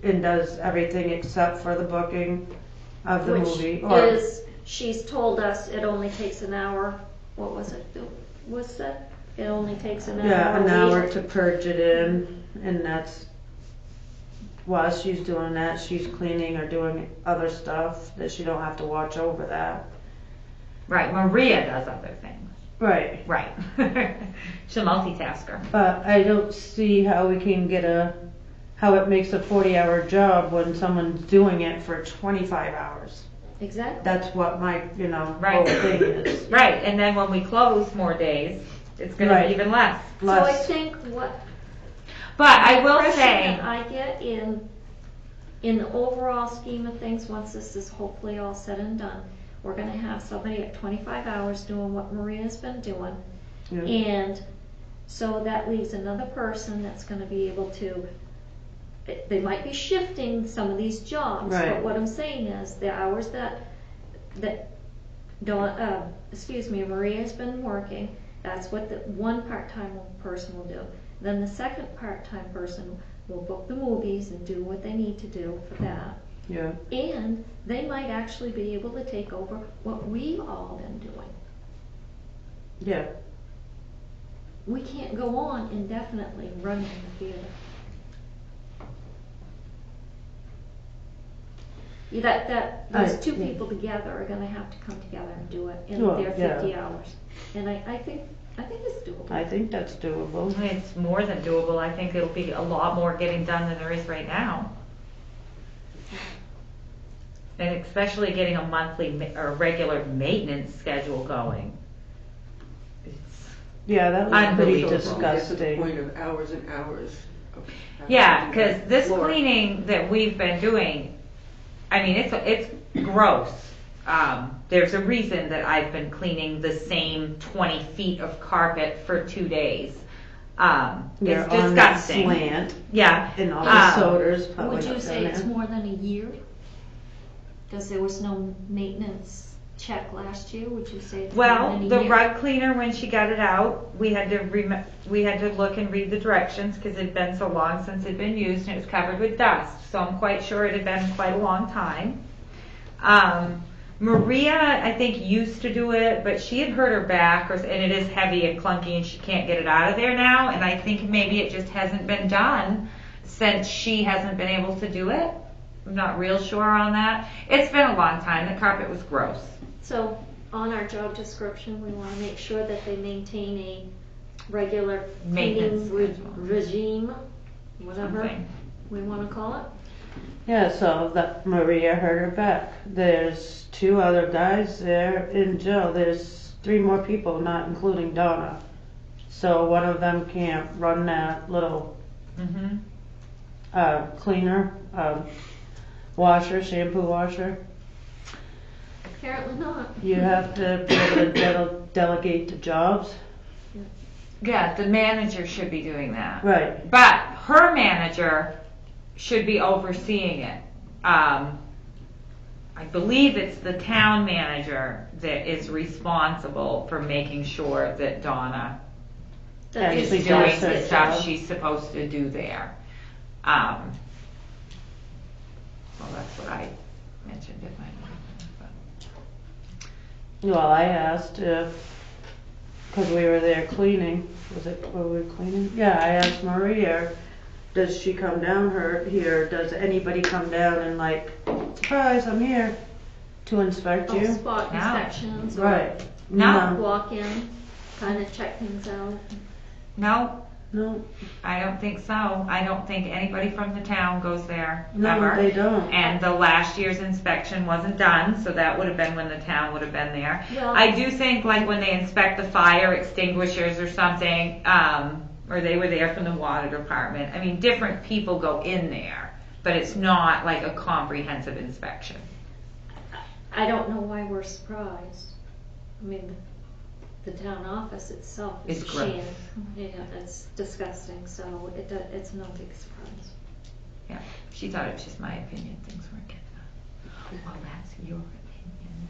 and does everything except for the booking of the Which movie. Or is, she's told us it only takes an hour. What was it? What's that? It only takes an hour. yeah, an a hour week. to purge it in, and that's while she's doing that, she's cleaning or doing other stuff that she don't have to watch over that. Right. Maria does other things. Right. Right. She's a multitasker. But I don't see how we can get how it makes a 40-hour job when someone's doing it for 25 hours. Exactly. That's what my, Right. whole thing is. Right. And then when we close more days, it's going to Right. be even less. So I Less. think what But I will impression say, that I get in the overall scheme of things, once this is hopefully all said and done, we're gonna have somebody at 25 hours doing what Maria's been doing. Yeah. And so that leaves another person that's gonna be able to, they might be shifting some of these jobs. Right. But what I'm saying is, the hours that Maria's been working, that's what the one part-time person will do. Then the second part-time person will book the movies and do what they need to do for that. Yeah. And they might actually be able to take over what we've all been doing. Yeah. We can't go on indefinitely running the theater. Those two people together are gonna have to come together and do it in Well, their 50 yeah. hours. And I think it's doable. I think that's doable. it's more than doable. I think it'll be a lot more getting done than there is right now. And especially getting a monthly or regular maintenance schedule going. It's, Yeah, that was pretty Unbelievable. Get to the disgusting. point of hours and hours. Of yeah, because this floor. cleaning that we've been doing, I mean, it's gross. There's a reason that I've been cleaning the same 20 feet of carpet for 2 days. They're It's on that disgusting. slant Yeah. and all the soders. Would probably you up say down it's there. more than a year? Because there was no maintenance check last year, would you say it's more Well, than a the year? rug cleaner, when she got it out, we had to look and read the directions because it had been so long since it had been used and it was covered with dust. So I'm quite sure it had been quite a long time. Maria, I think, used to do it, but she had hurt her back, and it is heavy and clunky, and she can't get it out of there now. And I think maybe it just hasn't been done since she hasn't been able to do it. I'm not real sure on that. It's been a long time. The carpet was gross. So on our job description, we want to make sure that they maintain a regular Maintenance cleaning schedule. regime, whatever Something. we want to call it. Yeah, so that Maria hurt her back. There's 2 other guys there in jail. There's 3 more people, not including Donna. So one of them can't run that little Mm-hmm. cleaner, washer, shampoo washer. Apparently not. You have to be able to delegate the jobs. Yeah, the manager should be doing that. Right. But her manager should be overseeing it. I believe it's the town manager that is responsible for making sure that Donna That is Actually is doing does the her stuff job. she's supposed to do there. Well, that's what I mentioned in my meeting. Well, I asked if, because we were there cleaning, were we cleaning? Yeah, I asked Maria, does she come down here, does anybody come down and like, surprise, I'm here, to inspect Oh, you? spot No. inspections or Right. No. walk in, kind of check things out. No, No, I don't think so. I don't think anybody from the town goes there no, ever. they don't. And the last year's inspection wasn't done, so that would have been when the town would have been there. Well- I do think like when they inspect the fire extinguishers or something, or they were there from the water department, I mean, different people go in there, but it's not like a comprehensive inspection. I don't know why we're surprised. I mean, the town office itself is It's gross. sham. Yeah, it's disgusting, so it's no big surprise. Yeah, she thought it was just my opinion, things weren't getting done. Well, that's your opinion.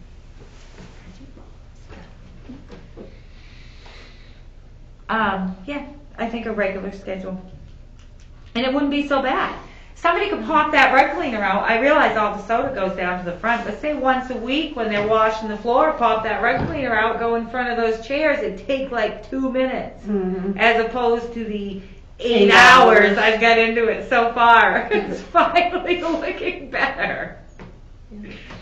Yeah, I think a regular schedule. And it wouldn't be so bad. Somebody could pop that rug cleaner out. I realize all the soda goes down to the front, but say once a week when they're washing the floor, pop that rug cleaner out, go in front of those chairs, it'd take like 2 minutes. Mhm. As opposed to the 8 8 hours I've got into it so far. It's finally looking better.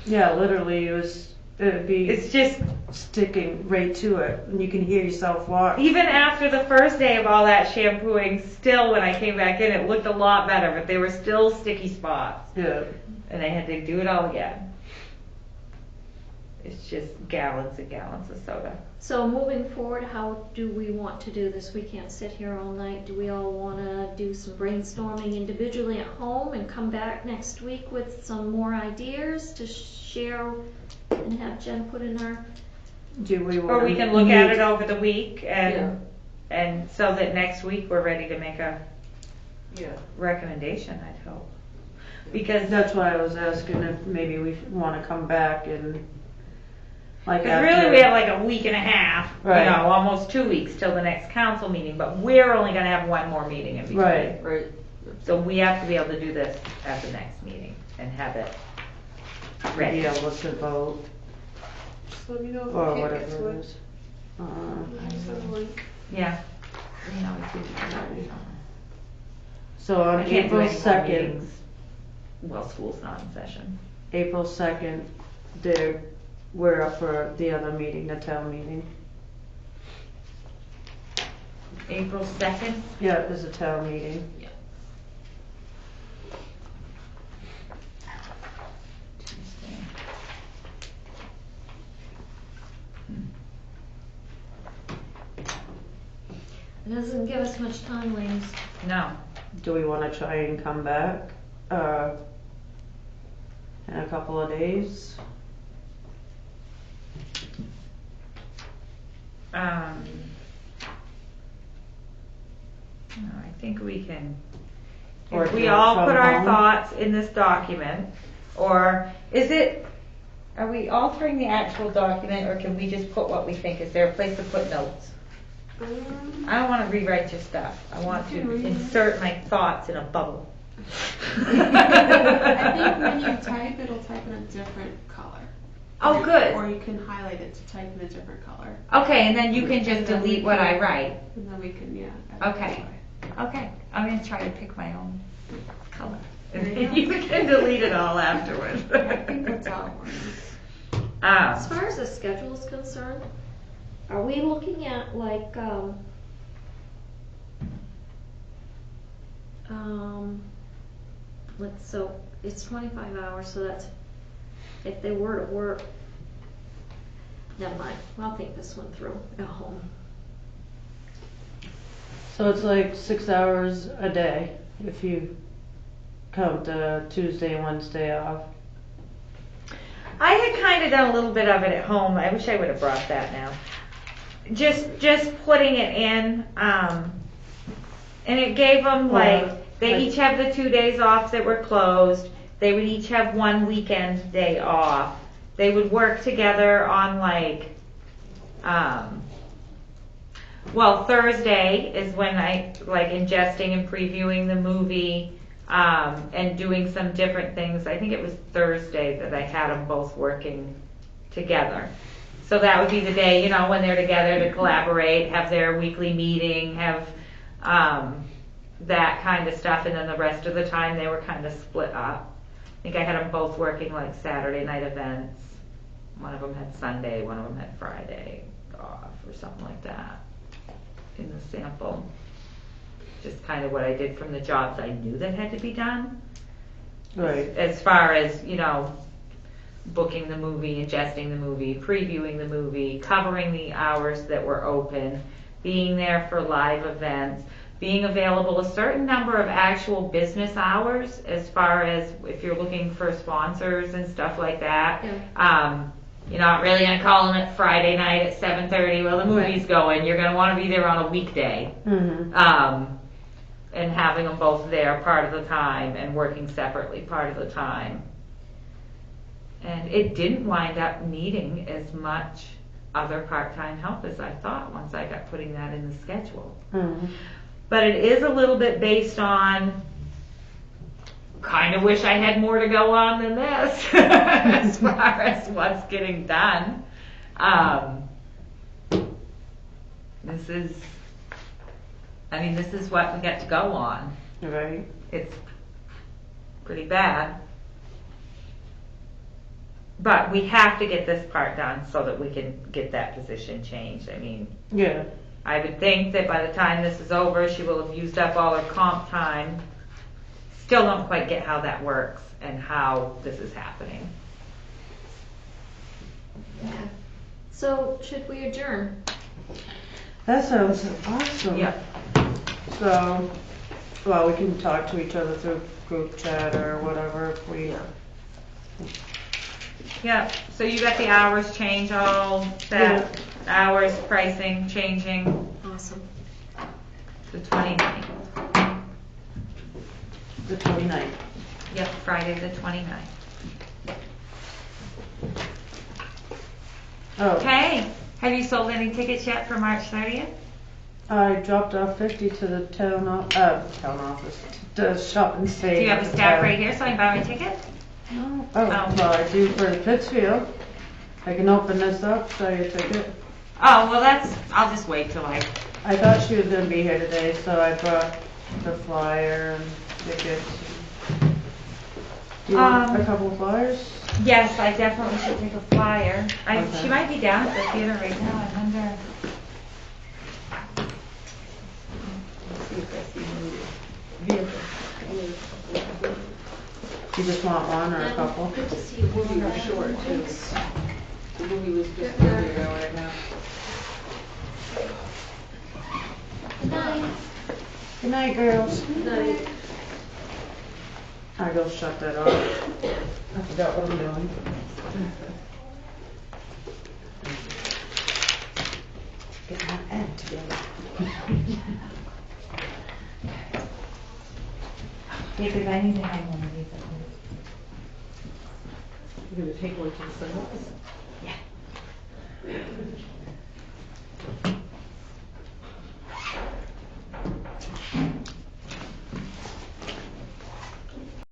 Yeah, literally, it'd be It's just, sticking right to it, and you can hear yourself walk. even after the first day of all that shampooing, still when I came back in, it looked a lot better, but there were still sticky spots. Yeah. And they had to do it all again. It's just gallons and gallons of soda. So moving forward, how do we want to do this? We can't sit here all night. Do we all want to do some brainstorming individually at home and come back next week with some more ideas to share and have Jen put in our... Do we want? Or we can look at it over the week and so that next week we're ready to make a Yeah. recommendation, I'd hope. Because That's why I was asking if maybe we want to come back and like Because after. really we have like a week and a half, Right. you know, almost 2 weeks till the next council meeting, but we're only gonna have one more meeting in between. Right. Right. So we have to be able to do this at the next meeting and have it Be ready. able to vote Just let me know if or you can't get to whatever it it. is. Send a link. Yeah. We always do that. So I on can't do April any more 2nd, meetings. Well, school's not in session. April 2nd, we're up for the other meeting, the town meeting. April 2nd? Yeah, there's a town meeting. Tuesday. It doesn't give us much time, ladies. No. Do we want to try and come back in a couple of days? No, I think we can, Or if do we it all from put our home? thoughts in this document, or are we altering the actual document, or can we just put what we think? Is there a place to put notes? I don't want to rewrite your stuff. I want to insert my thoughts in a bubble. I think when you type, it'll type in a different color. Oh, good. Or you can highlight it to type in a different color. Okay, and then you can just delete what I write. And then we can, edit Okay. that way. Okay, I'm gonna try to pick my own color. And There then you you can delete it all afterwards. I think that's how it works. As far as the schedule is concerned, are we looking at like, so it's 25 hours, so that's, if they were to work, never mind, I'll think this one through at home. So it's like 6 hours a day if you count the Tuesday and Wednesday off. I had kind of done a little bit of it at home. I wish I would have brought that now. Just putting it in, and it gave them they each have the 2 days off that were closed. They would each have one weekend day off. They would work together on Thursday is when I ingesting and previewing the movie, and doing some different things. I think it was Thursday that I had them both working together. So that would be the day, when they're together to collaborate, have their weekly meeting, have that kind of stuff, and then the rest of the time they were kind of split up. I think I had them both working Saturday night events. One of them had Sunday, one of them had Friday off or something like that in the sample. Just kind of what I did from the jobs I knew that had to be done. Right. As far as, booking the movie, ingesting the movie, previewing the movie, covering the hours that were open, being there for live events, being available a certain number of actual business hours as far as if you're looking for sponsors and stuff like that. Yeah. You're not really going to call them at Friday night at 7:30 while the movie's going. You're going to want to be there on a weekday. Mm-hmm. And having them both there part of the time and working separately part of the time. And it didn't wind up needing as much other part-time help as I thought once I got putting that in the schedule. Mm-hmm. But it is a little bit based on, kind of wish I had more to go on than this as far as what's getting done. This is what we get to go on. Right. It's pretty bad. But we have to get this part done so that we can get that position changed. Yeah. I would think that by the time this is over, she will have used up all her comp time. Still don't quite get how that works and how this is happening. Yeah. So, should we adjourn? That sounds awesome. Yep. So, we can talk to each other through group chat or whatever if we. Yep. So you got the hours change, all that hours, pricing changing. Awesome. The 29th. The 29th. Yep, Friday the 29th. Oh. Okay. Have you sold any tickets yet for March 30th? I dropped off 50 to the town office, the shopping station. Do you have a stack right here so I can buy my ticket? No. Oh, well, I do for Pittsfield. I can open this up, show you a ticket. Oh, well I'll just wait till I thought she was going to be here today, so I brought the flyer and tickets. Do you want a couple of flyers? Yes, I definitely should take a flyer. Okay. She might be down at the theater right now, I wonder. Let's see if I see any vehicles. You just want one or a couple? Good to see you. The movie was short too. The movie was just a minute ago right now. Good night. Good night, girls. Good night. I go shut that off. I forgot what I'm doing. Get my act together. Yeah, because I need to hang one of these at You're gonna take one to the sunhouse? least. Yeah.